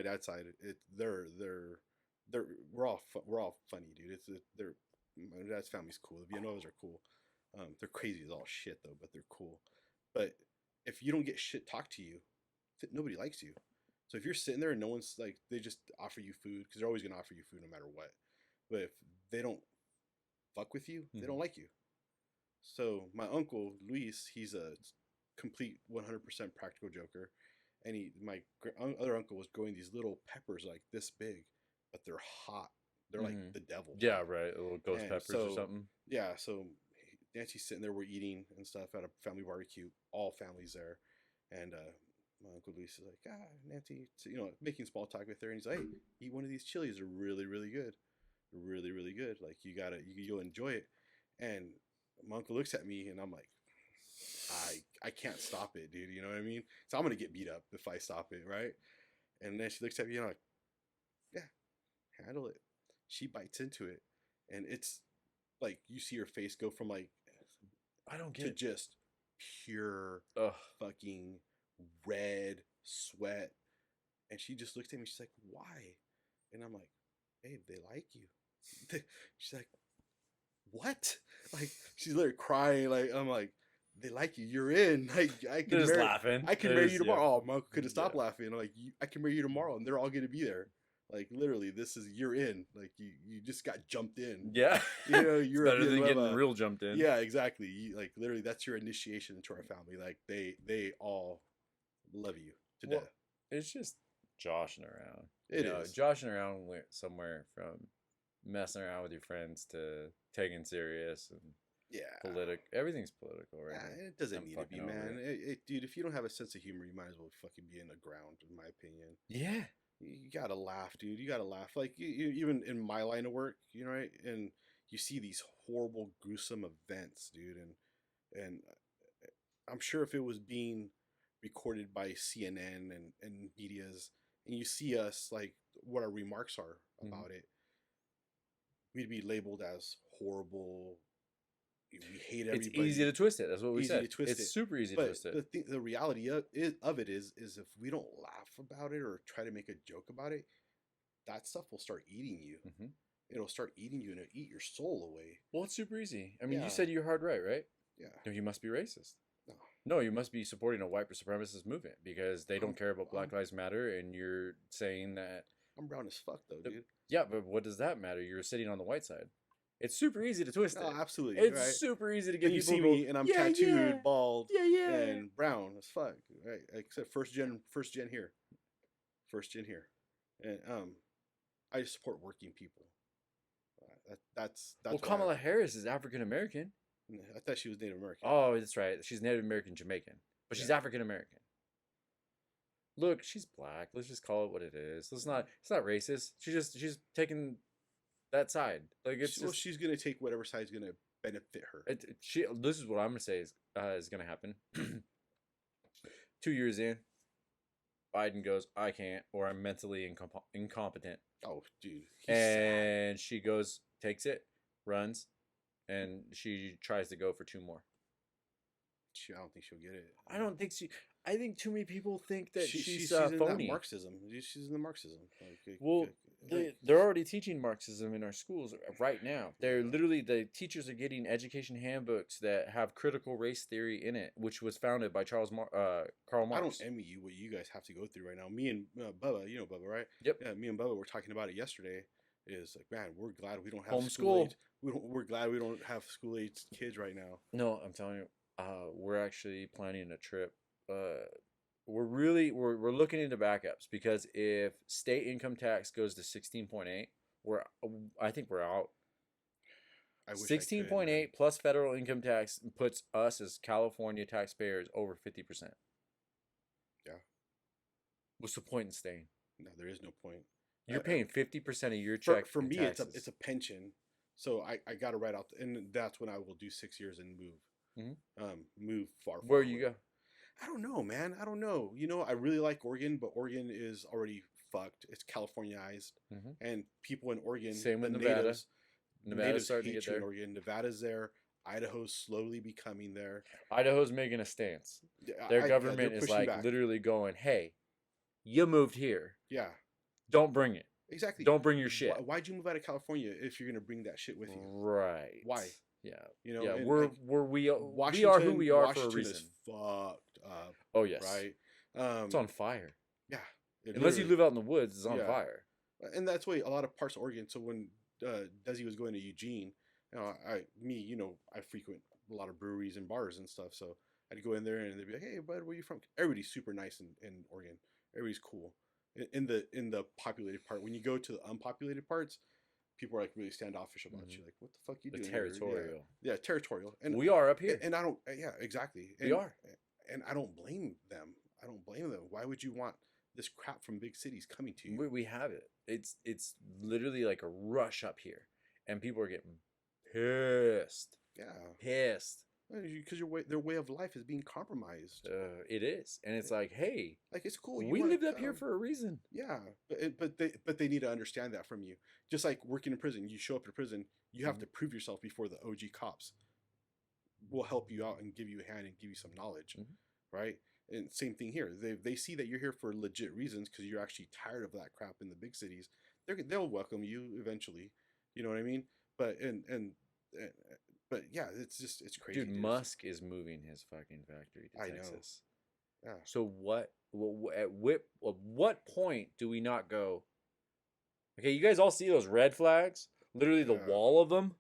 dad's side, we're all funny, dude. My dad's family's cool. The Villanuevas are cool. They're crazy as all shit though, but they're cool. But if you don't get shit talked to you, nobody likes you. So if you're sitting there and no one's they just offer you food, because they're always gonna offer you food no matter what. But if they don't fuck with you, they don't like you. So my uncle Luis, he's a complete 100% practical joker, and my other uncle was growing these little peppers like this big, but they're hot. They're like the devil. Yeah, right. Little ghost peppers or something. Yeah. So Nancy's sitting there, we're eating and stuff at a family barbecue, all families there, and my uncle Luis is like, Nancy, making small talk with her, and he's like, hey, eat one of these chilies. They're really, really good. They're really, really good. Like, you'll enjoy it. And my uncle looks at me, and I'm like, I can't stop it, dude. You know what I mean? So I'm gonna get beat up if I stop it, right? And then she looks at me, and I'm like, yeah, handle it. She bites into it, and it's like you see her face go from I don't get to just pure fucking red sweat, and she just looks at me. She's like, "Why?" And I'm like, "Babe, they like you." She's like, what? Like, she's literally crying. Like, I'm like, they like you. You're in. Like, I can They're just marry, laughing. I can They're marry just- you tomorrow. yeah. Oh, my uncle couldn't stop laughing. I'm like, I can marry you tomorrow, and they're all gonna be there. Like, literally, you're in. Like, you just got jumped in. Yeah. You know, It's you're better than getting real jumped in. Yeah, exactly. Like, literally, that's your initiation into our family. Like, they all love you to Well, death. It's just joshing around. It You know, is. joshing around somewhere from messing around with your friends to taking serious and Yeah. Everything's political right Yeah, now. it doesn't I'm need to be, fucking over man. it. Dude, if you don't have a sense of humor, you might as well fucking be in the ground, in my opinion. Yeah. You gotta laugh, dude. You gotta laugh. Like, you even in my line of work, you know, right? And you see these horrible, gruesome events, dude. And I'm sure if it was being recorded by CNN and medias, and you see us, like, what our remarks are about it, we'd be labeled as horrible. We hate everybody. It's easy to twist it. That's what we said. Twist It's super easy to twist it. The reality of it is if we don't laugh about it or try to make a joke about it, that stuff will start eating you. It'll start eating you and it'll eat your soul away. Well, it's super easy. I mean, Yeah. you said you're hard right, right? Yeah. No, you must be racist. No. No, you must be supporting a white supremacist movement because they don't care about Black Lives Matter, and you're saying that. I'm brown as fuck, though, dude. Yeah, but what does that matter? You're sitting on the white side. It's super easy to twist it. Oh, absolutely. It's right? super easy to get And you people see to go, me and I'm "Yeah, tattooed, yeah. bald, Yeah. and brown as fuck. Right? Except first gen here. First gen here. And I just support working people. That's Well, why Kamala Harris is African American. I thought she was Native American. Oh, that's right. She's Native American Jamaican, but she's African American. Look, she's black. Let's just call it what it is. It's not racist. She's taking that side. Like she's gonna take whatever side's gonna benefit her. This is what I'm gonna say is gonna happen. 2 years in, Biden goes, I can't, or I'm mentally incompetent. Oh, dude. And she goes, takes it, runs, and she tries to go for 2 more. I don't think she'll get it. I don't think I think too many people think that she's in phony. that Marxism. She's in the Marxism. Well, they're already teaching Marxism in our schools right now. They're literally, the teachers are getting education handbooks that have critical race theory in it, which was founded by Karl Marx. I don't envy you what you guys have to go through right now. Me and Bubba, you know Bubba, right? Yep. Yeah, me and Bubba were talking about it yesterday. Is like, man, we're glad we don't have Homeschool. We're glad we don't have school age kids right now. No, I'm telling you, we're actually planning a trip. We're looking into backups because if state income tax goes to 16.8, I think we're out. 16.8 plus federal income tax puts us as California taxpayers over 50%. Yeah. What's the point in staying? No, there is no point. You're paying 50% of your check for me. taxes. It's a pension, so I got to write out, and that's when I will do 6 years and move. Move far. Where you go? I don't know, man. I don't know. You know, I really like Oregon, but Oregon is already fucked. It's Californiaized, and people in Oregon. Same with Nevada. Nevada's starting to get there. Oregon. Nevada's there. Idaho's slowly becoming there. Idaho's making a stance. Their government is like literally going, "Hey, you moved here. Yeah. Don't bring it. Exactly. Don't bring your shit. Why'd you move out of California if you're gonna bring that shit with you? Right. Why? Yeah. You know. Yeah. We Washington, are who we are Washington for a reason. Is fucked up. Oh yes. Right. It's on fire. Yeah. Unless you live out in the woods, it's on fire. And that's why a lot of parts of Oregon. So when Desi was going to Eugene, I frequent a lot of breweries and bars and stuff. So I'd go in there and they'd be like, "Hey, bud, where you from?" Everybody's super nice in Oregon. Everybody's cool. In the populated part, when you go to the unpopulated parts, people are like really standoffish about you. Like, what the fuck you doing? Territorial. Yeah, territorial. And we are up here. And I don't. Yeah, exactly. We are. And I don't blame them. Why would you want this crap from big cities coming to you? We have it. It's literally like a rush up here, and people are getting pissed. Yeah, pissed. Because their way of life is being compromised. It is, and it's like, hey, like it's cool. We lived up here for a reason. Yeah, but they need to understand that from you. Just like working in prison, you show up to prison, you have to prove yourself before the OG cops will help you out and give you a hand and give you some knowledge, right? And same thing here. They see that you're here for legit reasons because you're actually tired of that crap in the big cities. They'll welcome you eventually. You know what I mean? But and But yeah, it's crazy. Dude, Musk is moving his fucking factory to I know. Texas. Yeah. So at what point do we not go? Okay, you guys all see those red flags? Literally the wall of them.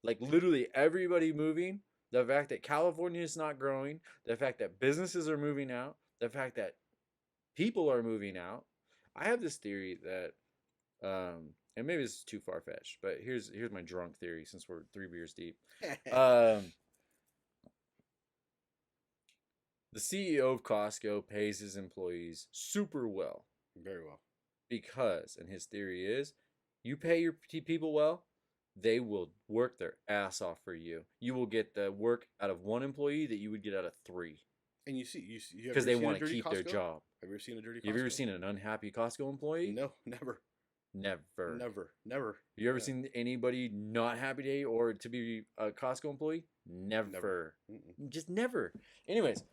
Like literally everybody moving. The fact that California is not growing. The fact that businesses are moving out. The fact that people are moving out. I have this theory that, and maybe this is too far fetched, but here's my drunk theory since we're 3 beers deep. The CEO of Costco pays his employees super well. Very well. Because, and his theory is, you pay your people well, they will work their ass off for you. You will get the work out of one employee that you would get out of 3. And you because they want to keep their job. Have you ever seen a dirty Costco? Have you ever seen an unhappy Costco employee? No, never. Have you ever seen anybody not happy or to be a Costco employee? Never. Just never. Anyways,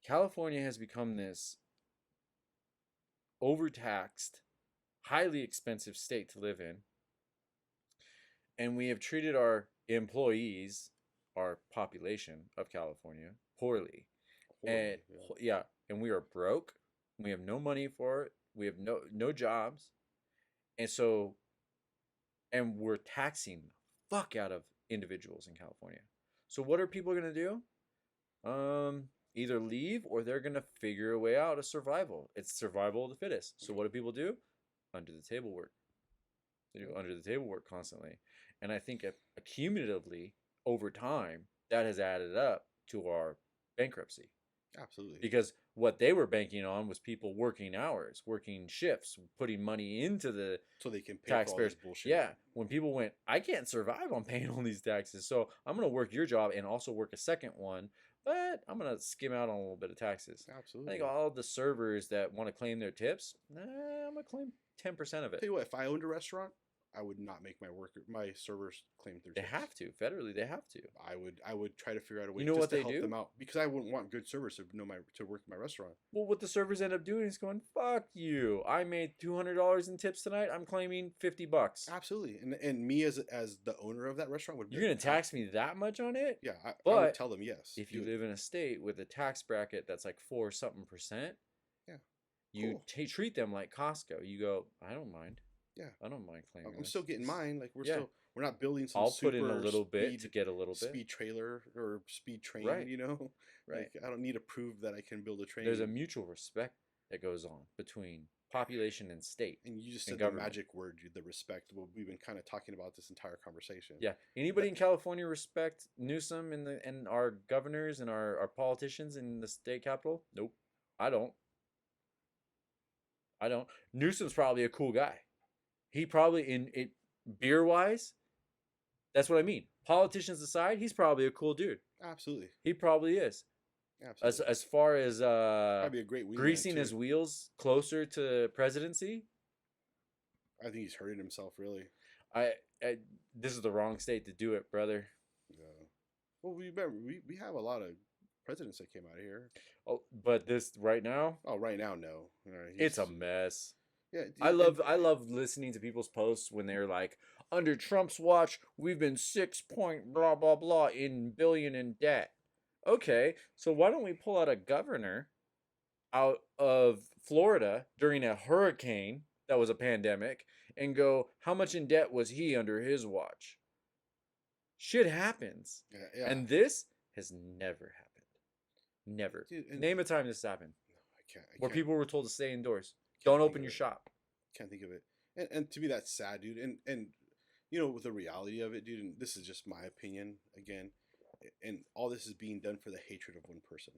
California has become this overtaxed, highly expensive state to live in. And we have treated our employees, our population of California, poorly. And and we are broke. We have no money for it. We have no jobs. And so, and we're taxing the fuck out of individuals in California. So what are people going to do? Either leave or they're going to figure a way out of survival. It's survival of the fittest. So what do people do? Under the table work. They do under the table work constantly. And I think accumulatively over time, that has added up to our bankruptcy. Absolutely. Because what they were banking on was people working hours, working shifts, putting money into the so they can pay taxpayers. For all this bullshit. Yeah. When people went, I can't survive on paying all these taxes, so I'm going to work your job and also work a second one, but I'm going to skim out on a little bit of taxes. Absolutely. I think all the servers that want to claim their tips, I'm going to claim 10% of it. Tell you what, if I owned a restaurant, I would not make my servers claim their tips. They have to. Federally, they have to. I would try to figure out a way just to help them out, because I wouldn't want good servers to work in my restaurant. Well, what the servers end up doing is going, fuck you. I made $200 in tips tonight. I'm claiming $50. Absolutely. And me as the owner of that restaurant would. You're going to tax me that much on it? Yeah, I would tell them yes. If you live in a state with a tax bracket that's like 4-something%, yeah, you treat them like Costco. You go, I don't mind. Yeah, I don't mind claiming. I'm still getting mine. Like we're not building some. I'll put in a little bit to get a little bit. Speed trailer or speed train. Right. You know, right. Like, I don't need to prove that I can build a train. There's a mutual respect that goes on between population and state. And you just said the magic word, the respect. Well, we've been kind of talking about this entire conversation. Yeah. Anybody in California respect Newsom and our governors and our politicians in the state capital? Nope. I don't. Newsom's probably a cool guy. He probably, in it beer wise, that's what I mean. Politicians aside, he's probably a cool dude. Absolutely. He probably is. Absolutely. As far as probably a great greasing his wheels closer to presidency, I think he's hurting himself really. This is the wrong state to do it, brother. Yeah. Well, we have a lot of presidents that came out of here. Oh, but this right now? Oh, right now, no. It's a mess. Yeah, I love listening to people's posts when they're like, under Trump's watch, we've been 6 point blah blah blah in billion in debt. Okay, so why don't we pull out a governor out of Florida during a hurricane that was a pandemic and go, how much in debt was he under his watch? Shit happens. Yeah. And this has never happened. Never. Dude, Name a time this happened. No, I can't. Where people were told to stay indoors. Don't open your shop. Can't think of it. And to me, that's sad, dude. And you know, with the reality of it, dude, and this is just my opinion again, and all this is being done for the hatred of one person.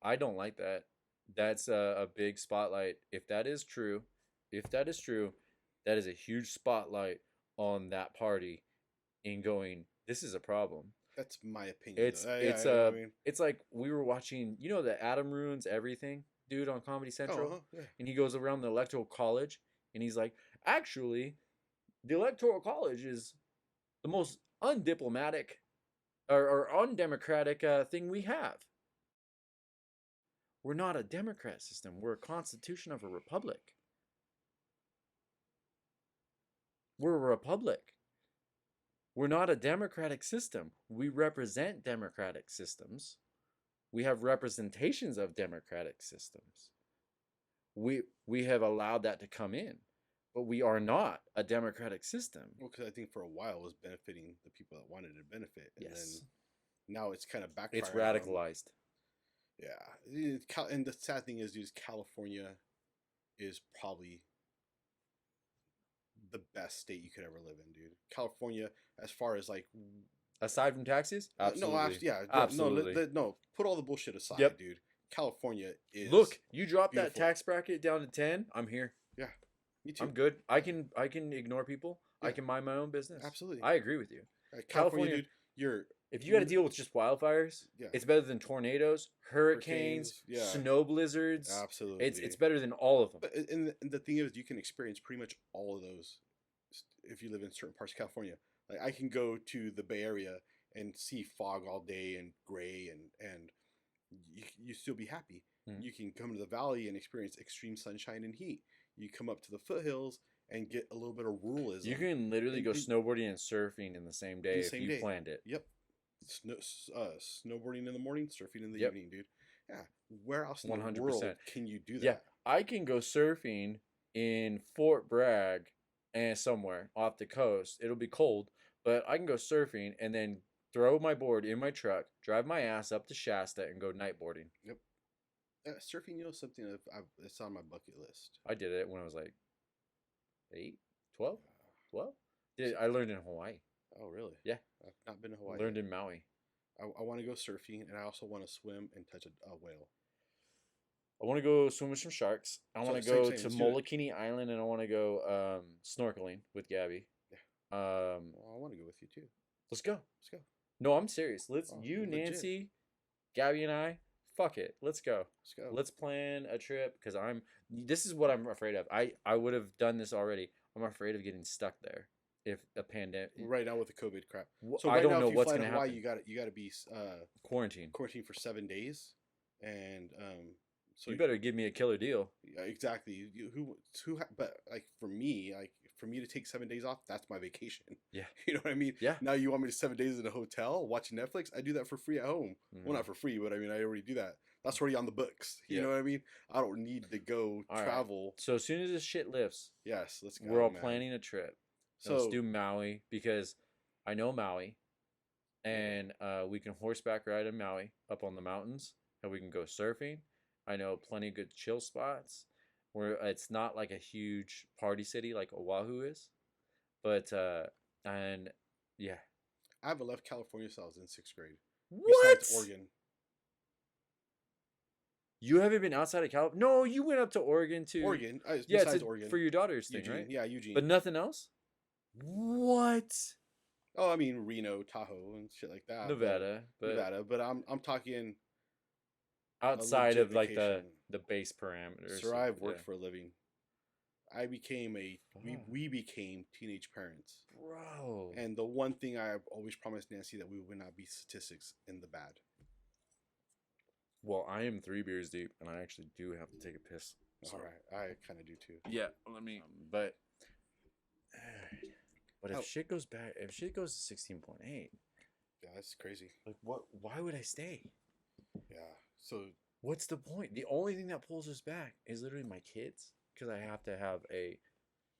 I don't like that. That's a big spotlight. If that is true, that is a huge spotlight on that party in going, this is a problem. That's my opinion. It's like we were watching, you know, the Adam Ruins Everything dude on Comedy Central, yeah. And he goes around the Electoral College and he's like, actually, the Electoral College is the most undiplomatic or undemocratic thing we have. We're not a democrat system. We're a constitution of a republic. We're a republic. We're not a democratic system. We represent democratic systems. We have representations of democratic systems. We have allowed that to come in, but we are not a democratic system. Well, because I think for a while it was benefiting the people that wanted to benefit, and Yes. then now it's kind of backfiring. It's radicalized. Yeah, and the sad thing is, dude, California is probably the best state you could ever live in, dude. California, as far as like, Aside from taxes, absolutely. absolutely. No, put all the bullshit aside, Yep. dude. California is. Look, you drop beautiful. that tax bracket down to 10, I'm here. Yeah, me too. I'm good. I can ignore people. Yeah. I can mind my own business. Absolutely. I agree with you. California, dude, if you got to deal with just wildfires, Yeah. it's better than tornadoes, hurricanes, Yeah. snow blizzards. Absolutely. It's better than all of them. But and the thing is, you can experience pretty much all of those if you live in certain parts of California. Like I can go to the Bay Area and see fog all day and gray, and you still be happy. Mhm. You can come to the valley and experience extreme sunshine and heat. You come up to the foothills and get a little bit of ruralism. You can literally go And- snowboarding and surfing in the same day if you day. planned it. Yep. Snowboarding in the morning, surfing in the Yep. evening, dude. Yeah. Where else in the 100%. world can you do that? Yeah, I can go surfing in Fort Bragg and somewhere off the coast. It'll be cold, but I can go surfing and then throw my board in my truck, drive my ass up to Shasta, and go nightboarding. Surfing, something it's on my bucket list. I did it when I was like 8, 12, 12. I learned in Hawaii. Oh, really? Yeah. I've not been to Hawaii. Learned yet. in Maui. I want to go surfing, and I also want to swim and touch a whale. I want to go swim with some sharks. I want to Same, go same, to let's do it. Molokini Island, and I want to go snorkeling with Gabby. Well, I want to go with you too. Let's go. Let's go. No, I'm serious. Oh, You, legit. Nancy, Gabby, and I. Fuck it. Let's go. Let's go. Let's plan a trip because this is what I'm afraid of. I would have done this already. I'm afraid of getting stuck there if a pandemic. Right now with the COVID crap. I don't now, know if you what's fly gonna Hawaii, happen. You got to be Quarantine. quarantined for 7 days, and so You better give me a killer deal. Yeah, exactly. But like for me to take 7 days off, that's my vacation. Yeah. You know what I mean? Yeah. Now you want me to 7 days in a hotel watching Netflix? I do that for free at home. Mhm. Well, not for free, but I mean, I already do that. That's already on the books. You Yeah. know what I mean? I don't need to go All right. travel. So as soon as this shit lifts, Yes, let's go. we're all man. planning a trip. So Let's do Maui because I know Maui, and we can horseback ride in Maui up on the mountains, and we can go surfing. I know plenty of good chill spots where it's not like a huge party city like Oahu is, but and yeah. I haven't left California since I was in 6th grade. What? Besides Oregon. You haven't been outside of California? No, you went up to Oregon too. Oregon. Yeah, Besides Oregon. for your daughter's thing, Eugene. right? Yeah, Eugene. But nothing else. What? Oh, I mean Reno, Tahoe, and shit like that. Nevada, but Nevada, but I'm talking outside legit of like vacation. the base parameters. Sir, I've worked yeah. for a living. I became we became teenage parents. Bro. And the one thing I always promised Nancy that we would not be statistics in the bad. Well, I am 3 beers deep, and I actually do have to take a piss. All right, I kind of do too. Yeah, let me. But Oh. if shit goes back, if shit goes to 16.8, Yeah, that's crazy. like what? Why would I stay? Yeah. So What's the point? The only thing that pulls us back is literally my kids, because I have to have a,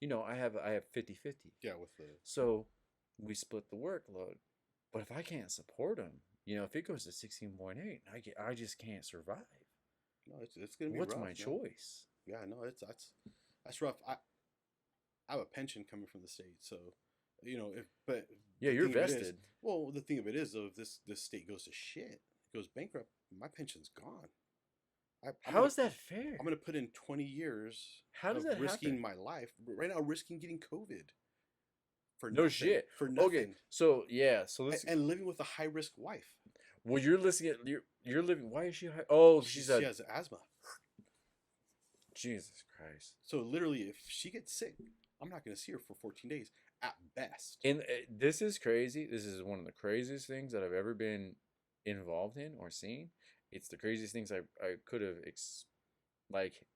I have 50-50. yeah, with the So we split the workload. But if I can't support them, if it goes to 16.8, I just can't survive. no, it's gonna be. What's rough, my man. choice? Yeah, no, that's rough. I have a pension coming from the state, so but Yeah, the you're thing of it is- vested. well, the thing of it is, though, if this state goes to shit, goes bankrupt, my pension's gone. How is that fair? I'm gonna put in 20 years. How does of that risking happen? my life right now, risking getting COVID. For No nothing, shit. For nothing. Okay, so yeah, so this. And living with a high risk wife. Well, you're listening. You're living. Why is she? Oh, She she's has asthma. Jesus Christ. So literally, if she gets sick, I'm not gonna see her for 14 days at best. And this is crazy. This is one of the craziest things that I've ever been involved in or seen. It's the craziest things I could have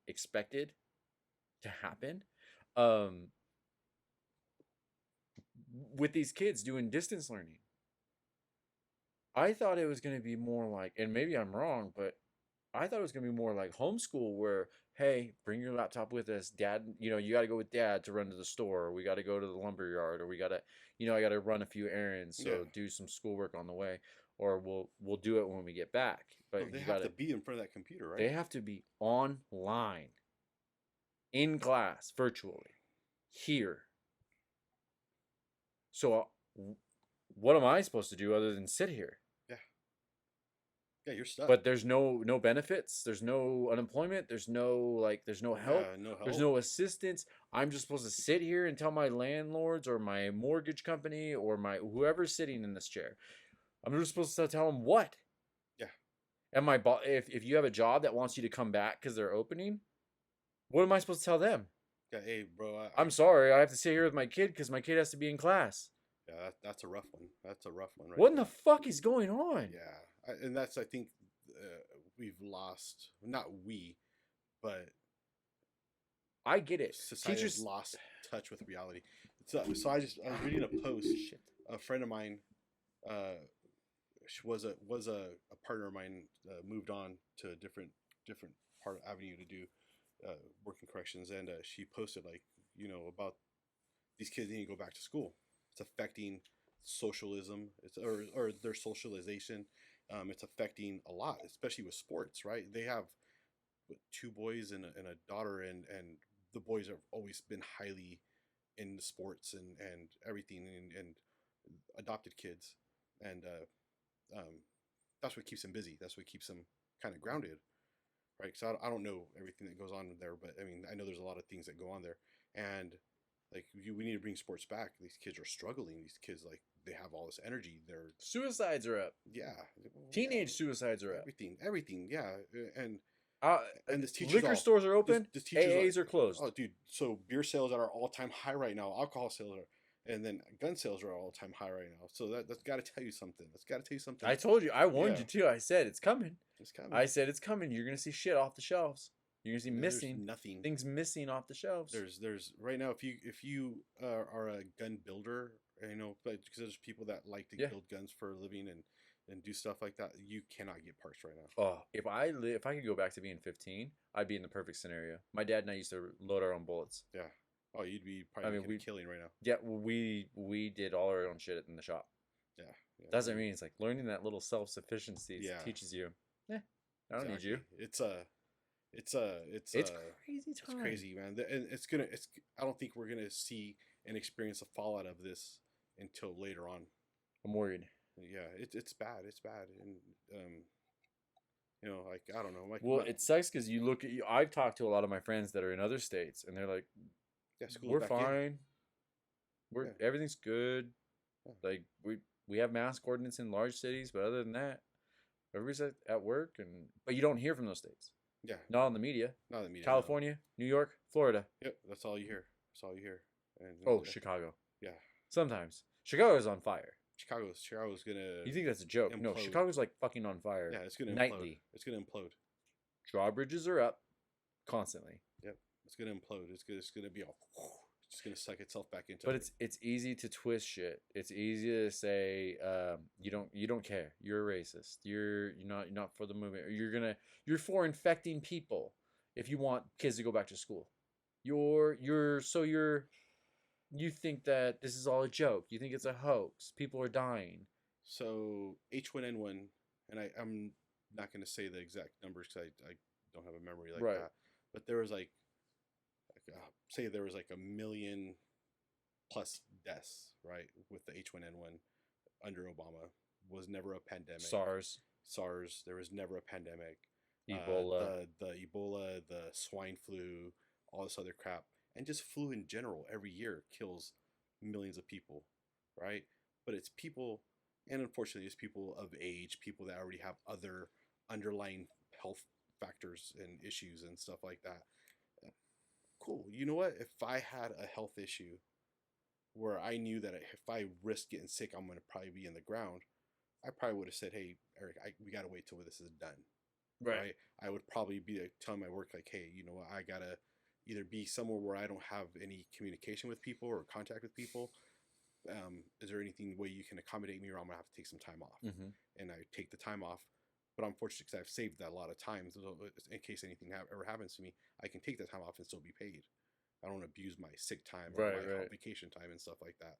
expected to happen. with these kids doing distance learning. I thought it was going to be more like, and maybe I'm wrong, but I thought it was going to be more like homeschool where, hey, bring your laptop with us. Dad, you got to go with dad to run to the store. Or we got to go to the lumber yard, or we got to, I got to run a few errands. So do some schoolwork on the way, or we'll do it when we get back. But they have to be in front of that computer, right? They have to be online, in class, virtually, here. So what am I supposed to do other than sit here? Yeah, you're stuck. But there's no benefits. There's no unemployment. There's no help. No help. There's no assistance. I'm just supposed to sit here and tell my landlords or my mortgage company or my whoever's sitting in this chair. I'm just supposed to tell them what? Yeah. And my boss, if you have a job that wants you to come back because they're opening, what am I supposed to tell them? Yeah, hey, bro. I'm sorry. I have to sit here with my kid because my kid has to be in class. Yeah, that's a rough one. That's a rough one, right? What in the fuck is going on? Yeah, and that's, I think, we've lost, not we, but I get it. Society has lost touch with reality. So I was reading a post. A friend of mine, she was a partner of mine, moved on to a different part of avenue to do work in corrections, and she posted about these kids need to go back to school. It's affecting socialism, or their socialization. It's affecting a lot, especially with sports, right? They have 2 boys and a daughter, and the boys have always been highly into sports and everything, and adopted kids, and that's what keeps them busy. That's what keeps them kind of grounded, right? So I don't know everything that goes on there, but I mean, I know there's a lot of things that go on there, and we need to bring sports back. These kids are struggling. These kids, they have all this energy. Their suicides are up. Yeah. Teenage suicides are up. Everything. Yeah. And this liquor stores are open. This AAs are closed. Oh, dude. So beer sales are all-time high right now. Alcohol sales are, and then gun sales are all-time high right now. So that's got to tell you something. I told you. I warned you too. I said it's coming. It's coming. I said it's coming. You're gonna see shit off the shelves. You're gonna see nothing. Things missing off the shelves. There's right now. If you are a gun builder, because there's people that like to build guns for a living and do stuff like that, you cannot get parts right now. Oh, if I could go back to being 15, I'd be in the perfect scenario. My dad and I used to load our own bullets. Yeah. Oh, you'd be probably killing right now. Yeah, we did all our own shit in the shop. Yeah. That's what I mean. It's like learning that little self-sufficiency teaches you. I don't need you. It's crazy time. It's crazy, man. And I don't think we're gonna see and experience a fallout of this until later on. I'm worried. Yeah, it's bad. It's bad, and I don't know. Well, it sucks because you look at you. I've talked to a lot of my friends that are in other states, and they're like, "We're fine. Everything's good. Yeah. Like we have mask ordinance in large cities, but other than that, everybody's at work, but you don't hear from those states. Yeah. Not on the media. Not on the media. California, New York, Florida. Yep, that's all you hear. And Chicago. Yeah. Sometimes Chicago's on fire. Chicago's gonna. You think that's a joke? Implode. No, Chicago's like fucking on fire. Yeah, it's gonna nightly. Implode. It's gonna implode. Drawbridges are up constantly. Yep, it's gonna implode. It's gonna be all. It's gonna suck itself back into. But it's easy to twist shit. It's easy to say you don't care. You're a racist. You're not for the movement. Or you're for infecting people if you want kids to go back to school. You think that this is all a joke. You think it's a hoax. People are dying. So H1N1, and I'm not going to say the exact numbers because I don't have a memory like that. But there was say there was 1 million plus deaths, right, with the H1N1 under Obama. Was never a pandemic. SARS. There was never a pandemic. Ebola. The Ebola, the swine flu, all this other crap. And just flu in general every year kills millions of people, right? But it's people, and unfortunately it's people of age, people that already have other underlying health factors and issues and stuff like that. Cool. You know what? If I had a health issue where I knew that if I risk getting sick, I'm going to probably be in the ground, I probably would have said, hey, Eric, we got to wait till this is done. Right? I would probably be telling my work hey, you know what? I got to either be somewhere where I don't have any communication with people or contact with people, is there anything way you can accommodate me, or I'm gonna have to take some time off? Mm-hmm. And I take the time off. But I'm fortunate because I've saved that a lot of times. So in case anything ever happens to me, I can take that time off and still be paid. I don't abuse my sick time or my vacation time and stuff like that.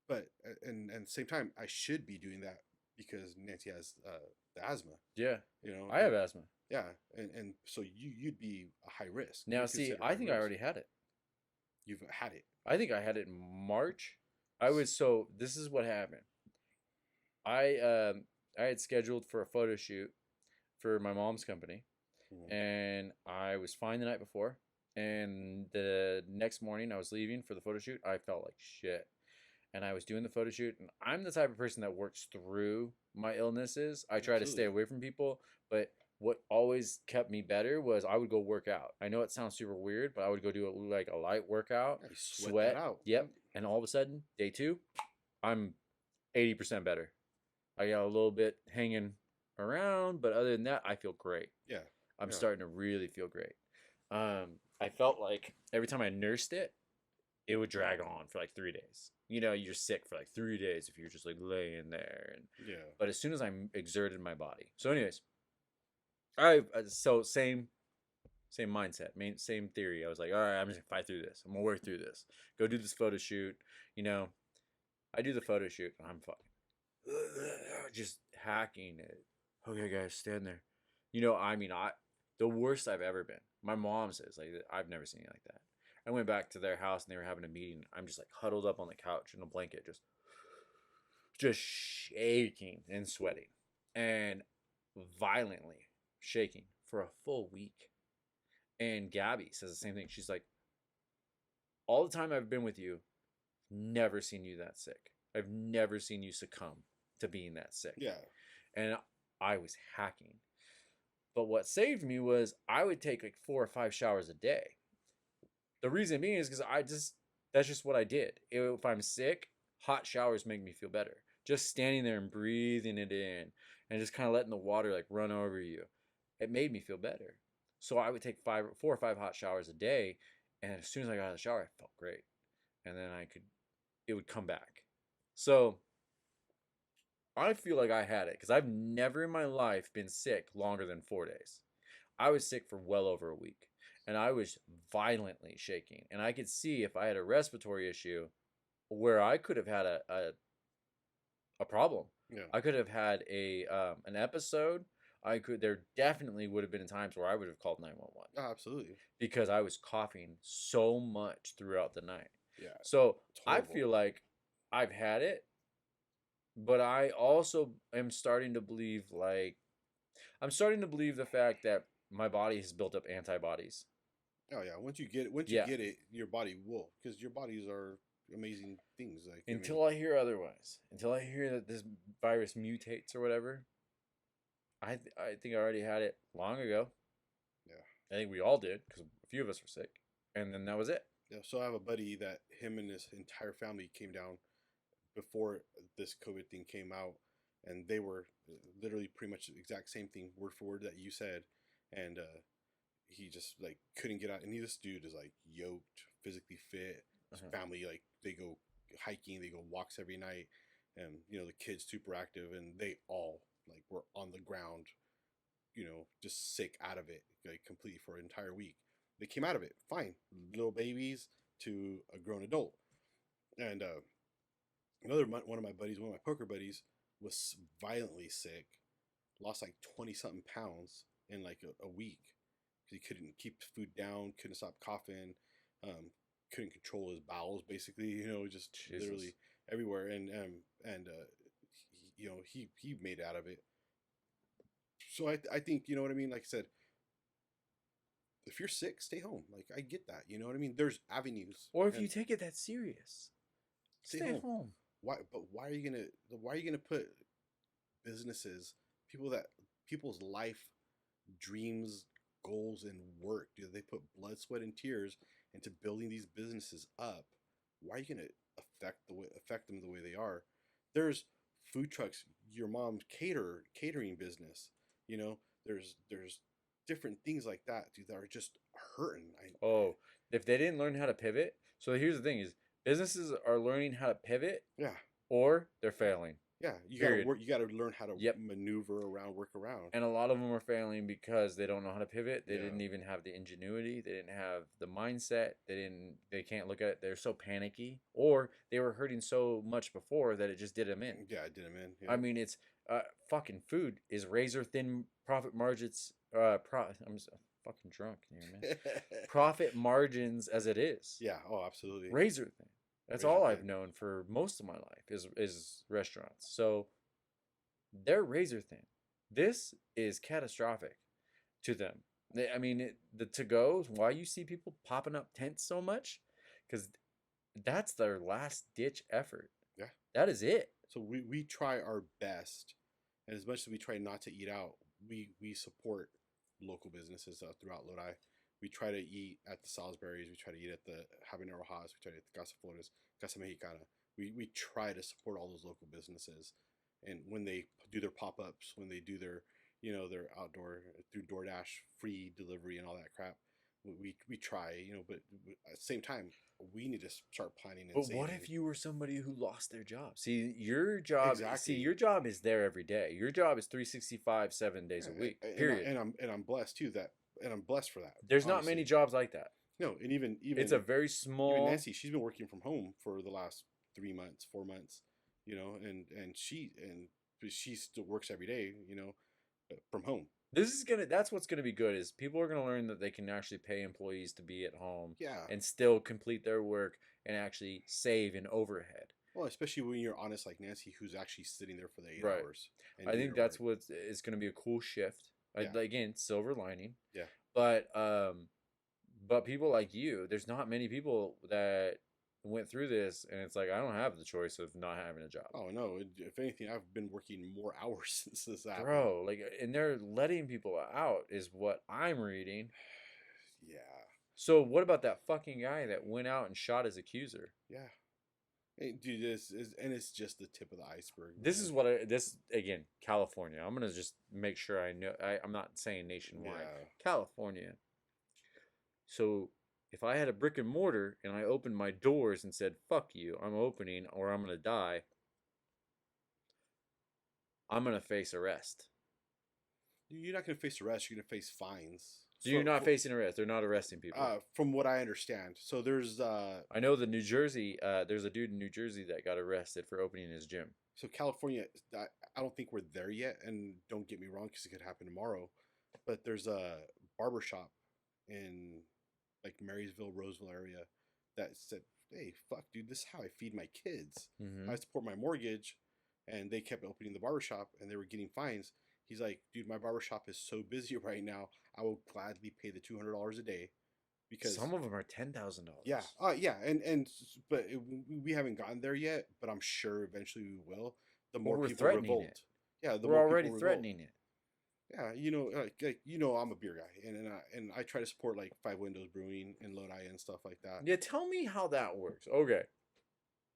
But and at the same time, I should be doing that because Nancy has the asthma. Yeah. You know, I have asthma. Yeah, and so you'd be a high risk. Now, see, I think I already had it. You've had it. I think I had it in March. This is what happened. I had scheduled for a photo shoot for my mom's company, and I was fine the night before. And the next morning I was leaving for the photo shoot. I felt like shit. And I was doing the photo shoot, and I'm the type of person that works through my illnesses. I try to stay away from people, but what always kept me better was I would go work out. I know it sounds super weird, but I would go do a light workout, sweat out. Yep. And all of a sudden, day 2, I'm 80% better. I got a little bit hanging around, but other than that, I feel great. Yeah. I'm starting to really feel great. I felt like every time I nursed it, it would drag on for like 3 days. You know, you're sick for like 3 days if you're just like laying there. But as soon as I exerted my body. So anyways, same mindset, same theory. I was like, all right, I'm just gonna fight through this. I'm gonna work through this. Go do this photo shoot. You know, I do the photo shoot and I'm fucking just hacking it. Okay, guys, stand there. You know, the worst I've ever been. My mom says, like, I've never seen it like that. I went back to their house and they were having a meeting. I'm just like huddled up on the couch in a blanket, just shaking and sweating and violently shaking for a full week. And Gabby says the same thing. She's like, all the time I've been with you, never seen you that sick. I've never seen you succumb to being that sick. Yeah. And I was hacking. But what saved me was I would take like 4 or 5 showers a day. The reason being is because that's just what I did. If I'm sick, hot showers make me feel better. Just standing there and breathing it in and just kind of letting the water like run over you, it made me feel better. So I would take 4 or 5 hot showers a day, and as soon as I got out of the shower, I felt great. And then it would come back. So I feel like I had it because I've never in my life been sick longer than 4 days. I was sick for well over a week. And I was violently shaking. And I could see if I had a respiratory issue where I could have had a problem. Yeah. I could have had an episode. There definitely would have been times where I would have called 911. Oh, absolutely. Because I was coughing so much throughout the night. Yeah. So I feel like I've had it, but I also am starting to believe the fact that my body has built up antibodies. Oh yeah, once you get it, your body will, because your bodies are amazing things. Like until I hear otherwise, until I hear that this virus mutates or whatever, I think I already had it long ago. Yeah, I think we all did because a few of us were sick, and then that was it. Yeah, so I have a buddy that him and his entire family came down before this COVID thing came out, and they were literally pretty much the exact same thing, word for word, that you said, and he just like couldn't get out. And this dude is like yoked, physically fit. His family, like, they go hiking, they go walks every night, and you know, the kids super active, and they all like were on the ground, you know, just sick out of it, like completely for an entire week. They came out of it fine, little babies to a grown adult. And one of my buddies, one of my poker buddies, was violently sick, lost like 20 something pounds in like a week. He couldn't keep food down, couldn't stop coughing, couldn't control his bowels, basically, you know, just literally everywhere. And you know, he made out of it. So I think, you know what I mean? Like I said, if you're sick, stay home. Like, I get that, you know what I mean? There's avenues. Or if you take it that serious, stay home. Why are you gonna put businesses, people's life, dreams, goals, and work? They put blood, sweat, and tears into building these businesses up. Why are you gonna affect them the way they are? There's food trucks, your mom's catering business. You know, there's different things like that, dude, that are just hurting. If they didn't learn how to pivot, So here's the thing: is businesses are learning how to pivot, Yeah. or they're failing. Yeah, you Period. gotta work. You gotta learn how to Yep. maneuver around, work around. And a lot of them are failing because they don't know how to pivot. They Yeah. didn't even have the ingenuity. They didn't have the mindset. They can't look at it. They're so panicky, or they were hurting so much before that it just did them in. Yeah, I did them in. Yeah. I mean, it's fucking food is razor thin profit margins. I'm just fucking drunk here, man. Profit margins as it is. Yeah. Oh, absolutely. Razor thin. That's Razor all I've thin. known for most of my life is restaurants. So they're razor thin. This is catastrophic to them. I mean, the to-go, why you see people popping up tents so much? Because that's their last ditch effort. Yeah. That is it. So we try our best, and as much as we try not to eat out, we support local businesses throughout Lodi. We try to eat at the Salisbury's. We try to eat at the Habanero Haas. We try to eat at the Casa Flores, Casa Mexicana. We try to support all those local businesses. And when they do their pop-ups, when they do their, their outdoor through DoorDash free delivery and all that crap, we try, but at the same time, we need to start planning and But saving. what if you were somebody who lost their job? See, your job. Exactly. See, your job is there every day. Your job is 365, 7 days a week. Period. And I'm blessed too and I'm blessed for that. There's not many jobs like that. No, and even it's a very small. Even Nancy, she's been working from home for the last 3 months, 4 months, and she still works every day, from home. That's what's gonna be good is people are gonna learn that they can actually pay employees to be at home, Yeah, and still complete their work and actually save in overhead. Well, especially when you're honest like Nancy, who's actually sitting there for the 8 Right. hours. I think that's what is gonna be a cool shift. Yeah. Again, silver lining. Yeah. But people like you, there's not many people that went through this, and it's like I don't have the choice of not having a job. Oh no! If anything, I've been working more hours since this happened. Bro, and they're letting people out, is what I'm reading. Yeah. So what about that fucking guy that went out and shot his accuser? Yeah. Hey, dude, it's just the tip of the iceberg. This man. is what this again, California. I'm gonna just make sure I know. I'm not saying nationwide. Yeah. California. So if I had a brick and mortar and I opened my doors and said, fuck you, I'm opening or I'm going to die, I'm going to face arrest. You're not going to face arrest. You're going to face fines. So you're not facing arrest. They're not arresting people. From what I understand. So there's... I know the New Jersey, there's a dude in New Jersey that got arrested for opening his gym. So California, I don't think we're there yet. And don't get me wrong, because it could happen tomorrow. But there's a barbershop in... like Marysville, Roseville area that said, hey, fuck, dude, this is how I feed my kids. Mm-hmm. I support my mortgage. And they kept opening the barbershop and they were getting fines. He's like, dude, my barbershop is so busy right now. I will gladly pay the $200 a day. Because some of them are $10,000. Yeah. Yeah. But we haven't gotten there yet, but I'm sure eventually we will. The more people revolt. It. Yeah. We're already threatening it. Yeah, I'm a beer guy, and I try to support like Five Windows Brewing and Lodi and stuff like that. Yeah, tell me how that works. Okay,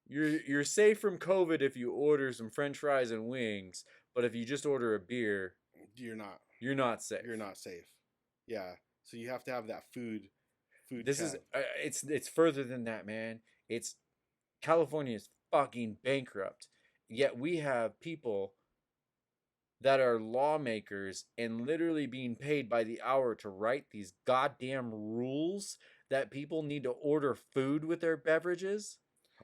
you're safe from COVID if you order some French fries and wings, but if you just order a beer, you're not safe. You're not safe. Yeah, so you have to have that food. This is it's further than that, man. It's California is fucking bankrupt, yet we have people that are lawmakers and literally being paid by the hour to write these goddamn rules that people need to order food with their beverages.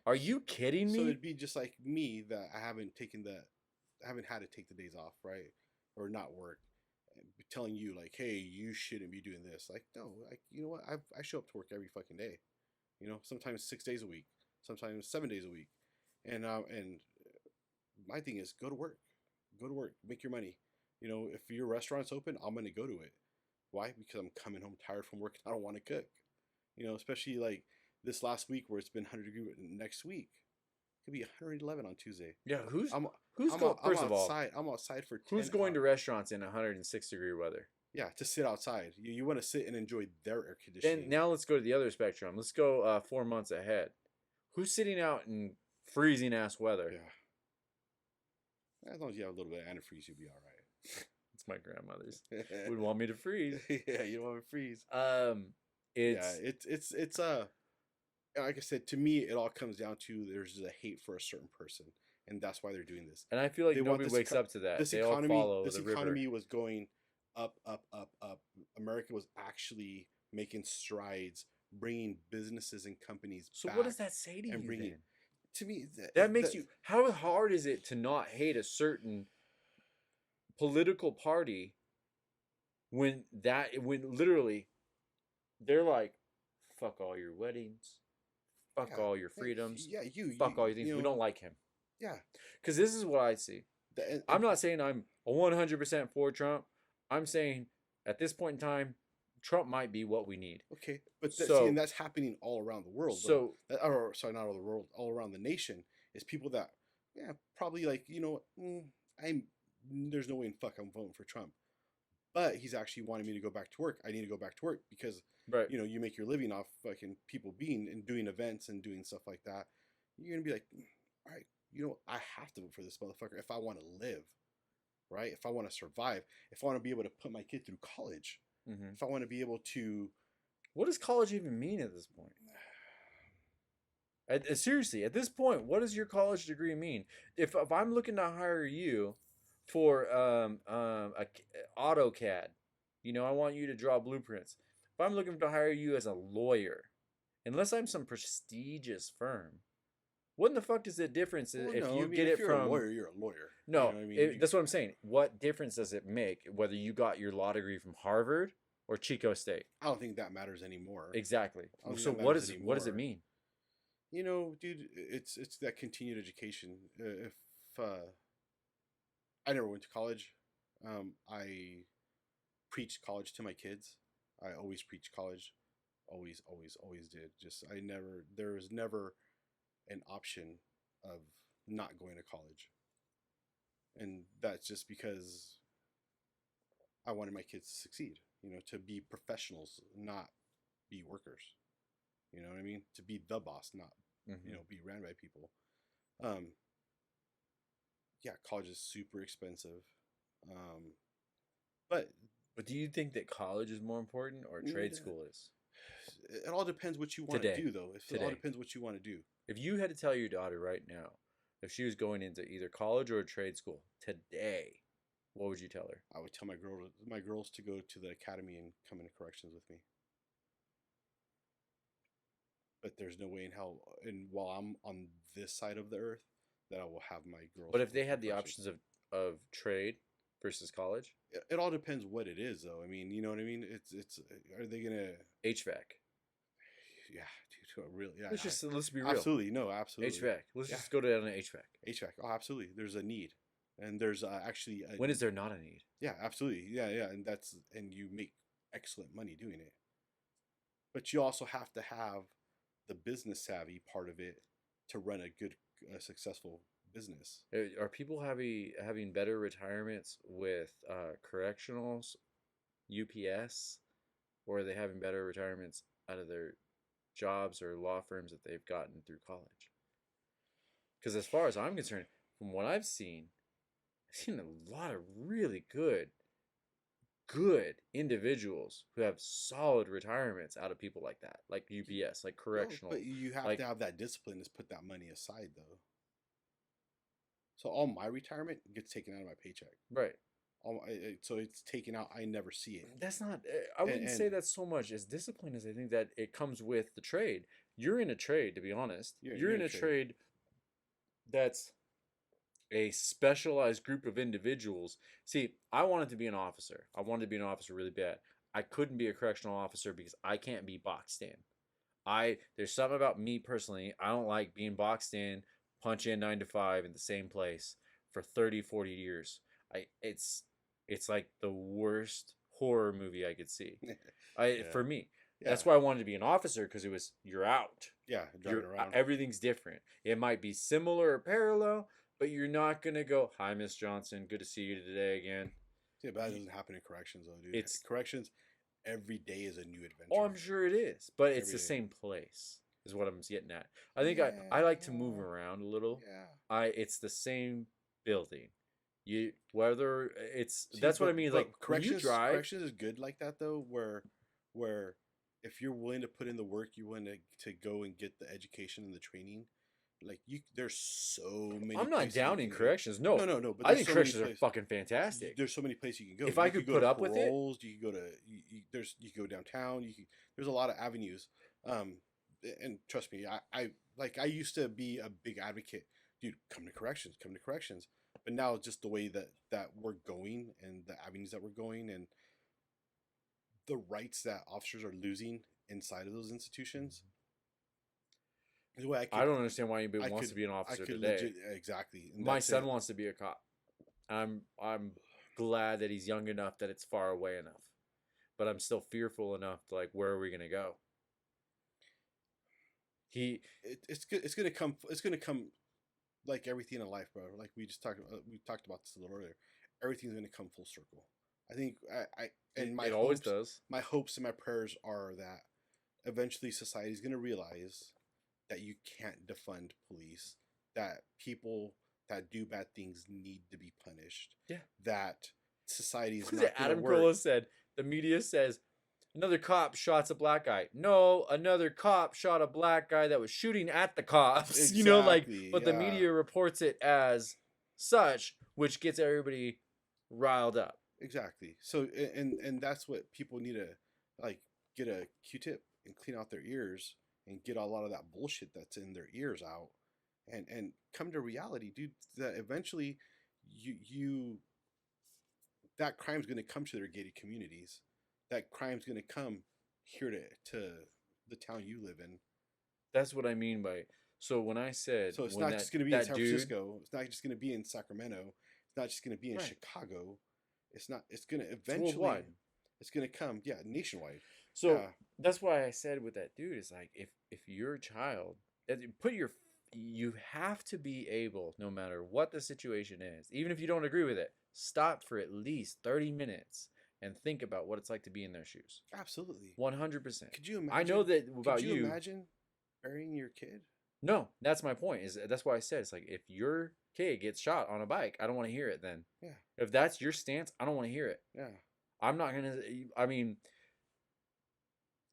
Are you kidding me? So it'd be just like me that I haven't had to take the days off, right? Or not work. Telling you like, hey, you shouldn't be doing this. Like, no, like, you know what? I show up to work every fucking day. Sometimes 6 days a week, sometimes 7 days a week. And my thing is go to work. Go to work, make your money. If your restaurant's open, I'm going to go to it. Why? Because I'm coming home tired from work and I don't want to cook. Especially like this last week where it's been 100 degrees. Next week, it could be 111 on Tuesday. Yeah, who's I'm outside for 10 who's going hours. to restaurants in 106-degree weather? Yeah, to sit outside. You want to sit and enjoy their air conditioning. And now let's go to the other spectrum. Let's go 4 months ahead. Who's sitting out in freezing ass weather? Yeah. As long as you have a little bit of antifreeze, you'll be all right. It's my grandmother's. Would want me to freeze. Yeah, you don't want me to freeze. It's like I said, to me, it all comes down to there's a hate for a certain person, and that's why they're doing this. And I feel like They want nobody this wakes eco- up to that. This They all economy, follow this the river. economy was going up, up, up, up. America was actually making strides, bringing businesses and companies. So back what does that say to you? bringing, Then? to me, That makes you. How hard is it to not hate a certain political party when literally they're like, fuck all your weddings, fuck all your freedoms, fuck all your things. We don't like him. Yeah, because this is what I see. I'm not saying I'm 100% for Trump. I'm saying at this point in time, Trump might be what we need. Okay, but So- see, and that's happening all around the world. So- or sorry, not all the world, all around the nation is people that, probably like, there's no way in fuck I'm voting for Trump, but he's actually wanting me to go back to work. I need to go back to work because, Right. You make your living off fucking people being and doing events and doing stuff like that. You're gonna be like, all right, I have to vote for this motherfucker if I want to live, right? If I want to survive, if I want to be able to put my kid through college, if I want to be able to. What does college even mean at this point? Seriously, at this point, what does your college degree mean? If I'm looking to hire you for AutoCAD, I want you to draw blueprints. If I'm looking to hire you as a lawyer, unless I'm some prestigious firm, what in the fuck is the difference if you're a lawyer, you're a lawyer. No, that's what I'm saying. What difference does it make whether you got your law degree from Harvard or Chico State? I don't think that matters anymore. Exactly. So what does it mean? Dude, it's that continued education. If I never went to college, I preached college to my kids. I always preached college, always did. There was never an option of not going to college, and that's just because I wanted my kids to succeed. To be professionals, not be workers. You know what I mean? To be the boss, not be ran by people. College is super expensive. But do you think that college is more important or trade school is? It all depends what you want to do, though. It all depends what you want to do. If you had to tell your daughter right now, if she was going into either college or a trade school today, what would you tell her? I would tell my girls to go to the academy and come into corrections with me. But there's no way in hell, and while I'm on this side of the earth, that I will have my girls. But if they had the options of trade versus college, it all depends what it is, though. I mean, you know what I mean. It's are they gonna HVAC? Yeah, dude, really. Yeah, let's be real. Absolutely, no, absolutely. HVAC. Let's just go down to HVAC. HVAC. Oh, absolutely. There's a need, and there's actually. When is there not a need? Yeah, absolutely. Yeah, and you make excellent money doing it. But you also have to have the business savvy part of it to run a successful business. Are people having better retirements with correctionals, UPS, or are they having better retirements out of their jobs or law firms that they've gotten through college? Because as far as I'm concerned, from what I've seen a lot of really good individuals who have solid retirements out of people like that, like UPS, like correctional. But you have to have that discipline to put that money aside, though. So all my retirement gets taken out of my paycheck. Right. So it's taken out. I never see it. That's not. I wouldn't say that's so much as discipline as I think that it comes with the trade. You're in a trade, to be honest. You're in a trade that's a specialized group of individuals. See, I wanted to be an officer. I wanted to be an officer really bad. I couldn't be a correctional officer because I can't be boxed in. There's something about me personally. I don't like being boxed in, punch in 9 to 5 in the same place for 30, 40 years. It's like the worst horror movie I could see. For me. Yeah. That's why I wanted to be an officer, because it was you're out. Yeah, driving around. Everything's different. It might be similar or parallel, but you're not gonna go, "Hi, Miss Johnson. Good to see you today again." Yeah, but that doesn't happen in corrections, though, dude. Corrections. Every day is a new adventure. Oh, I'm sure it is, but it's the same place. Is what I'm getting at. I think I like to move around a little. Yeah. It's the same building. That's what I mean. Like corrections, when you drive, corrections is good like that, though, where if you're willing to put in the work, you're willing to go and get the education and the training. Like there's so many. I'm not downing corrections. No, no. But I think so corrections are fucking fantastic. There's so many places you can go. If I could put up with it, you can go to you can go downtown. There's a lot of avenues. And trust me, I used to be a big advocate, dude. Come to corrections. But now just the way that we're going and the avenues that we're going and the rights that officers are losing inside of those institutions. I don't understand why anybody wants to be an officer today. Exactly. And my son wants to be a cop. I'm glad that he's young enough that it's far away enough, but I'm still fearful enough to, like, where are we gonna go? It's gonna come like everything in life, bro. Like we talked about this a little earlier. Everything's gonna come full circle. I think it always does. My hopes and my prayers are that eventually society is gonna realize that you can't defund police, that people that do bad things need to be punished. Yeah. That society is not Adam work. Carolla said, the media says, another cop shots a black guy. No, another cop shot a black guy that was shooting at the cops. Exactly, you know, like, but the media reports it as such, which gets everybody riled up. Exactly. So, and that's what people need to, like, get a Q-tip and clean out their ears and get a lot of that bullshit that's in their ears out, and come to reality, dude. That eventually, that crime's going to come to their gated communities. That crime's going to come here to the town you live in. That's what I mean by. So when I said, so it's not just going to be in San Francisco. It's not just going to be in Sacramento. It's not just going to be in Chicago. It's not. It's going to eventually. It's going to come. Yeah, nationwide. So that's why I said with that dude is like, if you're a child, you have to be able, no matter what the situation is, even if you don't agree with it, stop for at least 30 minutes and think about what it's like to be in their shoes. Absolutely. 100%. Could you imagine? I know that about you. Could you imagine burying your kid? No, that's my point. That's why I said it's like, if your kid gets shot on a bike, I don't want to hear it then. Yeah. If that's your stance, I don't want to hear it. Yeah. I'm not going to, I mean,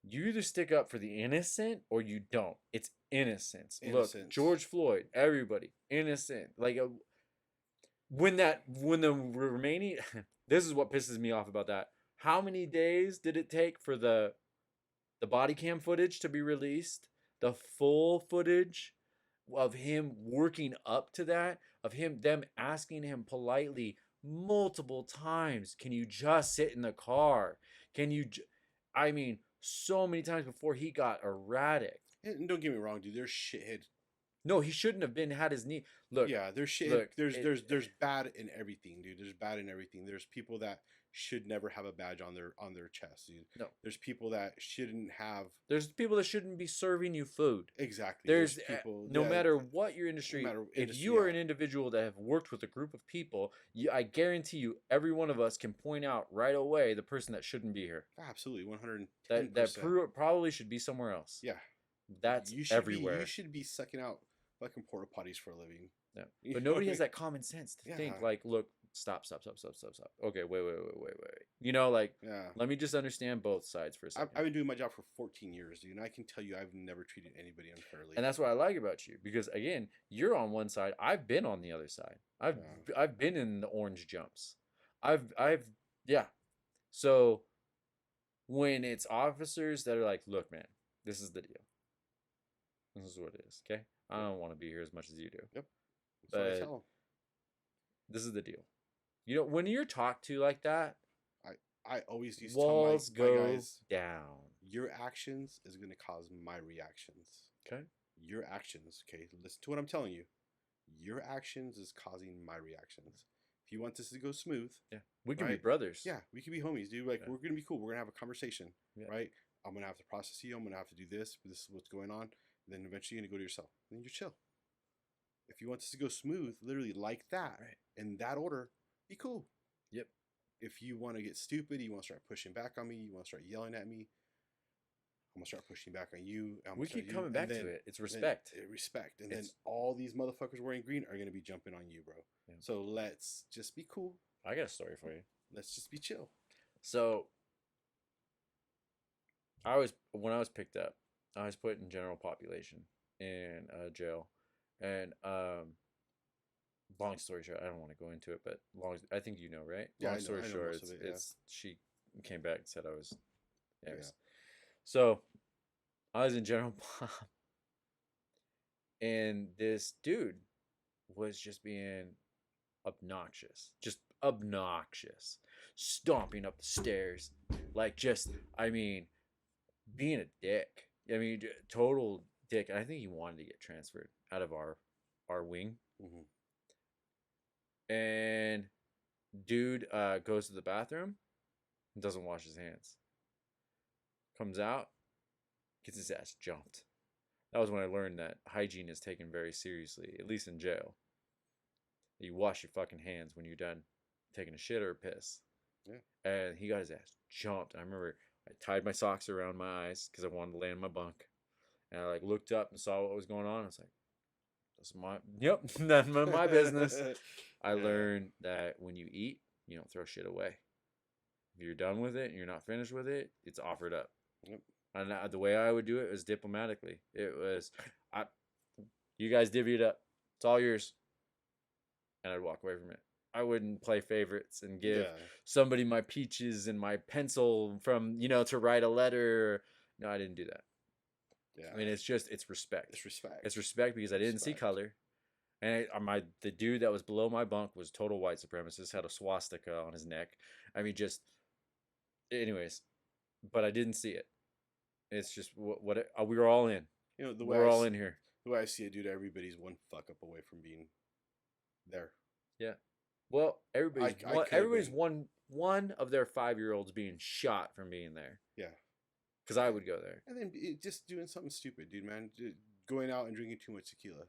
you either stick up for the innocent or you don't. It's innocence. Look, George Floyd, everybody, innocent. Like, when the remaining, this is what pisses me off about that. How many days did it take for the body cam footage to be released? The full footage of him working up to that, of them asking him politely multiple times, can you just sit in the car? Can you, I mean, so many times before he got erratic. And don't get me wrong, dude. There's shithead. No, he shouldn't have had his knee. Look. Yeah, there's shit. Look, there's bad in everything, dude. There's bad in everything. There's people that should never have a badge on their chest, dude. No. There's people that shouldn't have. There's people that shouldn't be serving you food. Exactly. There's people. No matter what your industry, if you are an individual that have worked with a group of people, I guarantee you, every one of us can point out right away the person that shouldn't be here. Absolutely, 110%. That probably should be somewhere else. Yeah. That's everywhere. You should be sucking out fucking porta potties for a living. Yeah. But nobody has that common sense to think, like, look, stop. Okay, wait. You know, like, let me just understand both sides for a second. I've been doing my job for 14 years, dude, and I can tell you I've never treated anybody unfairly. And that's what I like about you, because, again, you're on one side. I've been on the other side. I've been in the orange jumps. Yeah. So when it's officers that are like, look, man, this is the deal. This is what it is, okay? I don't want to be here as much as you do. Yep. But this is the deal. You know, when you're talked to like that, I always used walls to tell my guys down. Your actions is going to cause my reactions. Okay. Your actions, okay? Listen to what I'm telling you. Your actions is causing my reactions. If you want this to go smooth, we can be brothers. Yeah, we can be homies, dude. Like, we're gonna be cool. We're gonna have a conversation, right? I'm gonna have to process you. I'm gonna have to do this. This is what's going on. And then eventually you're gonna go to yourself. And then you're chill. If you want this to go smooth, literally like that, in that order, be cool. Yep. If you want to get stupid, you want to start pushing back on me, you want to start yelling at me, I'm gonna start pushing back on you. We keep coming back to it. It's respect. Respect. And then all these motherfuckers wearing green are gonna be jumping on you, bro. Yeah. So let's just be cool. I got a story for you. Let's just be chill. So when I was picked up, I was put in general population in jail, and long story short, I don't want to go into it, but I think you know, right? Yeah, Long I know story short, most of it, yeah. she came back and said I was. Anyways. Yeah. So I was in general pop, and this dude was just being obnoxious, stomping up the stairs, like being a dick. I mean, total dick. And I think he wanted to get transferred out of our wing. And dude goes to the bathroom and doesn't wash his hands. Comes out, gets his ass jumped. That was when I learned that hygiene is taken very seriously, at least in jail. You wash your fucking hands when you're done taking a shit or a piss. Yeah. And he got his ass jumped. I remember I tied my socks around my eyes because I wanted to lay in my bunk. And I looked up and saw what was going on. I was like, that's none of my business. I learned that when you eat, you don't throw shit away. If you're done with it and you're not finished with it, it's offered up. Yep. And the way I would do it was diplomatically. It was, you guys divvy it up. It's all yours. And I'd walk away from it. I wouldn't play favorites and give somebody my peaches and my pencil from, to write a letter. No, I didn't do that. Yeah. I mean, it's respect. It's respect because I didn't see color. And the dude that was below my bunk was total white supremacist, had a swastika on his neck. I mean, anyways, but I didn't see it. It's just we were all in. We're all in here. The way I see it, dude, everybody's one fuck up away from being there. Yeah. Well, everybody's one of their 5-year-olds being shot from being there. Yeah. Because I would go there. And then just doing something stupid, dude, man. Going out and drinking too much tequila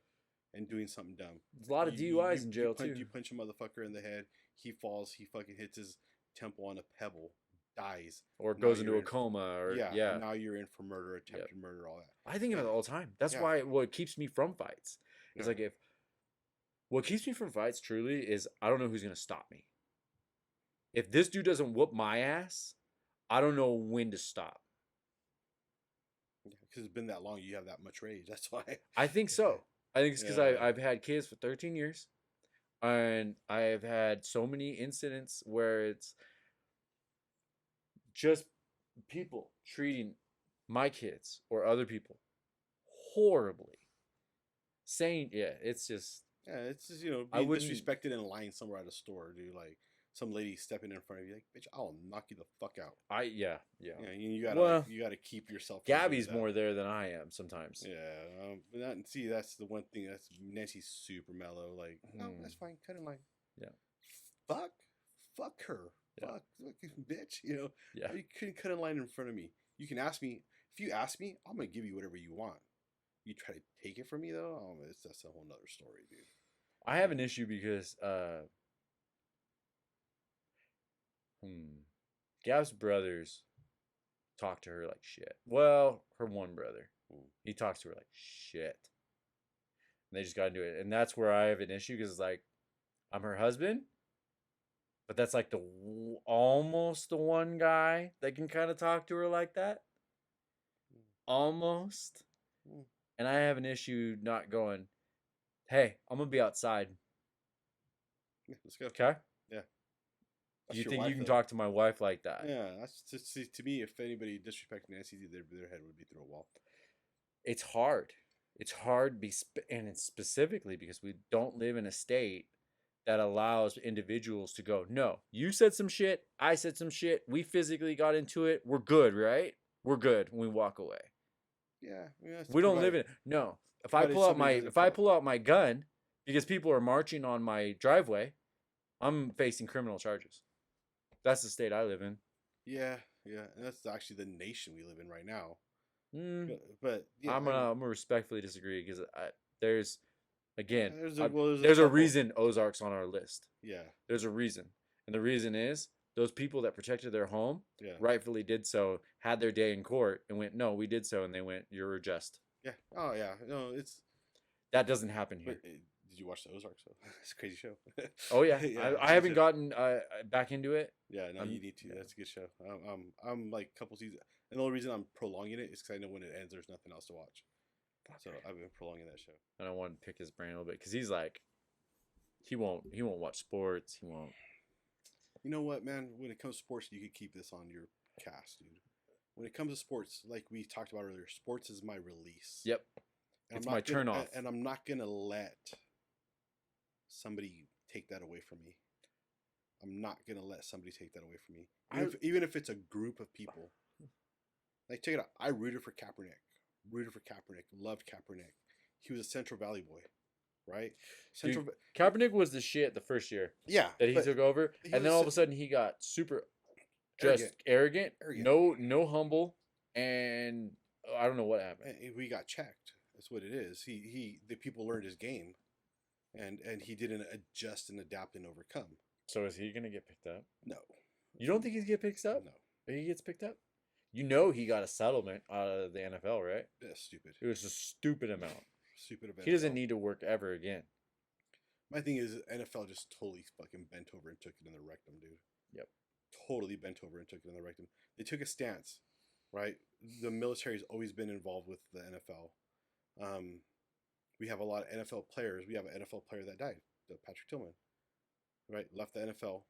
and doing something dumb. There's a lot of DUIs in jail, too. You punch a motherfucker in the head, he falls, he fucking hits his temple on a pebble, dies. Or goes into a coma. Yeah. Now you're in for murder, attempted murder, all that. I think of it all the time. That's why what keeps me from fights. It's like what keeps me from fights truly is I don't know who's going to stop me. If this dude doesn't whoop my ass, I don't know when to stop. Because it's been that long, you have that much rage. That's why. I think so. I think it's because I've had kids for 13 years. And I've had so many incidents where it's just people treating my kids or other people horribly. Saying, it's just... Yeah, it's just, being disrespected in a line somewhere at a store, dude. Like, some lady stepping in front of you, like, bitch, I'll knock you the fuck out. Yeah. You gotta keep yourself. Gabby's more there than I am sometimes. Yeah, but that's the one thing. That's Nancy's super mellow. Like, oh, that's fine, cut in line. Yeah. Fuck her. Yeah. Fuck, bitch. You Yeah. You couldn't cut in line in front of me. You can ask me. If you ask me, I'm gonna give you whatever you want. You try to take it from me though, that's a whole nother story, dude. I have an issue because Gab's brothers talk to her like shit. Well, her one brother, he talks to her like shit. And they just gotta do it, and that's where I have an issue because it's like I'm her husband, but that's like almost the one guy that can kind of talk to her like that, almost. And I have an issue not going, hey, I'm going to be outside. Yeah, let's go. Okay? Yeah. Do you think you can talk to my wife like that? Yeah. That's to me, if anybody disrespected Nancy, their head would be through a wall. It's hard. It's hard, and it's specifically because we don't live in a state that allows individuals to go, no, you said some shit, I said some shit, we physically got into it, we're good, right? We're good when we walk away. Yeah, we don't live in it. No. If I pull out my gun because people are marching on my driveway, I'm facing criminal charges. That's the state I live in. Yeah, and that's actually the nation we live in right now. But yeah, I'm gonna respectfully disagree because there's a reason Ozark's on our list. Yeah, there's a reason, and the reason is those people that protected their home rightfully did so, had their day in court, and went, no, we did so, and they went, you're just. Yeah. Oh yeah. No, that doesn't happen here. Did you watch the Ozark show? It's a crazy show. Oh yeah, I haven't gotten back into it. Yeah, no, you need to. That's a good show. I'm like a couple seasons. And the only reason I'm prolonging it is because I know when it ends, there's nothing else to watch. So I've been prolonging that show. And I want to pick his brain a little bit because he's like, he won't watch sports. He won't. You know what, man? When it comes to sports, you could keep this on your cast, dude. When it comes to sports, like we talked about earlier, sports is my release. Yep. And It's my turn off. And I'm not gonna let somebody take that away from me. I'm not gonna let somebody take that away from me. Even if it's a group of people. Like, check it out. I rooted for Kaepernick. Loved Kaepernick. He was a Central Valley boy, right? Dude, Kaepernick was the shit the first year. Yeah. That he took over, and then all of a sudden he got super, just arrogant. No humble, and I don't know what happened. And we got checked. That's what it is. The people learned his game, and he didn't adjust and adapt and overcome. So is he gonna get picked up? No. You don't think he's get picked up? No. He gets picked up? You know he got a settlement out of the NFL, right? That's stupid. It was a stupid amount. Stupid amount. He doesn't need to work ever again. My thing is NFL just totally fucking bent over and took it in the rectum, dude. Yep. Totally bent over and took it in the rectum. They took a stance, right? The military has always been involved with the NFL. We have a lot of NFL players. We have an NFL player that died, Patrick Tillman, right? Left the NFL,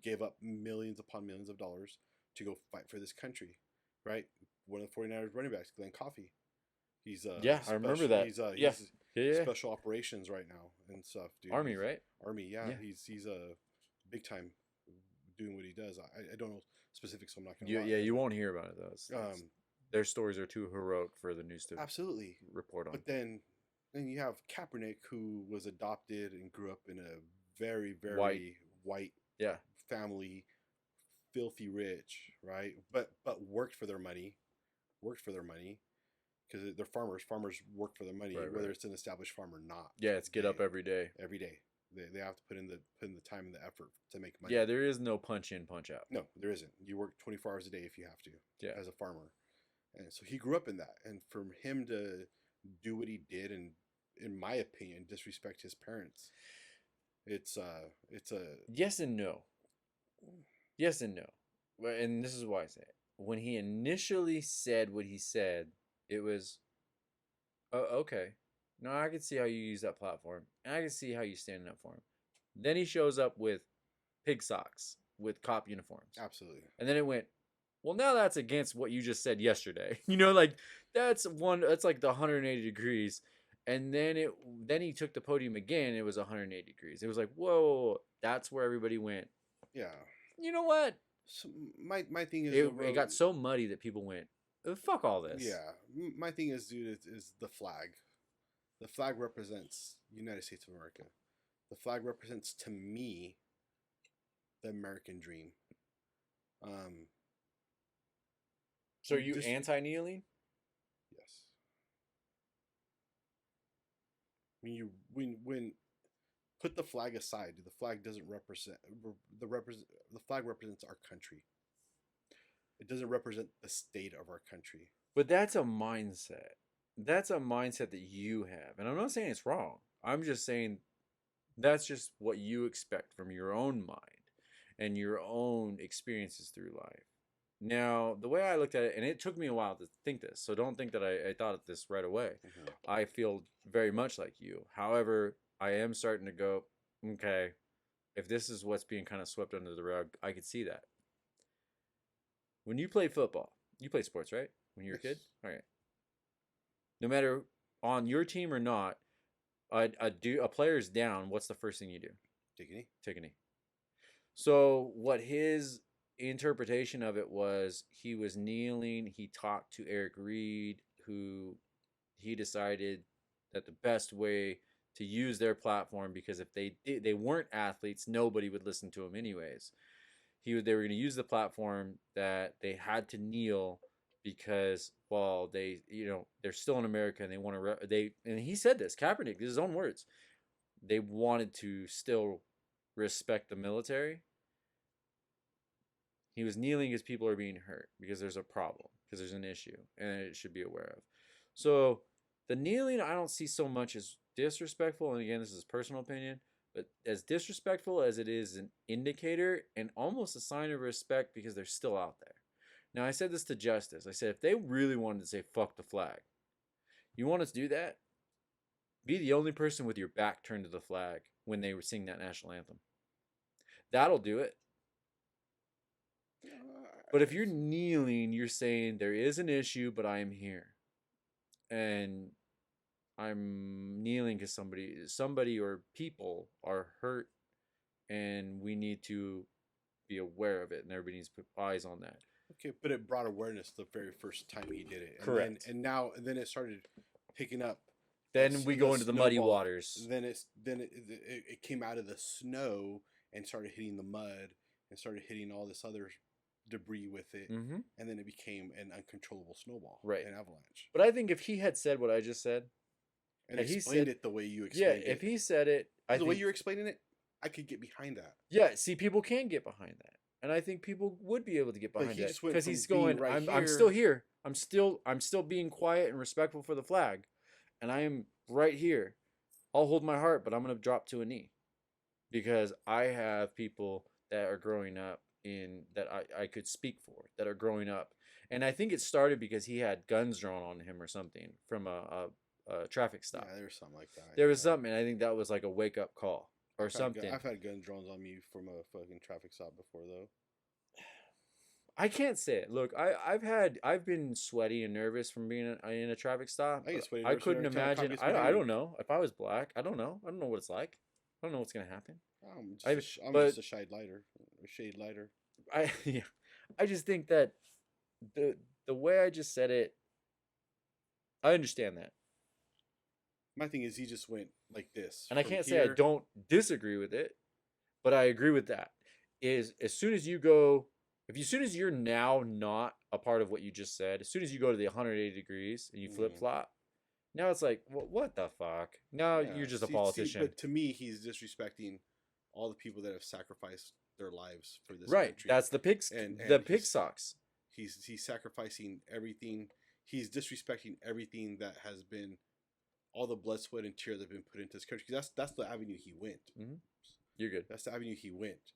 gave up millions upon millions of dollars to go fight for this country, right? One of the 49ers running backs, Glenn Coffey. He's I remember that. He's yeah. special operations right now and stuff, dude. Army, right? Army, yeah. He's a big time doing what he does. I don't know specifics, so I'm not gonna lie. Yeah, you won't hear about it though. Their stories are too heroic for the news to absolutely report on. But then you have Kaepernick, who was adopted and grew up in a very, very white family, filthy rich, right? But worked for their money, because they're farmers. Farmers work for their money, whether it's an established farm or not. Yeah, it's get up every day. Every day, they have to put in the time and the effort to make money. Yeah, there is no punch in, punch out. No, there isn't. You work 24 hours a day if you have to. Yeah. As a farmer, and so he grew up in that, and for him to do what he did, and in my opinion, disrespect his parents, it's a yes and no. Yes and no. And this is why I say it. When he initially said what he said, it was, oh, okay. No, I can see how you use that platform. And I can see how you stand up for him. Then he shows up with pig socks, with cop uniforms. Absolutely. And then it went, well, now that's against what you just said yesterday. You know, like, that's like the 180 degrees. And then he took the podium again, and it was 180 degrees. It was like, whoa, that's where everybody went. Yeah. You know what? So my thing is, it got so muddy that people went, fuck all this. Yeah. My thing is, dude, is the flag. The flag represents United States of America. The flag represents, to me, the American dream. So are you anti-kneeling? Yes. When put the flag aside, the flag doesn't represent the flag represents our country. It doesn't represent the state of our country. But that's a mindset. That's a mindset that you have. And I'm not saying it's wrong. I'm just saying that's just what you expect from your own mind and your own experiences through life. Now, the way I looked at it, and it took me a while to think this, so don't think that I thought of this right away. I feel very much like you. However, I am starting to go, okay, if this is what's being kind of swept under the rug, I could see that. When you play football, you play sports, right? When you're a kid? All right. No matter on your team or not, a player's down, what's the first thing you do? Take a knee. Take a knee. So what his interpretation of it was, he was kneeling. He talked to Eric Reed, who he decided that the best way to use their platform, because if they weren't athletes, nobody would listen to them anyways. They were going to use the platform that they had to kneel because, well, they're still in America and they want to and he said this, Kaepernick, his own words, they wanted to still respect the military. He was kneeling because people are being hurt, because there's a problem, because there's an issue, and it should be aware of. So the kneeling, I don't see so much as disrespectful, and again, this is personal opinion, but as disrespectful as it is an indicator and almost a sign of respect, because they're still out there. Now, I said this to Justice. I said, if they really wanted to say, fuck the flag, you want us to do that? Be the only person with your back turned to the flag when they sing that national anthem. That'll do it. But if you're kneeling, you're saying there is an issue, but I am here. And I'm kneeling because somebody or people are hurt, and we need to be aware of it, and everybody needs to put eyes on that. Okay, but it brought awareness the very first time he did it. And Correct. And then it started picking up. Then we go into the muddy waters. Then it came out of the snow and started hitting the mud and started hitting all this other debris with it, and then it became an uncontrollable snowball, right? An avalanche. But I think if he had said what I just said, and explained it the way you explained it, if he said it, the way you're explaining it, I could get behind that. Yeah, see, people can get behind that, and I think people would be able to get behind that because he's going. I'm still here. I'm still being quiet and respectful for the flag, and I am right here. I'll hold my heart, but I'm gonna drop to a knee because I have people that are growing up that I could speak for, that are growing up. And I think it started because he had guns drawn on him or something from a traffic stop. Yeah, there was something like that. There was something, and I think that was like a wake-up call or something. I've had guns drawn on me from a fucking traffic stop before, though. I can't say it. Look, I've been sweaty and nervous from being in a traffic stop. I couldn't imagine. I don't know. If I was black, I don't know. I don't know what it's like. I don't know what's going to happen. I'm just a shade lighter. I just think that the way I just said it, I understand that. My thing is he just went like this. And I can't say I don't disagree with it, but I agree with that. Is as soon as you're now not a part of what you just said, as soon as you go to the 180 degrees and you flip-flop, now it's like, what the fuck? Now you're just a politician. But to me, he's disrespecting all the people that have sacrificed their lives for this country. That's the pigs. And the pig socks. He's sacrificing everything. He's disrespecting everything that has been, all the blood, sweat, and tears that have been put into this country. That's the avenue he went. You're good. That's the avenue he went.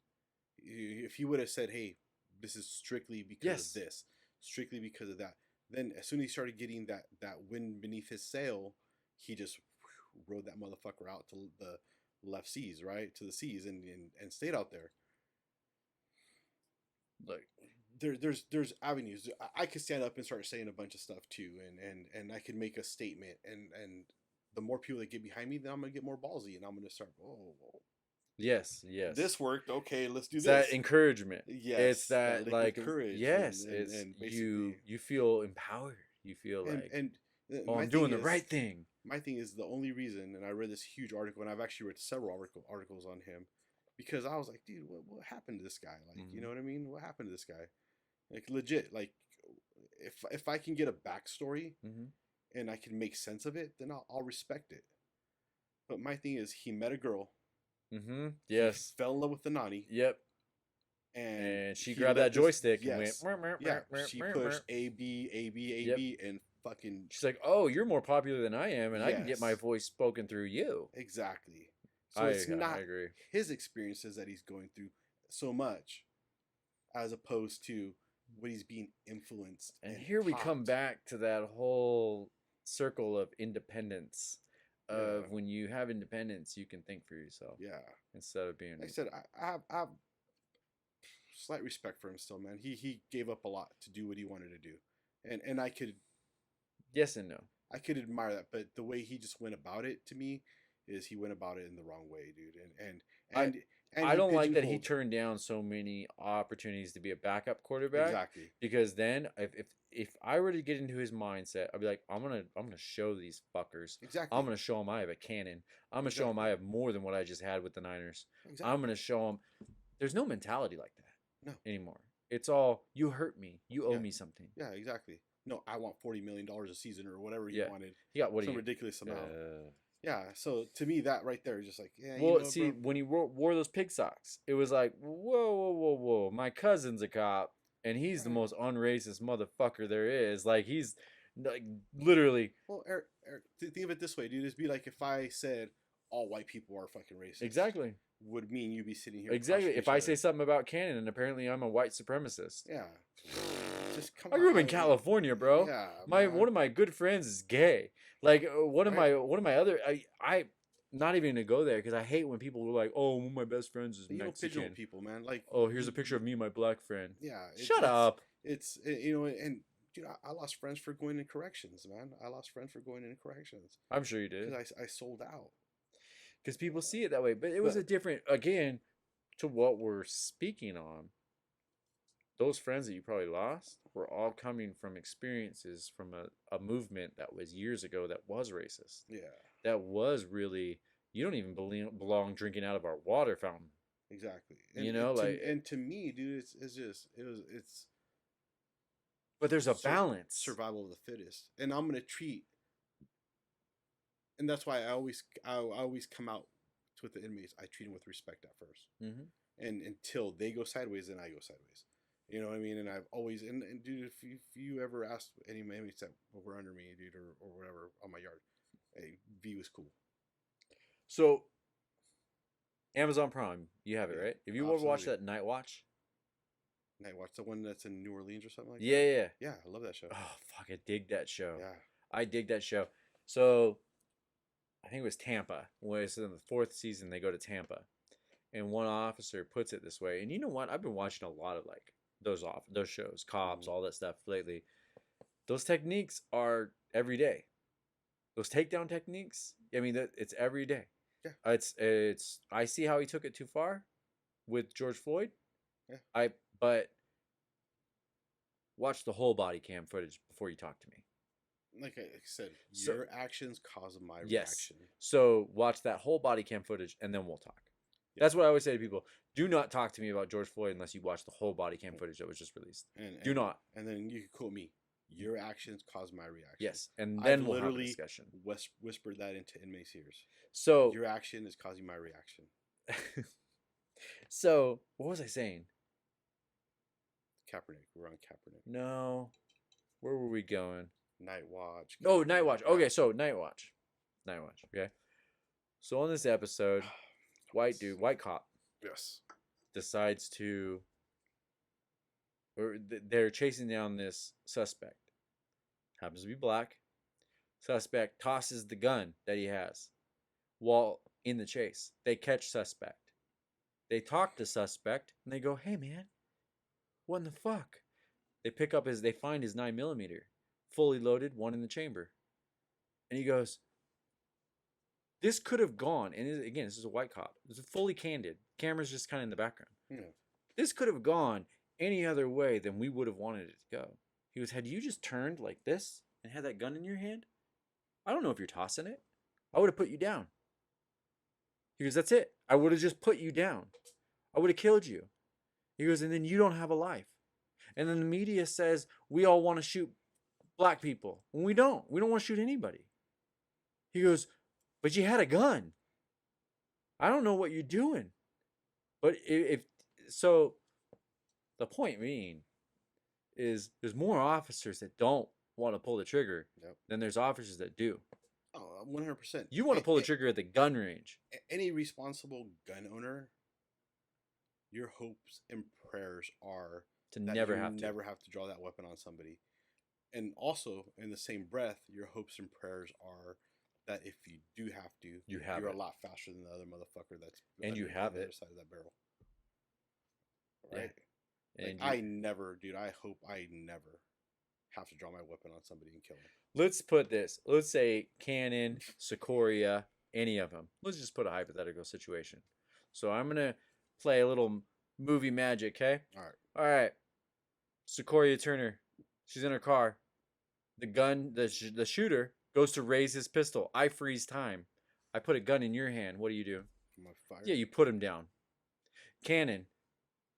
If he would have said, "Hey, this is strictly because of this, strictly because of that," then as soon as he started getting that wind beneath his sail, he just rode that motherfucker out to the left seas, right, to the seas, and stayed out there. Like there's avenues. I could stand up and start saying a bunch of stuff too, and I could make a statement, and the more people that get behind me, then I'm gonna get more ballsy, and I'm gonna start. Yes. This worked. Okay, let's do it's this. That encouragement. Yes, it's that like courage. Yes, and you feel empowered. You feel like I'm doing the right thing. My thing is the only reason, and I read this huge article, and I've actually read several articles on him, because I was like, dude, what happened to this guy? Like, you know what I mean? What happened to this guy? Like, legit. Like, if I can get a backstory and I can make sense of it, then I'll respect it. But my thing is, he met a girl. Yes. He fell in love with the nanny. Yep. And she grabbed that joystick and went. She pushed A-B, and fucking. She's like, "Oh, you're more popular than I am, and I can get my voice spoken through you." Exactly. So it's not his experiences that he's going through so much, as opposed to what he's being influenced. And here we come back to that whole circle of independence. Of when you have independence, you can think for yourself. Yeah. Instead of being. Like I said, I have slight respect for him still, man. He gave up a lot to do what he wanted to do, and I could. Yes and no. I could admire that, but the way he just went about it, to me, is he went about it in the wrong way, dude. And I don't like that he turned down so many opportunities to be a backup quarterback. Exactly. Because then if I were to get into his mindset, I'd be like, I'm gonna show these fuckers. Exactly. I'm gonna show them I have a cannon. I'm gonna show them I have more than what I just had with the Niners. Exactly. I'm gonna show them. There's no mentality like that. No. Anymore. It's all, you hurt me. You owe me something. Yeah, exactly. No, I want $40 million a season or whatever he wanted. He got some ridiculous amount. Yeah, so to me, that right there is just like, yeah. Well, see, when he wore those pig socks, it was like, whoa. My cousin's a cop, and he's the most unracist motherfucker there is. Like, he's like literally. Well, Eric, think of it this way, dude. It'd be like if I said all white people are fucking racist. Exactly. Would mean you'd be sitting here. Exactly. If I say something about Cannon, and apparently I'm a white supremacist. Yeah. just come I grew up on. in California, bro. Yeah, One of my good friends is gay. Like one of my other I not even gonna go there because I hate when people were like, oh, one of my best friends is You don't pigeonhole Mexican. people, man. Like, Oh, here's a picture of me and my black friend. Yeah. Shut up. It's you know, and dude, I lost friends for going in corrections, man. I lost friends for going in corrections I'm sure you did. because I sold out. Because people see it that way. But it was a different, again, to what we're speaking on. Those friends that you probably lost were all coming from experiences from a movement that was years ago that was racist. Yeah. That was really, you don't even belong drinking out of our water fountain. Exactly. And to me, dude, it's. But there's a balance. Survival of the fittest, and I'm gonna treat. And that's why I always come out with the inmates. I treat them with respect at 1st, and until they go sideways, then I go sideways. You know what I mean? And I've always and dude, if you ever asked any inmates that were under me, dude, or whatever on my yard, hey, V was cool. So, Amazon Prime, you have it, right? Have you ever watched that Night Watch? Night Watch, the one that's in New Orleans or something like that? Yeah. Yeah, I love that show. Oh, fuck, I dig that show. Yeah. I dig that show. So, I think it was Tampa. When it's in the 4th season, they go to Tampa. And one officer puts it this way. And you know what? I've been watching a lot of, like, those shows, Cops, all that stuff lately. Those techniques are every day. Those takedown techniques, I mean, it's every day. Yeah. It's. I see how he took it too far with George Floyd. Yeah. But watch the whole body cam footage before you talk to me. Like I said, your actions cause my reaction. Yes. So watch that whole body cam footage and then we'll talk. Yeah. That's what I always say to people. Do not talk to me about George Floyd unless you watch the whole body cam footage that was just released. Do not. And then you can quote me. Your actions cause my reaction. Yes. And then we'll have a discussion. Whispered that into inmates' ears. So your action is causing my reaction. So what was I saying? Kaepernick. We're on Kaepernick. No. Where were we going? Night Watch. Oh, Night Watch. Okay, so Night Watch. Okay. So on this episode, white cop. Yes. Decides to, or they're chasing down this suspect. Happens to be black. Suspect tosses the gun that he has while in the chase. They catch suspect. They talk to suspect and they go, "Hey man, what in the fuck?" They find his 9mm, fully loaded, one in the chamber. And he goes, "This could have gone," and again, this is a white cop. It's fully candid. Camera's just kind of in the background. Yeah. This could have gone any other way than we would have wanted it to go. He goes, "Had you just turned like this and had that gun in your hand, I don't know if you're tossing it. I would have put you down." He goes, "That's it. I would have just put you down. I would have killed you." He goes, "And then you don't have a life." And then the media says we all want to shoot black people. When we don't. We don't want to shoot anybody. He goes, "But you had a gun. I don't know what you're doing." But if so, the point being is there's more officers that don't want to pull the trigger than there's officers that do. Oh, 100%. You want to pull the trigger at the gun range. Any responsible gun owner, your hopes and prayers are to never have to draw that weapon on somebody. And also, in the same breath, your hopes and prayers are that if you do have to, you're a lot faster than the other motherfucker that's and you have on the it other side of that barrel. Right? Yeah. And I hope I never have to draw my weapon on somebody and kill them. Let's put this. Let's say Cannon, Sequoia, any of them. Let's just put a hypothetical situation. So I'm going to play a little movie magic, okay? All right. Sequoia Turner. She's in her car. The shooter goes to raise his pistol. I freeze time. I put a gun in your hand. What do? Yeah, you put him down. Cannon.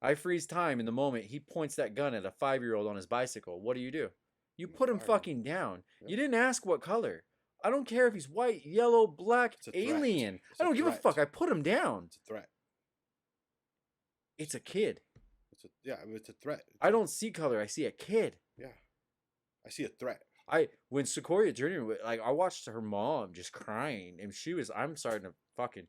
I freeze time in the moment. He points that gun at a 5-year-old on his bicycle. What do? You put him fucking down. Yep. You didn't ask what color. I don't care if he's white, yellow, black, alien. I don't give a fuck. I put him down. It's a threat. It's a kid. It's a threat. I don't see color. I see a kid. Yeah. I see a threat. When Sequoia Jr., like, I watched her mom just crying, and I'm starting to fucking.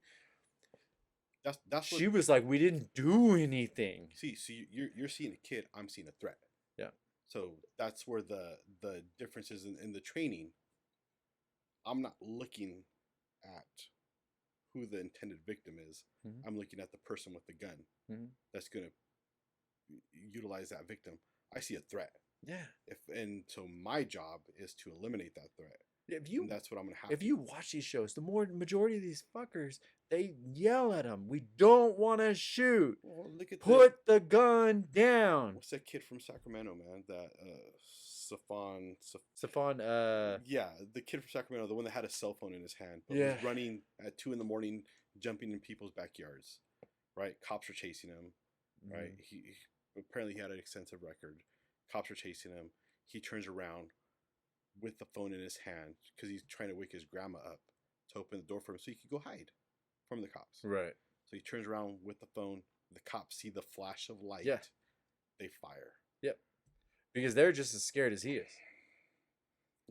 She was like, "We didn't do anything." See, you're seeing a kid. I'm seeing a threat. Yeah. So that's where the difference is in the training. I'm not looking at who the intended victim is. Mhm. I'm looking at the person with the gun that's going to utilize that victim. I see a threat. Yeah. And so my job is to eliminate that threat. And that's what I'm going to have. If you watch these shows, the majority of these fuckers, they yell at them. We don't want to shoot. Well, look at Put the gun down. What's that kid from Sacramento, man? That Safon. Yeah, the kid from Sacramento, the one that had a cell phone in his hand, but Yeah. was running at 2 a.m, jumping in people's backyards. Right, cops are chasing him. Right, he apparently he had an extensive record. Cops are chasing him. He turns around with the phone in his hand because he's trying to wake his grandma up to open the door for him so he could go hide from the cops. Right. So he turns around with the phone. The cops see the flash of light. Yeah. They fire. Yep. Because they're just as scared as he is.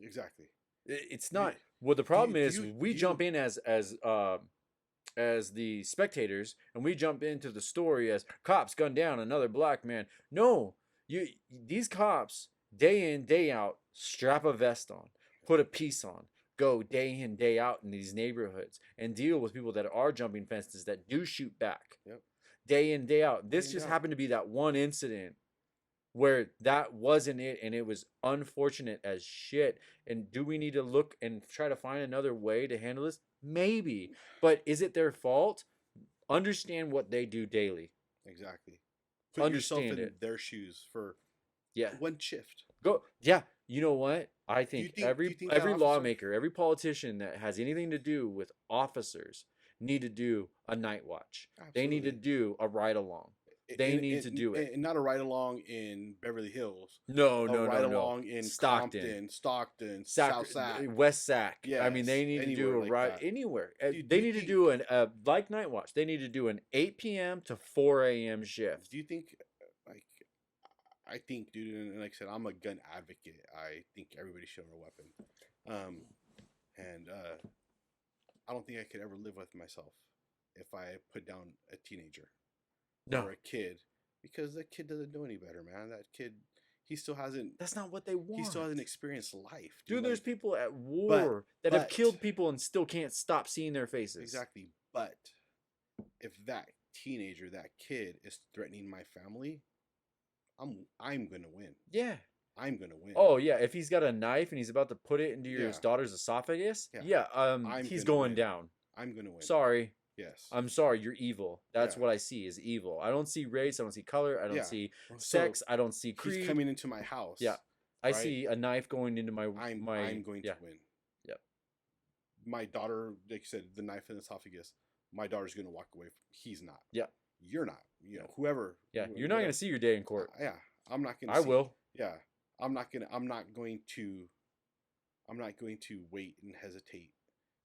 Exactly. It's not. Well, the problem is we jump in as the spectators, and we jump into the story as cops gun down another black man. No, these cops day in day out strap a vest on, put a piece on, go day in day out in these neighborhoods and deal with people that are jumping fences that do shoot back. Yep. Day in day out. This just happened to be that one incident where that wasn't it, and it was unfortunate as shit. And do we need to look and try to find another way to handle this? Maybe. But is it their fault? Understand what they do daily. Exactly. Put yourself in their shoes for one shift. Go. Yeah. You know what? I think, every officer... lawmaker, every politician that has anything to do with officers need to do a night watch. Absolutely. They need to do a ride along. They need to do it. And not a ride along in Beverly Hills. No. Ride along in Stockton, South Sac, West Sac. Yes, I mean, they need to do a ride anywhere. They need to do a like night watch. They need to do an 8 p.m. to 4 a.m. shift. Do you think, I think, dude, and like I said, I'm a gun advocate. I think everybody should own a weapon. And I don't think I could ever live with myself if I put down a teenager. No. Or a kid, because that kid doesn't know any better, man. That kid, he still hasn't. That's not what they want. He still hasn't experienced life, dude. There's people at war that have killed people and still can't stop seeing their faces. Exactly. But if that teenager, that kid, is threatening my family, I'm gonna win. Yeah. I'm gonna win. Oh yeah, if he's got a knife and he's about to put it into your daughter's esophagus, he's going down. I'm gonna win. Sorry. Yes. I'm sorry, you're evil. That's what I see is evil. I don't see race, I don't see color, I don't see sex, I don't see creed. He's coming into my house. Yeah. I see a knife going into my I'm going to win. Yep. My daughter, like you said, the knife in the esophagus, my daughter's gonna walk away. He's not. Yeah. You're not. You know, whoever. Yeah. You're not gonna see your day in court. Yeah. I'm not gonna I will. Yeah. I'm not going to wait and hesitate.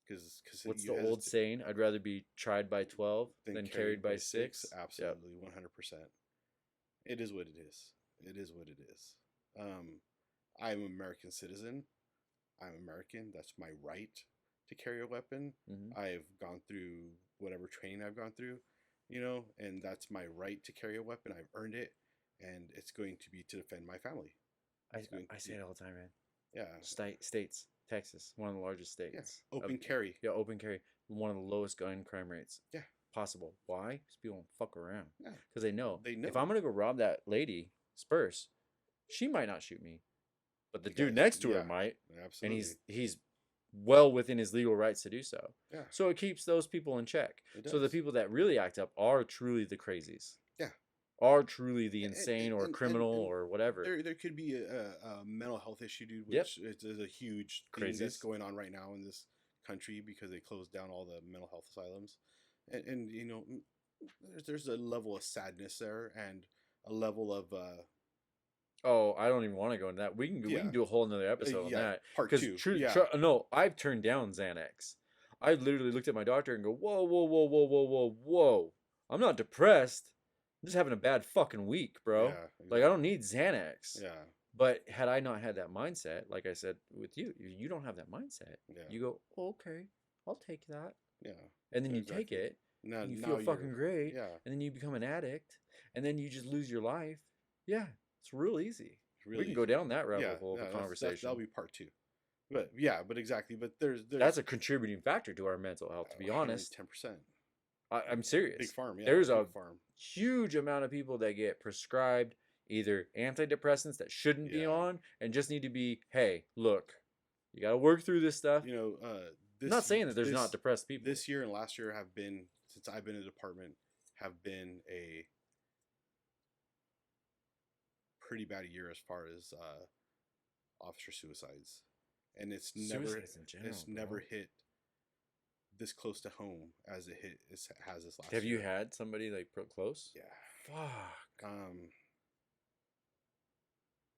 Because what's the old saying? I'd rather be tried by 12 than carried by 6. Absolutely, 100%. It is what it is. It is what it is. I'm an American citizen. I'm American. That's my right to carry a weapon. Mm-hmm. I've gone through whatever training I've gone through, you know, and that's my right to carry a weapon. I've earned it, and it's going to be to defend my family. I say it all the time, man. Yeah. States. Texas, one of the largest states. Yeah. Open carry. Yeah, open carry. One of the lowest gun crime rates. Yeah. Possible. Why? Because people don't fuck around. Yeah. Because they know. They know. If I'm going to go rob that lady, Spurs, she might not shoot me. But the dude next to her might. Absolutely. And he's well within his legal rights to do so. Yeah. So it keeps those people in check. So the people that really act up are truly the crazies. Yeah. Are truly the insane or criminal or whatever. There could be a mental health issue, dude, which is a huge thing that's going on right now in this country because they closed down all the mental health asylums. And you know, there's a level of sadness there and a level of... Oh, I don't even want to go into that. We can do a whole another episode on that. Part 2. No, I've turned down Xanax. I literally looked at my doctor and go, whoa. I'm not depressed. I'm just having a bad fucking week, bro. Yeah, exactly. Like, I don't need Xanax. Yeah. But had I not had that mindset, like I said with you, you don't have that mindset. Yeah. You go, okay, I'll take that. Yeah. And then you take it, and you feel fucking great. Yeah. And then you become an addict, and then you just lose your life. Yeah. It's real easy. really. We can go down that rabbit yeah, hole of a that's- conversation. that'll be part 2. But yeah, but exactly. But there's That's a contributing factor to our mental health, to be honest. 10%. I'm serious. Big farm, yeah. There's big a farm. huge amount of people that get prescribed either antidepressants that shouldn't be Yeah. on and just need to be, hey, look, you got to work through this stuff. You know, I'm not saying that there's not depressed people. This year and last year have been, since I've been in the department, have been a pretty bad year as far as officer suicides, and it's Suicides in general, never bro. hit this close to home as it has this last Have year. you had somebody like close? Yeah. Fuck.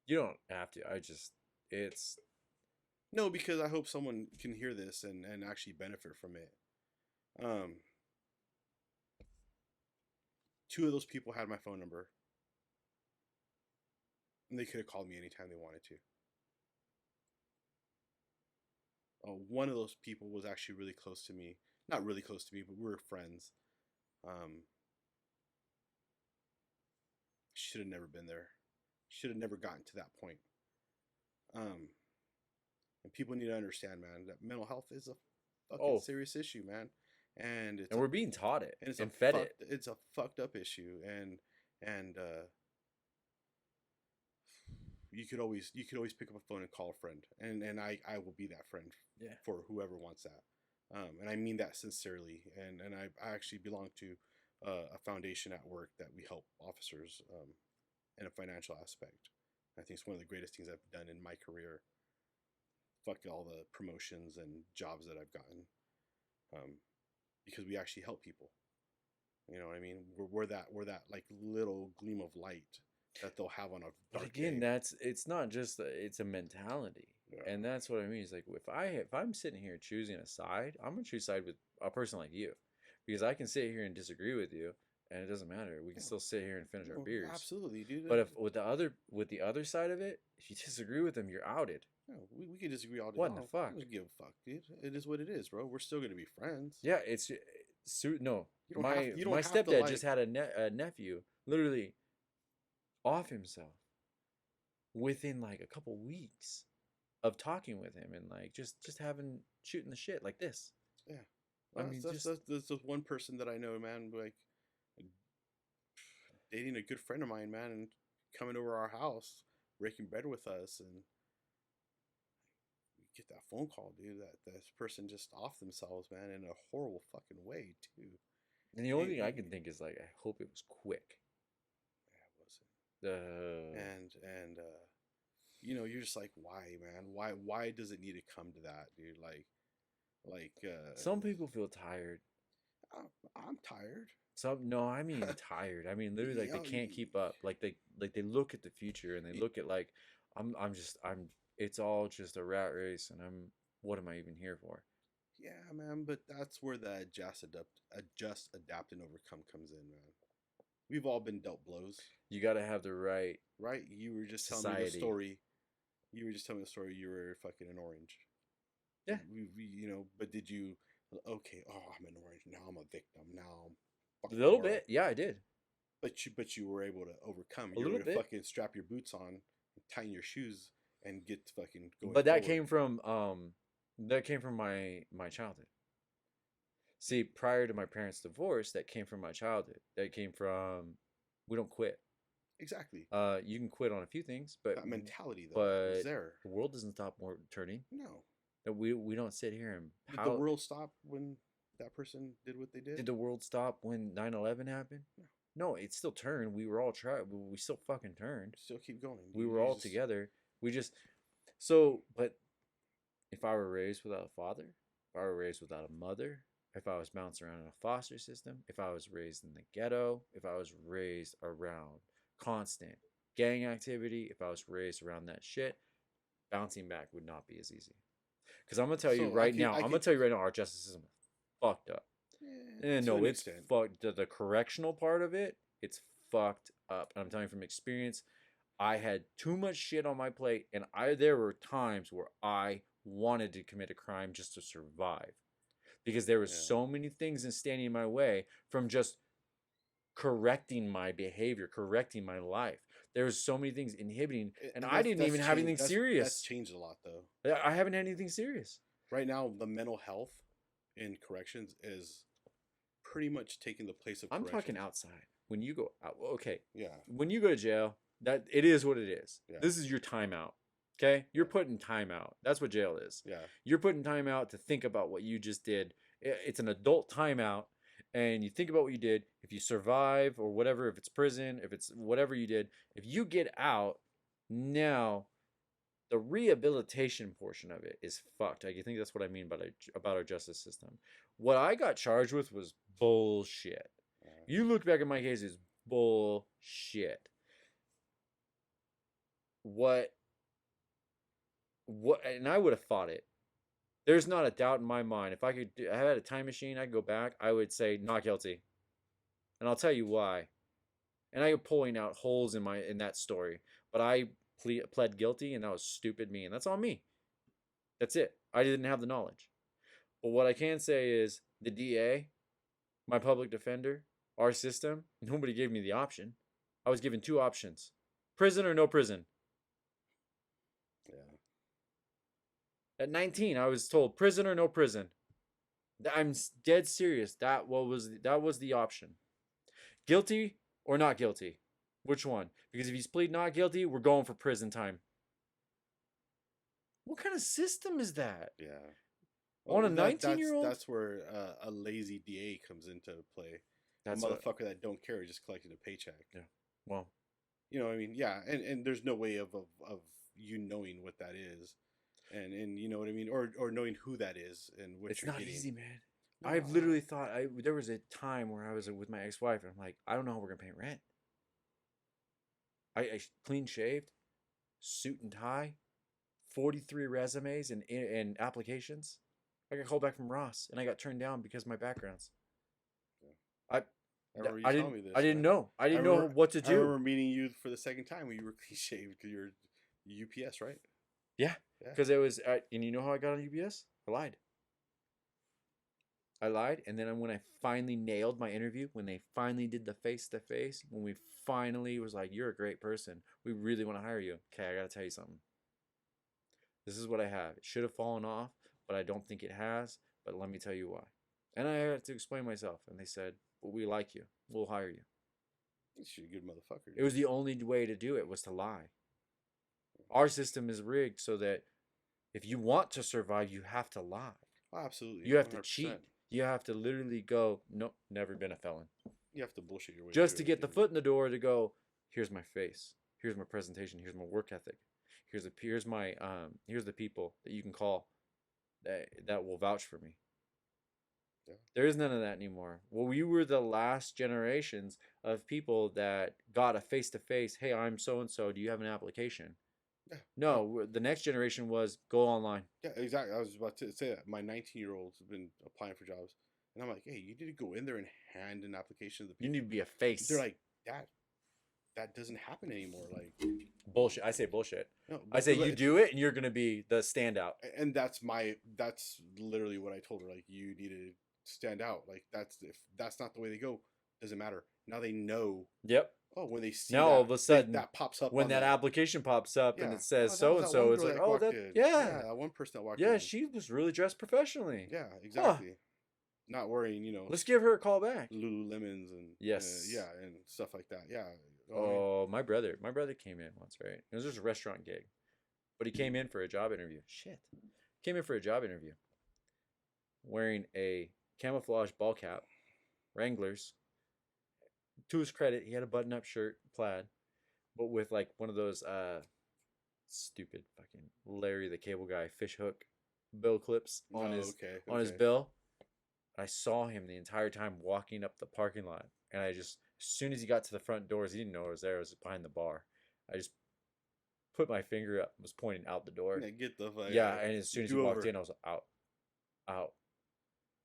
You don't have to. It's No, because I hope someone can hear this and actually benefit from it. 2 of those people had my phone number, and they could have called me anytime they wanted to. One of those people was actually really close to me. Not really close to me, but we were friends. Should have never been there. Should have never gotten to that point. And people need to understand, man, that mental health is a fucking serious issue, man. And we're being taught it and it's and fed it. It's a fucked up issue, and you could always pick up a phone and call a friend, and I will be that friend for whoever wants that. And I mean that sincerely. And I actually belong to a foundation at work that we help officers in a financial aspect. I think it's one of the greatest things I've done in my career. Fuck all the promotions and jobs that I've gotten, because we actually help people. You know what I mean? We're that like little gleam of light that they'll have on a dark Again, day. it's not just it's a mentality, and that's what I mean. It's like if I'm sitting here choosing a side, I'm gonna choose side with a person like you, because I can sit here and disagree with you, and it doesn't matter. We can still sit here and finish our beers. Absolutely, dude. But if with the other side of it, if you disagree with them, you're outed. No, we can disagree all day What in long. the fuck? I don't give a fuck, dude. It is what it is, bro. We're still gonna be friends. Yeah, no. You don't My have- you don't my have to, stepdad like- just had a nephew literally off himself within like a couple weeks of talking with him and like just shooting the shit like this. Yeah. I Well, mean, that's just one person that I know, man. Like dating a good friend of mine, man, and coming over our house, breaking bread with us, and you get that phone call, dude. That this person just off themselves, man, in a horrible fucking way, too. And the only thing I can think is like, I hope it was quick. Yeah, it wasn't. And you know, you're just like, why, man? Why does it need to come to that, dude? Like Some people feel tired. I'm tired. No, I mean tired. I mean literally like they can't keep up. Like they look at the future and they look at like it's all just a rat race, and what am I even here for? Yeah, man, but that's where the adjust, adapt, and overcome comes in, man. We've all been dealt blows. You got to have the right. You were just telling me the story. You were just telling me the story. You were fucking an orange. Yeah. You know, but did you? Okay. Oh, I'm an orange now. I'm a victim now. A little bit, yeah, I did. But you were able to overcome. A little bit. Fucking strap your boots on, tighten your shoes, and get fucking going. But that came from my childhood. See, prior to my parents' divorce, that came from my childhood. That came from we don't quit. Exactly. You can quit on a few things, but that mentality though is there. The world doesn't stop turning. No. That we don't sit here and Did the world stop when that person did what they did? Did the world stop when 9/11 happened? No, it still turned. We were all we still fucking turned. Still keep going. We were all together. But if I were raised without a father, if I were raised without a mother, if I was bounced around in a foster system, if I was raised in the ghetto, if I was raised around constant gang activity, if I was raised around that shit, bouncing back would not be as easy. Because I'm gonna tell you right now, our justice system is fucked up. And no, it's fucked. The correctional part of it, it's fucked up. And I'm telling you from experience, I had too much shit on my plate, and there were times where I wanted to commit a crime just to survive, because there was so many things standing in my way, from just correcting my behavior, correcting my life. There's so many things inhibiting, and I didn't even have anything serious. That's changed a lot, though. I haven't had anything serious. Right now, the mental health in corrections is pretty much taking the place of corrections. I'm talking outside. When you go out, okay. Yeah. When you go to jail, that it is what it is. Yeah. This is your timeout. Okay? You're putting time out. That's what jail is. Yeah. You're putting time out to think about what you just did. It's an adult timeout, and you think about what you did. If you survive or whatever, if it's prison, if it's whatever you did, if you get out, now the rehabilitation portion of it is fucked. I think that's what I mean about our justice system. What I got charged with was bullshit. You look back at my case, it's bullshit. What, and I would have fought it. There's not a doubt in my mind. If I had a time machine, I could go back, I would say not guilty. And I'll tell you why. And I am pulling out holes in that story. But I pled guilty, and that was stupid me. And that's on me. That's it. I didn't have the knowledge. But what I can say is the DA, my public defender, our system, nobody gave me the option. I was given 2 options. Prison or no prison. Yeah. At 19, I was told prison or no prison. I'm dead serious. That was the option. Guilty or not guilty? Which one? Because if he's plead not guilty, we're going for prison time. What kind of system is that? Yeah. On a 19-year-old? That's where a lazy DA comes into play. That's a motherfucker that don't care, just collecting a paycheck. Yeah. Well, you know what I mean? Yeah. And there's no way of you knowing what that is. And you know what I mean? Or knowing who that is and what it's you're not getting. easy, man. No. I've literally thought, there was a time where I was with my ex-wife, and I'm like, I don't know how we're going to pay rent. I clean shaved, suit and tie, 43 resumes and applications. I got called back from Ross, and I got turned down because of my backgrounds. I didn't know. I didn't know what to do. I remember meeting you for the second time when you were clean shaved because you're UPS, right? Yeah. Because it was, and you know how I got on UPS? I lied, and then when I finally nailed my interview, when they finally did the face-to-face, when we finally was like, you're a great person, we really want to hire you. Okay, I got to tell you something. This is what I have. It should have fallen off, but I don't think it has, but let me tell you why. And I had to explain myself, and they said, well, we like you. We'll hire you. You're a good motherfucker. It was the only way to do it was to lie. Our system is rigged so that if you want to survive, you have to lie. Oh, absolutely. You have 100%. to cheat. You have to literally go, nope, never been a felon. You have to bullshit your way just to get the foot in the door to go, here's my face. Here's my presentation. Here's my work ethic. Here's the people that you can call that will vouch for me. Yeah. There is none of that anymore. Well, we were the last generations of people that got a face-to-face, hey, I'm so-and-so, do you have an application? Yeah. No, the next generation was go online. Yeah, exactly. I was about to say that. My 19-year-old's been applying for jobs. And I'm like, hey, you need to go in there and hand an application to the people. You need to be a face. They're like, that doesn't happen anymore. Like bullshit. I say bullshit. No, I say you do it and you're going to be the standout. And that's literally what I told her. Like, you need to stand out. Like, if that's not the way they go, doesn't matter. Now they know. Yep. Oh, when they see now all of a sudden that pops up when that application pops up and it says so and so, it's like, oh, that one person that walked in. Yeah, she was really dressed professionally. Yeah, exactly. Not wearing, let's give her a call back. Lululemons and yes, and stuff like that. Yeah. Oh, my brother came in once, right? It was just a restaurant gig, but he came in for a job interview. Came in for a job interview, wearing a camouflage ball cap, Wranglers. To his credit, he had a button-up shirt, plaid, but with like one of those stupid fucking Larry the Cable Guy fish hook bill clips on his bill. I saw him the entire time walking up the parking lot, and as soon as he got to the front doors, he didn't know I was there. I was behind the bar. I just put my finger up, was pointing out the door. Yeah, get the fuck out. And as soon as he walked in, I was like, out.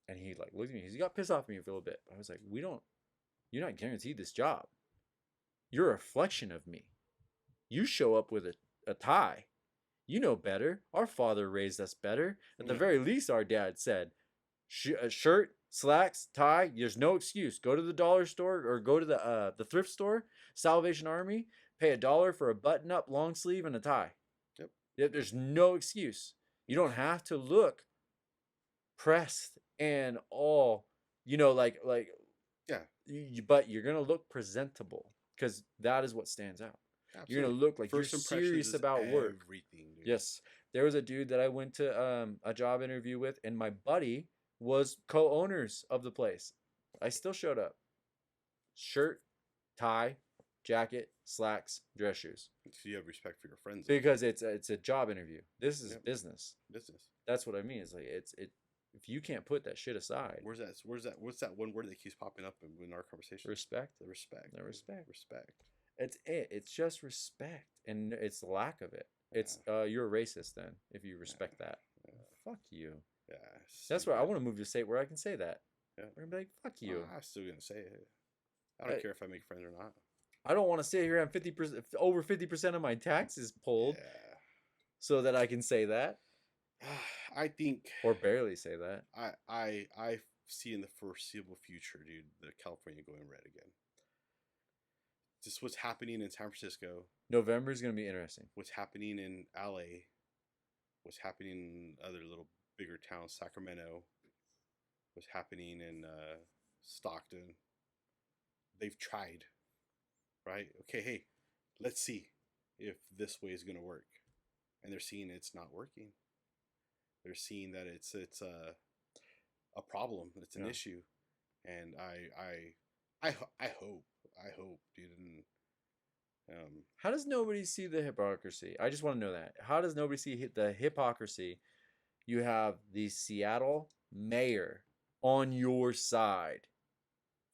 And he like looked at me. He got pissed off at me for a little bit. I was like, you're not guaranteed this job. You're a reflection of me. You show up with a tie. You know better. Our father raised us better. At the very least, our dad said, a shirt, slacks, tie. There's no excuse. Go to the dollar store or go to the thrift store, Salvation Army. Pay $1 for a button-up long sleeve and a tie. Yep. There's no excuse. You don't have to look pressed and all, like yeah. But you're gonna look presentable because that is what stands out. Absolutely. You're gonna look like you're serious about work. Everything, dude. Yes. There was a dude that I went to a job interview with, and my buddy was co-owners of the place. I still showed up. Shirt, tie, jacket, slacks, dress shoes. So you have respect for your friends. Because it's a job interview. This is business. Business. That's what I mean. It's like if you can't put that shit aside. What's that one word that keeps popping up in our conversation? Respect. The respect. Respect. It's it. It's just respect, and it's the lack of it. It's you're a racist then if you respect that. Fuck you. Yeah. That's why I want to move to a state where I can say that. Yeah. We're gonna be like, fuck you. I'm still gonna say it. I don't care if I make friends or not. I don't want to sit here and 50% over 50% of my taxes pulled, so that I can say that. I think, or barely say that. I see in the foreseeable future, dude, the California going red again. Just what's happening in San Francisco. November is going to be interesting. What's happening in LA. What's happening in other little bigger towns, Sacramento. What's happening in Stockton. They've tried, right? Okay, hey, let's see if this way is going to work. And they're seeing it's not working. They're seeing that it's a problem. It's an issue, and I hope, dude. And, how does nobody see the hypocrisy? I just want to know that. How does nobody see the hypocrisy? You have the Seattle mayor on your side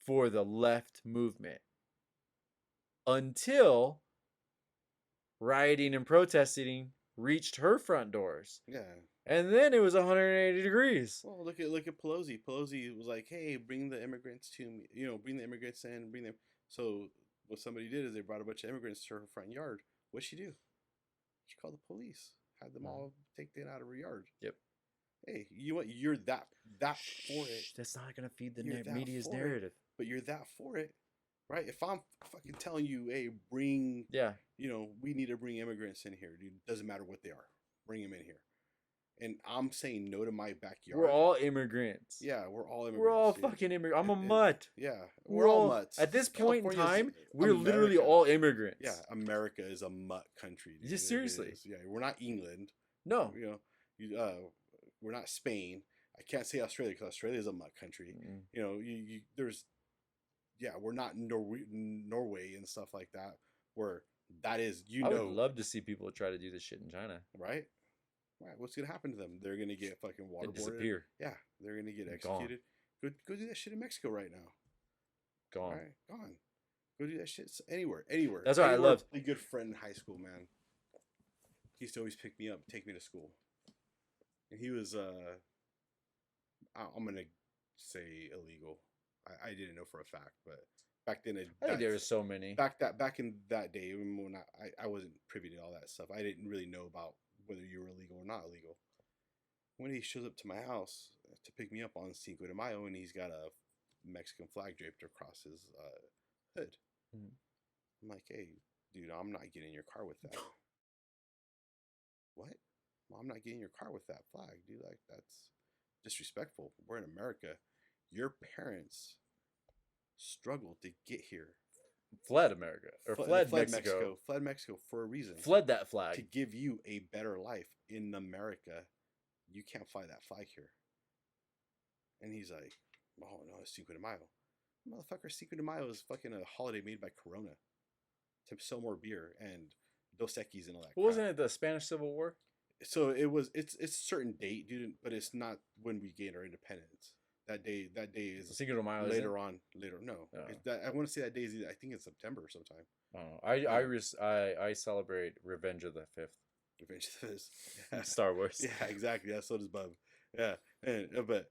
for the left movement until rioting and protesting reached her front doors. Yeah. And then it was 180 degrees. Well, look at Pelosi. Pelosi was like, "Hey, bring the immigrants to me. Bring the immigrants in. Bring them." So what somebody did is they brought a bunch of immigrants to her front yard. What'd she do? She called the police. Had them all taken out of her yard. Yep. Hey, you know what? You're that for it. That's not gonna feed the media's narrative. But you're that for it, right? If I'm fucking telling you, hey, bring. Yeah. We need to bring immigrants in here, dude. Doesn't matter what they are. Bring them in here. And I'm saying no to my backyard. We're all immigrants. Yeah, we're all immigrants. We're all fucking immigrants. I'm a mutt. Yeah, we're all mutts. At this point in time, we're literally all immigrants. Yeah, America is a mutt country. Dude. Yeah, seriously. Yeah, we're not England. No. We're not Spain. I can't say Australia because Australia is a mutt country. We're not Norway and stuff like that. Where that is, I would love to see people try to do this shit in China. Right? Right. What's gonna happen to them? They're gonna get fucking waterboarded. Disappear. Yeah, they're gonna get executed. Go do that shit in Mexico right now. Gone. Right, gone. Go do that shit anywhere. That's what I loved. A good friend in high school, man. He used to always pick me up, take me to school, and he was I'm gonna say illegal. I didn't know for a fact, but back then I think there were so many. Back in that day when I wasn't privy to all that stuff. I didn't really know about whether you were illegal or not illegal. When he shows up to my house to pick me up on Cinco de Mayo, and he's got a Mexican flag draped across his hood. Mm-hmm. I'm like, hey, dude, I'm not getting in your car with that. What? Well, I'm not getting in your car with that flag, dude. Like, that's disrespectful. We're in America. Your parents struggled to get here. Fled America. Or fled Mexico. Fled Mexico for a reason. Fled that flag. To give you a better life in America. You can't fly that flag here. And he's like, oh no, it's Cinco de Mayo. Motherfucker, Cinco de Mayo is fucking a holiday made by Corona. To sell more beer and Dos Equis and all that. Wasn't it the Spanish Civil War? So it's a certain date, dude, but it's not when we gained our independence. That day is Cinco de Mayo later on. No, I want to say that day is I think it's September sometime. Oh, I celebrate Revenge of the 5th. Revenge of the 5th. Yeah. Star Wars. Yeah, exactly. Yeah, so does Bub. Yeah, but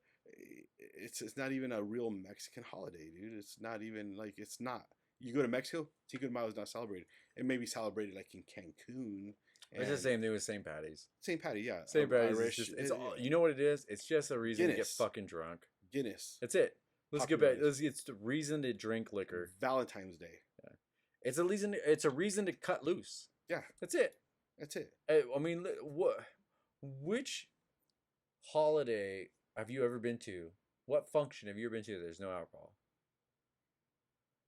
it's not even a real Mexican holiday, dude. It's not even like it's not. You go to Mexico, Cinco de Mayo is not celebrated. It may be celebrated like in Cancun. It's the same thing with St. Patty's. St. Patty, yeah. St. Patty's. It's all, you know what it is? It's just a reason to get fucking drunk. Guinness. That's it. Let's get back. Popularized. It's the reason to drink liquor. Valentine's Day. It's a reason. It's a reason to cut loose. Yeah, That's it. that's it. I mean, which holiday have you ever been to? What function have you ever been to? There's no alcohol.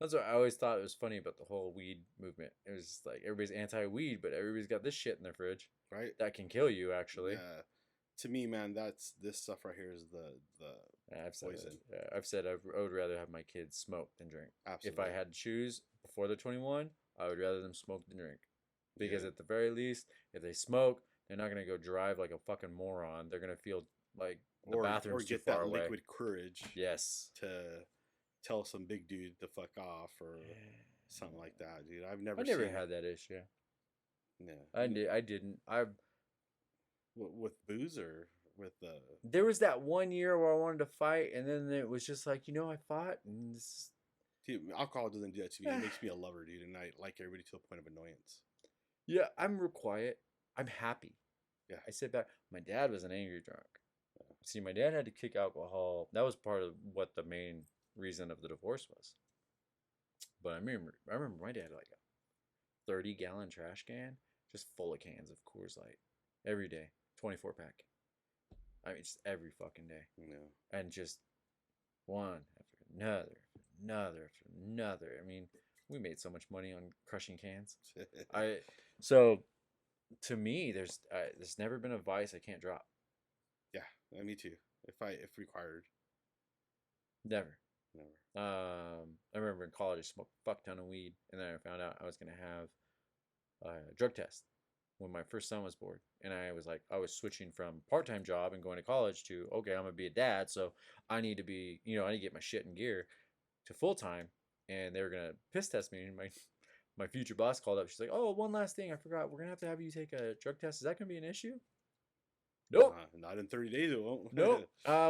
That's what I always thought it was funny about the whole weed movement. It was just like everybody's anti-weed, but everybody's got this shit in their fridge Right? that can kill you. Actually, Yeah. To me, man, that's this stuff right here is the Yeah, I've said poison. it. Yeah, I've said I would rather have my kids smoke than drink. Absolutely. If I had to choose before they're 21, I would rather them smoke than drink. Because Yeah. at the very least, if they smoke, they're not gonna go drive like a fucking moron. They're gonna feel like the or bathroom's too get far that away. liquid courage Yes. to tell some big dude to fuck off or something like that, dude. I've never I never seen had that issue. Yeah. I didn't. With booze or with the There was that one year where I wanted to fight, and then it was just like, I fought, and dude, alcohol doesn't do that to me. It makes me a lover, dude, and I like everybody to a point of annoyance. yeah, I'm real quiet. I'm happy. Yeah. I sit back. My dad was an angry drunk. See, my dad had to kick alcohol. That was part of what the main reason of the divorce was. But I remember my dad had like a 30-gallon trash can just full of cans of Coors Light every day, 24-pack. I mean, just every fucking day. Yeah. And just one after another after another. I mean, we made so much money on crushing cans. So to me, there's never been a vice I can't drop. Yeah, me too. If required. Never. Never. I remember in college I smoked a fuck ton of weed, and then I found out I was gonna have a drug test when my first son was born, and I was switching from part-time job and going to college to okay, I'm gonna be a dad, so I need to be, I need to get my shit in gear to full-time, and they were gonna piss test me, and my future boss called up. She's like, "Oh, one last thing, I forgot. We're gonna have you take a drug test. Is that gonna be an issue?" Nope. Not in 30 days, it won't. Nope.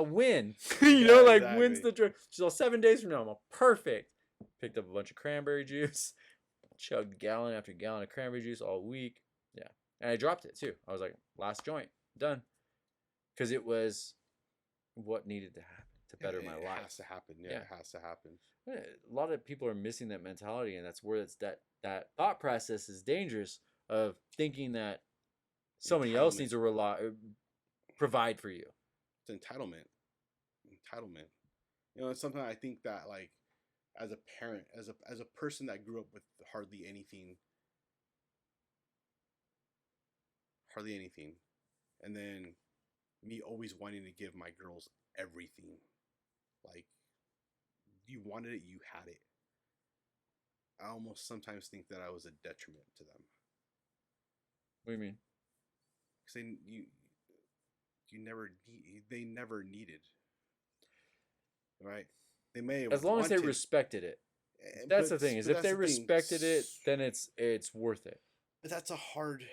When? Yeah, When's exactly. the drug? She's all 7 days from now. I'm all perfect. Picked up a bunch of cranberry juice, chugged gallon after gallon of cranberry juice all week. Yeah. And I dropped it too. I was like, last joint, done. Because it was what needed to happen to better my life. It has to happen. Yeah, Yeah. it has to happen. A lot of people are missing that mentality, and that's where that thought process is dangerous of thinking that somebody else needs to provide for you. It's entitlement. It's something I think that like as a parent, as a person that grew up with hardly anything, and then me always wanting to give my girls everything. Like, you wanted it, you had it. I almost sometimes think that I was a detriment to them. What do you mean? Because they never needed, right? They may have As long as they wanted, respected it. That's the thing, is if that's they the thing. respected it, then it's worth it. But that's a hard.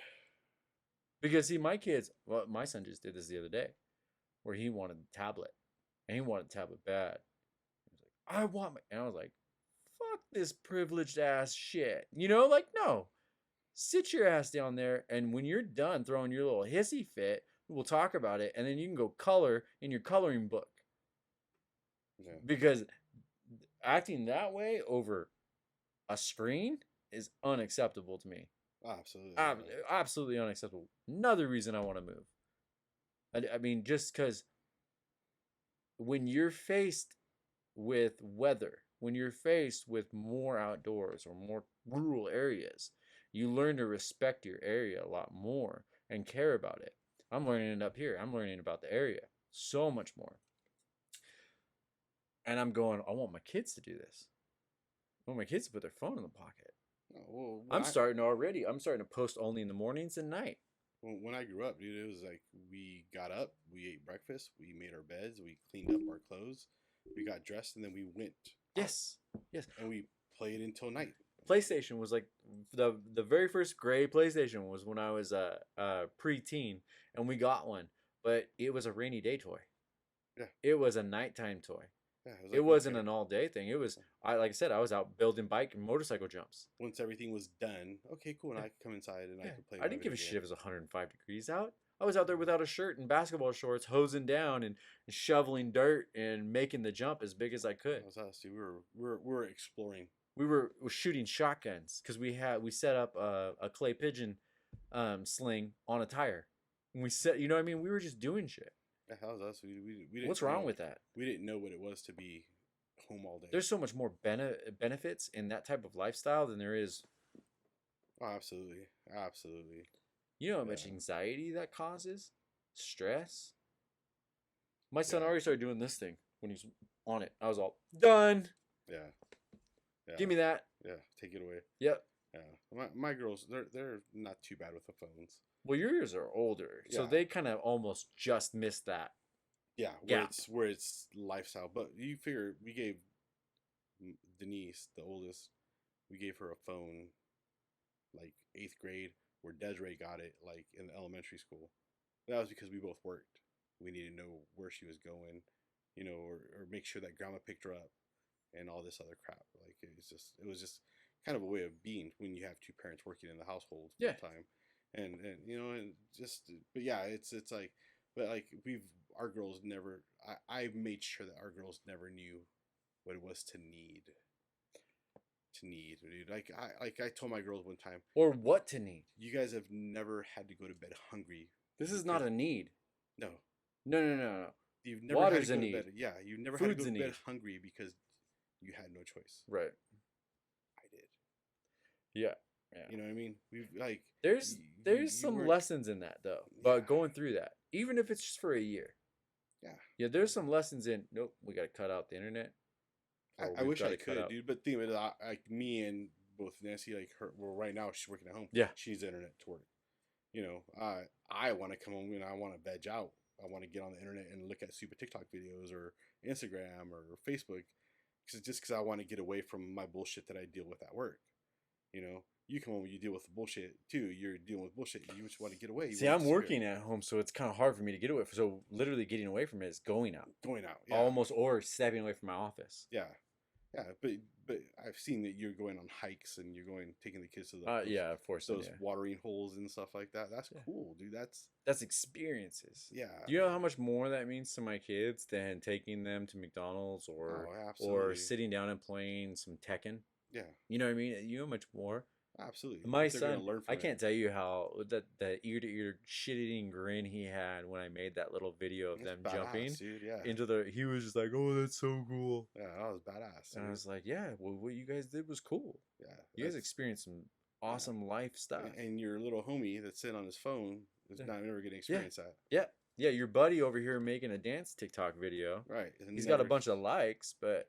Because see, my kids, well, my son just did this the other day, where he wanted the tablet, and he wanted the tablet bad. He was like, I want my, and I was like, fuck this privileged ass shit. No. Sit your ass down there, and when you're done throwing your little hissy fit, we'll talk about it, and then you can go color in your coloring book. Yeah. Because acting that way over a screen is unacceptable to me. Absolutely. Absolutely unacceptable. Another reason I want to move. I mean, just because when you're faced with weather, when you're faced with more outdoors or more rural areas, you learn to respect your area a lot more and care about it. I'm learning it up here. I'm learning about the area so much more. And I'm going, I want my kids to do this. I want my kids to put their phone in the pocket. Well, I'm starting to post only in the mornings and night. When I grew up, dude, it was like we got up, we ate breakfast, we made our beds, we cleaned up our clothes, we got dressed, and then we went. Yes. And we played until night. PlayStation was like the very first gray PlayStation was when I was a preteen, and we got one, but it was a rainy day toy. Yeah. It was a nighttime toy. Yeah, It wasn't an all day thing. It was like I said, I was out building bike and motorcycle jumps. Once everything was done, okay, cool, and I could come inside and I could play. I didn't give a shit if it was 105 degrees out. I was out there without a shirt and basketball shorts, hosing down and shoveling dirt and making the jump as big as I could. That was us, dude. We were exploring. We were shooting shotguns because we set up a clay pigeon sling on a tire. And we set, you know what I mean? We were just doing shit. Yeah, that was us. We didn't What's wrong with that? We didn't know what it was to be home all day. There's so much more benefits in that type of lifestyle than there is. Oh, absolutely. Absolutely. You know how much anxiety that causes? Stress? My son already started doing this thing when he's on it. I was all, done. Yeah. Give me that. Yeah, take it away. Yep. Yeah. My girls, they're not too bad with the phones. Well, yours are older, so they kind of almost just missed that. Yeah, where it's lifestyle. But you figure we gave Denise, the oldest, we gave her a phone like 8th grade, where Desiree got it like in elementary school. That was because we both worked. We needed to know where she was going, you know, or make sure that grandma picked her up and all this other crap. Like it was just kind of a way of being when you have two parents working in the household full time. And you know, and just, but yeah, it's like, but like our girls never, I made sure that our girls never knew what it was to need, dude. Like I told my girls one time, or what to need. You guys have never had to go to bed hungry. This is not a need. No. You've never Water's had to go to bed. Yeah, you've never Food's had to go to bed hungry because you had no choice. Right. I did. Yeah. You know what I mean? We've like there's some lessons in that though. But going through that, even if it's just for a year. Yeah. Yeah, there's some lessons in nope, we gotta cut out the internet. I wish I could, dude. But think of it, like me and both Nancy, like her, well, right now she's working at home. Yeah. She needs internet to work. You know, I want to come home and I want to veg out. I want to get on the internet and look at stupid TikTok videos or Instagram or Facebook, because I want to get away from my bullshit that I deal with at work. You know, you come home, you deal with bullshit too. You're dealing with bullshit. You just want to get away. See, I'm working at home, so it's kind of hard for me to get away. So literally getting away from it is going out. Yeah. Almost, or stepping away from my office. Yeah. But I've seen that you're going on hikes and you're taking the kids to those watering holes and stuff like that. That's cool, dude. That's experiences. Yeah. Do you know how much more that means to my kids than taking them to McDonald's or sitting down and playing some Tekken? Yeah. You know what I mean? You know how much more? Absolutely. My son, I can't tell you how that ear-to-ear shit-eating grin he had when I made that little video of them jumping into the. He was just like, "Oh, that's so cool." Yeah, that was badass. And I was like, "Yeah, well, what you guys did was cool. Yeah, you guys experienced some awesome life stuff." And your little homie that's sitting on his phone is not ever getting to experience that. Yeah. Your buddy over here making a dance TikTok video. Right. He's got a bunch of likes, but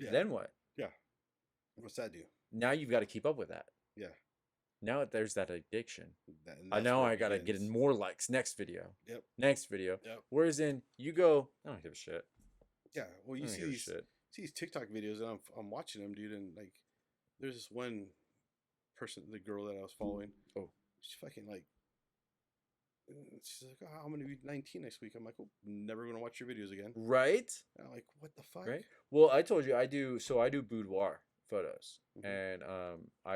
then what? Yeah. What's that do? Now you've got to keep up with that. Yeah. Now there's that addiction. I know I got to get in more likes. Next video. Yep. Next video. Yep. Whereas you go, I don't give a shit. Yeah. Well, you see these TikTok videos and I'm watching them, dude. And like, there's this one person, the girl that I was following. Oh. She's fucking like, she's like, oh, I'm going to be 19 next week. I'm like, oh, never going to watch your videos again. Right. And I'm like, what the fuck? Right. Well, I told you I do boudoir photos, and I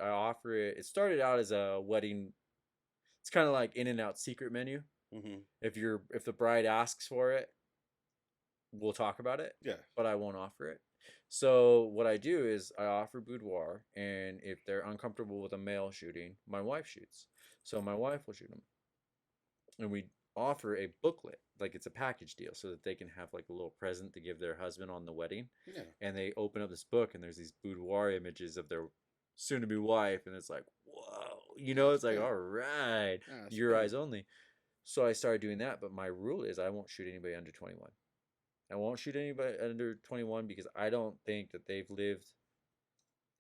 offer it. It started out as a wedding. It's kind of like In-N-Out secret menu. If the bride asks for it, we'll talk about it. Yeah, but I won't offer it. So what I do is I offer boudoir, and if they're uncomfortable with a male shooting, my wife shoots. So my wife will shoot them, and we offer a booklet, like it's a package deal, so that they can have like a little present to give their husband on the wedding. Yeah. And they open up this book and there's these boudoir images of their soon-to-be wife, and it's like, whoa, you know, it's like, all right, your eyes only. So I started doing that, but my rule is I won't shoot anybody under 21. I won't shoot anybody under 21 because I don't think that they've lived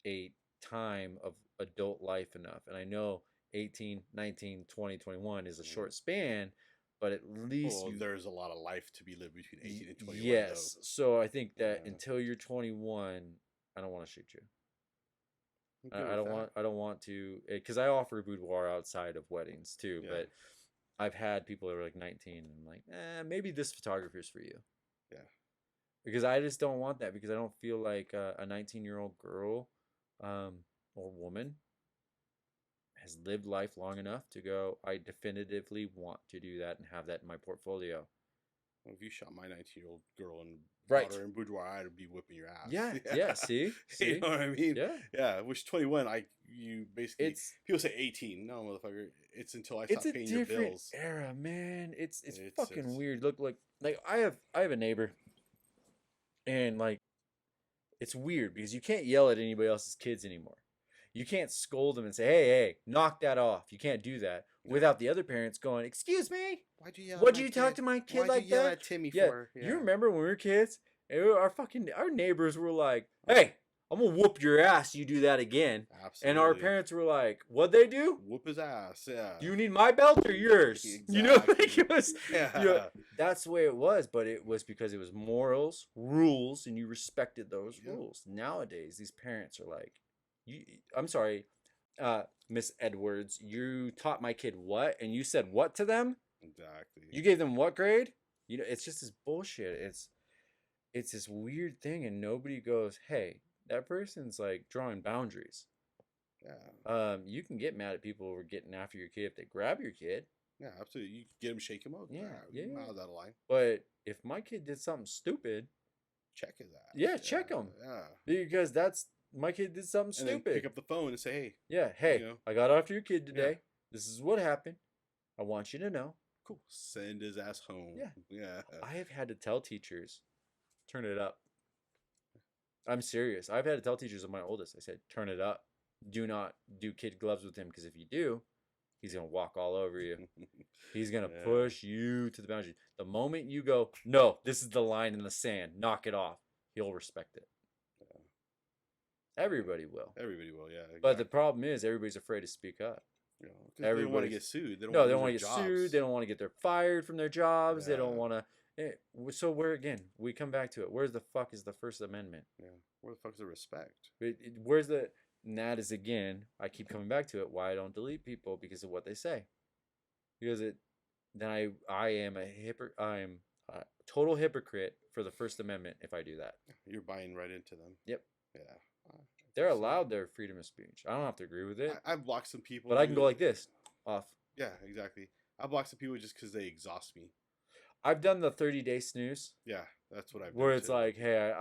a time of adult life enough. And I know 18, 19, 20, 21 is a short span, but at least there's a lot of life to be lived between 18 and 21. Yes. So I think that until you're 21, I don't want to shoot you. I don't want to, because I offer boudoir outside of weddings too, but I've had people that are like 19 and I'm like, maybe this photographer is for you. Yeah. Because I just don't want that, because I don't feel like a 19-year-old girl or woman has lived life long enough to go, I definitively want to do that and have that in my portfolio. If you shot my 19-year-old girl and Right. daughter in boudoir, I'd be whipping your ass. Yeah. See? You know what I mean? Yeah. Yeah. Which 21, you basically, It's people say 18. No, motherfucker. It's until I stop paying your bills. Era, man. It's fucking weird. Look, like I have a neighbor, and like, it's weird because you can't yell at anybody else's kids anymore. You can't scold them and say, hey, knock that off. You can't do that without the other parents going, excuse me? Why'd you yell What'd at you my talk kid? to my kid Why'd like you yell that? at Timmy Yeah. for? Yeah. You remember when we were kids? Our neighbors were like, hey, I'm going to whoop your ass. You do that again. Absolutely. And our parents were like, what'd they do? Whoop his ass. Yeah. Do you need my belt or yours? Exactly. You know, like it was, Yeah. that's the way it was, but it was because it was morals, rules, and you respected those rules. Nowadays, these parents are like, I'm sorry, Miss Edwards, you taught my kid what? And you said what to them? Exactly. You gave them what grade? You know, it's just this bullshit. It's this weird thing, and nobody goes, hey, that person's like drawing boundaries. Yeah. You can get mad at people who are getting after your kid if they grab your kid. Yeah, absolutely. You get him, shake him up. Yeah. Miles out of line. But if my kid did something stupid, check his ass. Yeah, check him. Yeah. Because my kid did something And then stupid. pick up the phone and say, hey. Yeah, hey, you know, I got after your kid today. This is what happened. I want you to know. Cool. Send his ass home. Yeah. Yeah. I have had to tell teachers, turn it up. I'm serious. I've had to tell teachers of my oldest, I said, turn it up. Do not do kid gloves with him, because if you do, he's going to walk all over you. He's going to push you to the boundary. The moment you go, no, this is the line in the sand, knock it off, he'll respect it. Everybody will. Everybody will, yeah. Exactly. But the problem is everybody's afraid to speak up. You know, they don't want to get sued. They don't want to get sued. They don't want to get fired from their jobs. Yeah. They don't want to. So we come back to it. Where's the fuck is the First Amendment? Yeah. Where the fuck is the respect? Where's the? And that is, again, I keep coming back to it. Why I don't delete people, because of what they say. Because then I am a total hypocrite for the First Amendment if I do that. You're buying right into them. Yep. Yeah. They're allowed their freedom of speech. I don't have to agree with it. I've blocked some people. But I can go like this, off. Yeah, exactly. I block some people just because they exhaust me. I've done the 30-day snooze. Yeah, that's what I've done. Where it's like, hey,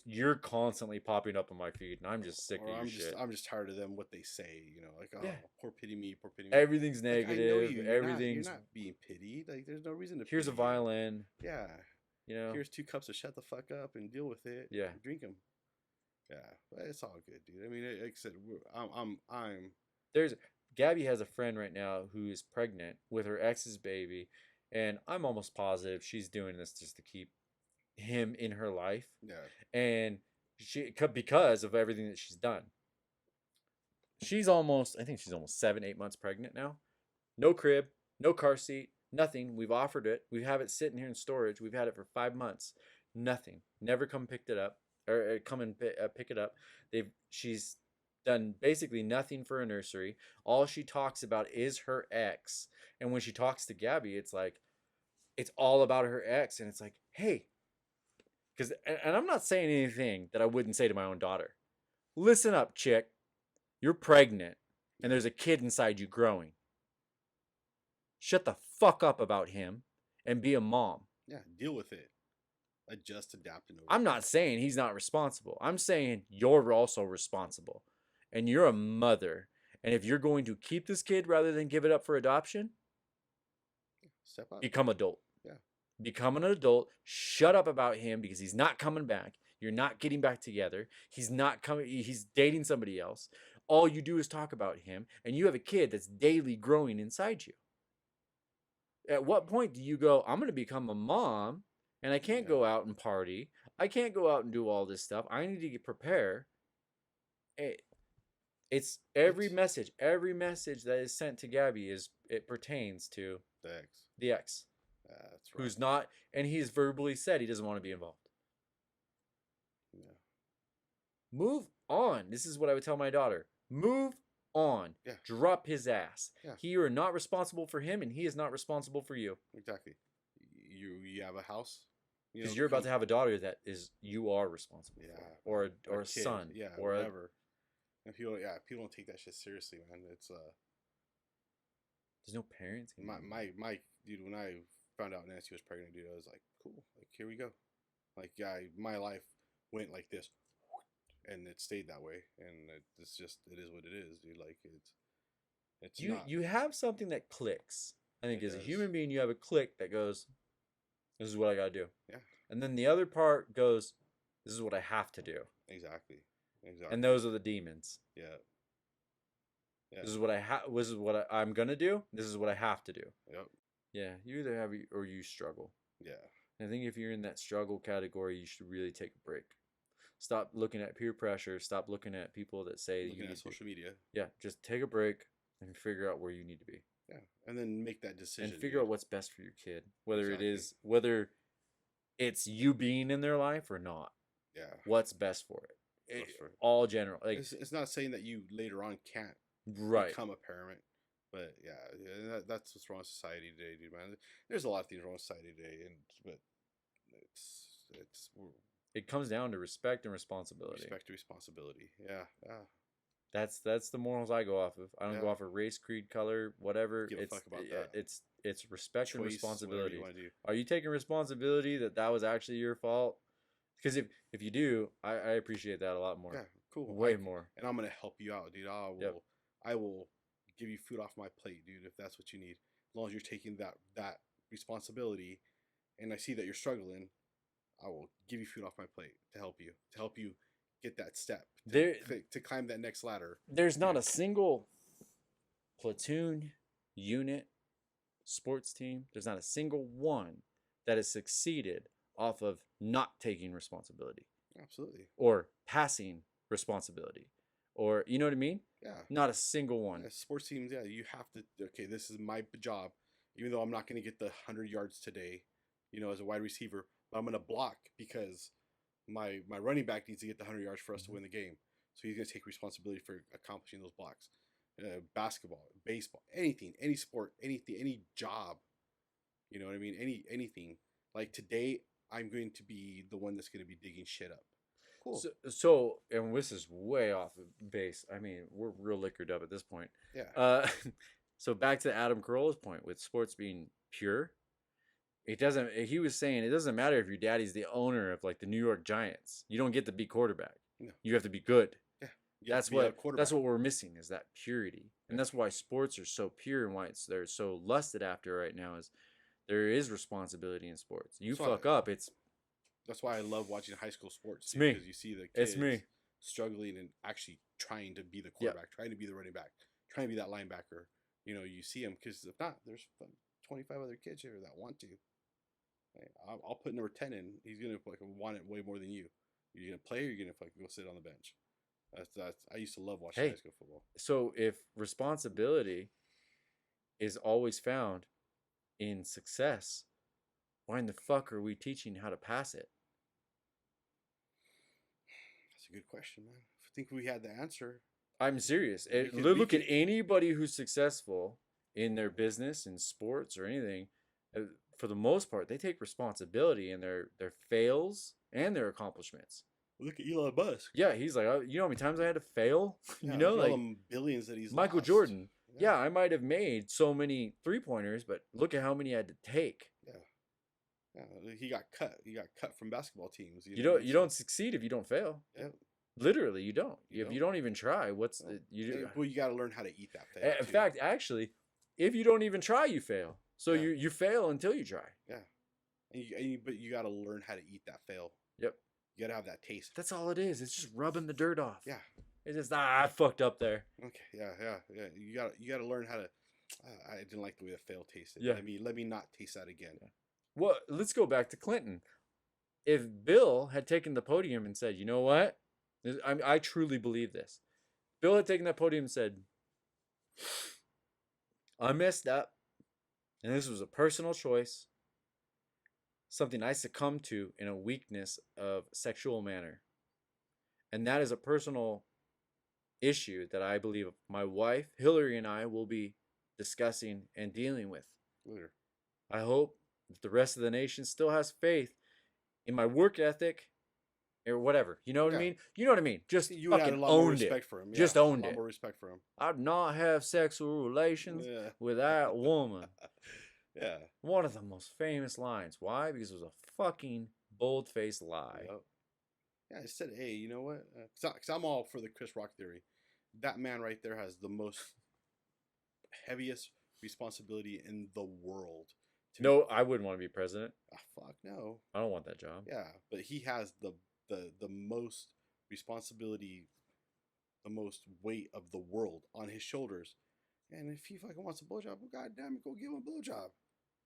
you're constantly popping up on my feed, and I'm just sick of your shit. I'm just tired of them, what they say, you know, like, oh, poor pity me, poor pity me. Everything's negative. You're everything's not being pitied. Like, there's no reason to. Here's a violin. Yeah. You know. Here's 2 cups of shut the fuck up and deal with it. Yeah. Drink them. Yeah, but it's all good, dude. I mean, like I said, Gabby has a friend right now who is pregnant with her ex's baby, and I'm almost positive she's doing this just to keep him in her life. Yeah. And because of everything that she's done. I think she's almost 7-8 months pregnant now. No crib, no car seat, nothing. We've offered it. We have it sitting here in storage. We've had it for 5 months. Nothing. Never come picked it up. Or come and pick it up. She's done basically nothing for a nursery. All she talks about is her ex. And when she talks to Gabby, it's like, it's all about her ex. And it's like, hey, and I'm not saying anything that I wouldn't say to my own daughter. Listen up, chick. You're pregnant, and there's a kid inside you growing. Shut the fuck up about him and be a mom. Yeah, deal with it. Adjust, adapt, and overcome. I'm not saying he's not responsible. I'm saying you're also responsible. And you're a mother. And if you're going to keep this kid rather than give it up for adoption, step up. Become adult. Yeah. Become an adult. Shut up about him because he's not coming back. You're not getting back together. He's not coming. He's dating somebody else. All you do is talk about him. And you have a kid that's daily growing inside you. At what point do you go, I'm going to become a mom? And I can't go out and party. I can't go out and do all this stuff. I need to prepare. It's every message that is sent to Gabby it pertains to the ex. That's right. Who's not, and he's verbally said he doesn't want to be involved. Yeah. Move on. This is what I would tell my daughter. Move on. Yeah. Drop his ass. Yeah. You are not responsible for him, and he is not responsible for you. Exactly. You have a house. Because you're about to have a daughter that you are responsible for, or a kid, son, yeah, or whatever. And people don't take that shit seriously, man. It's There's no parents. my dude. When I found out Nancy was pregnant, dude, I was like, cool. Like, here we go. Like, yeah, my life went like this, and it stayed that way. And it's just, it is what it is, dude. Like, it's You have something that clicks. I think as a does. human being, you have a click that goes, "This is what I gotta do." Yeah. And then the other part goes, "This is what I have to do." Exactly. And those are the demons. Yeah. This is what This is what I'm gonna do. This is what I have to do. Yep. Yeah. You either have or you struggle. Yeah. And I think if you're in that struggle category, you should really take a break. Stop looking at peer pressure. Stop looking at people that say Looking you at need social media. Yeah. Just take a break and figure out where you need to be. Yeah. And then make that decision. And figure out what's best for your kid. Whether Exactly. whether it's you being in their life or not. Yeah. What's best for it. For it. All general. Like, it's not saying that you later on can't become a parent, but that's what's wrong with society today, dude, man. There's a lot of things wrong with society today, but it comes down to respect and responsibility. Respect and responsibility. Yeah. That's the morals I go off of. I don't go off of race, creed, color, whatever. Give a fuck about that. It's respect and Choice, responsibility. whatever you wanna do. Are you taking responsibility that was actually your fault? Because if you do, I appreciate that a lot more. Yeah, cool. Way more. And I'm gonna help you out, dude. I will give you food off my plate, dude, if that's what you need. As long as you're taking that responsibility, and I see that you're struggling, I will give you food off my plate to help you get that step to climb that next ladder. There's not a single platoon, unit, sports team. There's not a single one that has succeeded off of not taking responsibility. Absolutely. Or passing responsibility. Or, you know what I mean? Yeah. Not a single one. As sports teams, yeah, you have to, okay, this is my job. Even though I'm not going to get the 100 yards today, as a wide receiver, but I'm going to block because my running back needs to get the 100 yards for us to win the game. So he's going to take responsibility for accomplishing those blocks. Basketball, baseball, anything, any sport, anything, any job. You know what I mean? Anything. Like today, I'm going to be the one that's going to be digging shit up. Cool. So, and this is way off of base. I mean, we're real liquored up at this point. Yeah. So back to Adam Carolla's point with sports being pure. He was saying it doesn't matter if your daddy's the owner of like the New York Giants. You don't get to be quarterback. No. You have to be good. Yeah. That's what we're missing is that purity. And that's why sports are so pure and why they're so lusted after right now is there is responsibility in sports. You fuck up, that's why I love watching high school sports. It's me. Because you see the kids It's me. struggling and actually trying to be the quarterback, trying to be the running back, trying to be that linebacker. You see them because if not, there's 25 other kids here that want to. I'll put number 10 in. He's gonna want it way more than you. You're gonna play, or you're gonna go sit on the bench. That's. I used to love watching high school football. So if responsibility is always found in success, why in the fuck are we teaching how to pass it? That's a good question, man. I think we had the answer. I'm serious. Look at anybody who's successful in their business, in sports, or anything. For the most part, they take responsibility in their fails and their accomplishments. Look at Elon Musk. Yeah, he's like, you know how many times I had to fail? Yeah, like all them billions that he's Michael lost. Jordan. Yeah, I might have made so many 3-pointers, but look at how many I had to take. Yeah, he got cut. He got cut from basketball teams. You don't succeed if you don't fail. Yeah. Literally, you don't. If you don't even try, well, you got to learn how to eat that fail. In fact, actually, if you don't even try, you fail. So you fail until you try. Yeah. But you got to learn how to eat that fail. Yep. You got to have that taste. That's all it is. It's just rubbing the dirt off. Yeah. It's just I fucked up there. Okay. Yeah. You got to learn how to. I didn't like the way the fail tasted. Yeah. Let me not taste that again. Yeah. Well, let's go back to Clinton. If Bill had taken the podium and said, "You know what? I truly believe this." Bill had taken that podium and said, "I messed up, and this was a personal choice, something I succumbed to in a weakness of sexual manner. And that is a personal issue that I believe my wife, Hillary, and I will be discussing and dealing with. Later. I hope that the rest of the nation still has faith in my work ethic or whatever. You know what I Yeah. mean? You know what I mean? Just You would have fucking a lot more owned respect it. for him. Just Yeah, owned a lot it. more respect for him. I'd not have sexual relations Yeah. with that woman. Yeah. One of the most famous lines. Why? Because it was a fucking bold-faced lie. Yep. Yeah, I said, hey, you know what? Because I'm all for the Chris Rock theory. That man right there has the most heaviest responsibility in the world. No, I wouldn't want to be president. Fuck no. I don't want that job. Yeah, but he has the most responsibility, the most weight of the world on his shoulders. And if he fucking wants a blowjob, well, goddamn it, go give him a blowjob.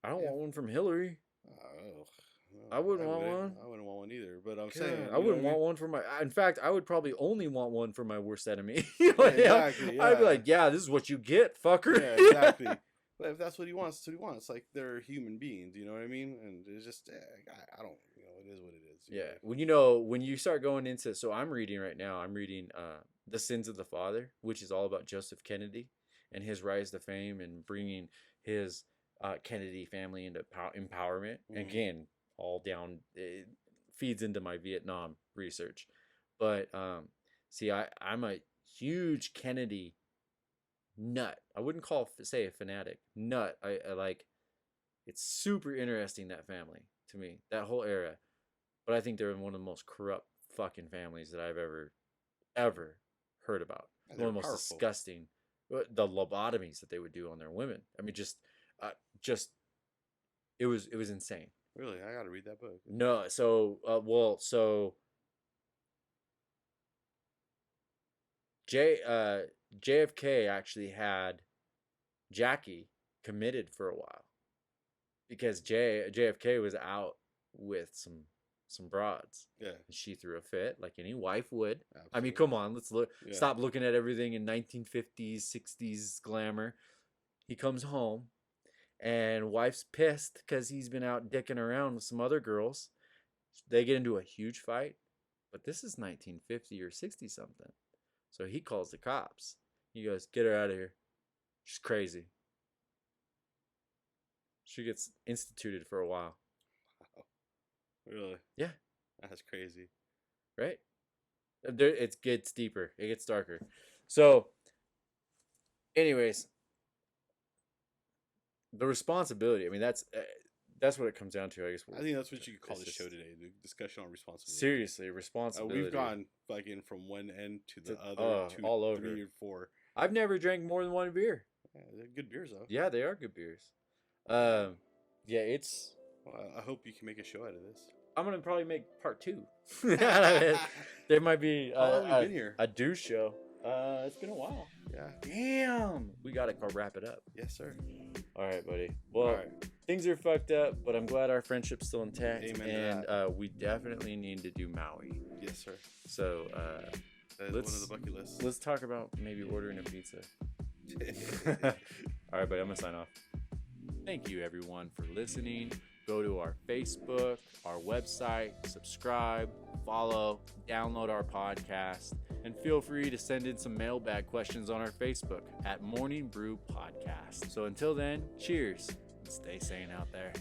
I don't want one from Hillary. I wouldn't want one. I wouldn't want one either. But I'm God, saying, I wouldn't want one for my. In fact, I would probably only want one for my worst enemy. Exactly. Yeah. I'd be like, yeah, this is what you get, fucker. Yeah, exactly. But if that's what he wants, that's what he wants. Like, they're human beings, you know what I mean? And it's just, I don't, it is what it is. Yeah. When you start going into, so I'm reading right now, The Sins of the Father, which is all about Joseph Kennedy and his rise to fame and bringing his Kennedy family into empowerment. Mm-hmm. Again, all down, it feeds into my Vietnam research. But see, I'm a huge Kennedy nut. I wouldn't say a fanatic. Nut. I like, it's super interesting, that family, to me, that whole era. But I think they're one of the most corrupt fucking families that I've ever heard about. One of the most disgusting, the lobotomies that they would do on their women. I mean, just it was insane. Really, I got to read that book. No, so JFK actually had Jackie committed for a while because JFK was out with some broads. Yeah. And she threw a fit like any wife would. Absolutely. I mean, come on, let's look. Yeah. Stop looking at everything in 1950s, 60s glamour. He comes home and wife's pissed because he's been out dicking around with some other girls. They get into a huge fight, but this is 1950 or 60 something. So he calls the cops. He goes, "Get her out of here. She's crazy." She gets instituted for a while. Wow. Really? Yeah. That's crazy. Right? It gets deeper. It gets darker. So, anyways, the responsibility. I mean, that's what it comes down to, I guess. I think that's what you could call the show today, the discussion on responsibility. Seriously, responsibility. We've gone fucking from one end to the other, to all over. 3 or 4. I've never drank more than one beer. Yeah, they're good beers, though. Yeah, they are good beers. Yeah, it's... Well, I hope you can make a show out of this. I'm going to probably make part 2. There might be How long have you been here? A douche show. It's been a while. Yeah. Damn. We got to go wrap it up. Yes, sir. All right, buddy. Well, things are fucked up, but I'm glad our friendship's still intact. Amen. And we definitely need to do Maui. Yes, sir. So that is one of the bucket lists. Let's talk about maybe ordering a pizza. All right, buddy. I'm going to sign off. Thank you, everyone, for listening. Go to our Facebook, our website, subscribe, follow, download our podcast, and feel free to send in some mailbag questions on our Facebook at Morning Brew Podcast. So until then, cheers and stay sane out there.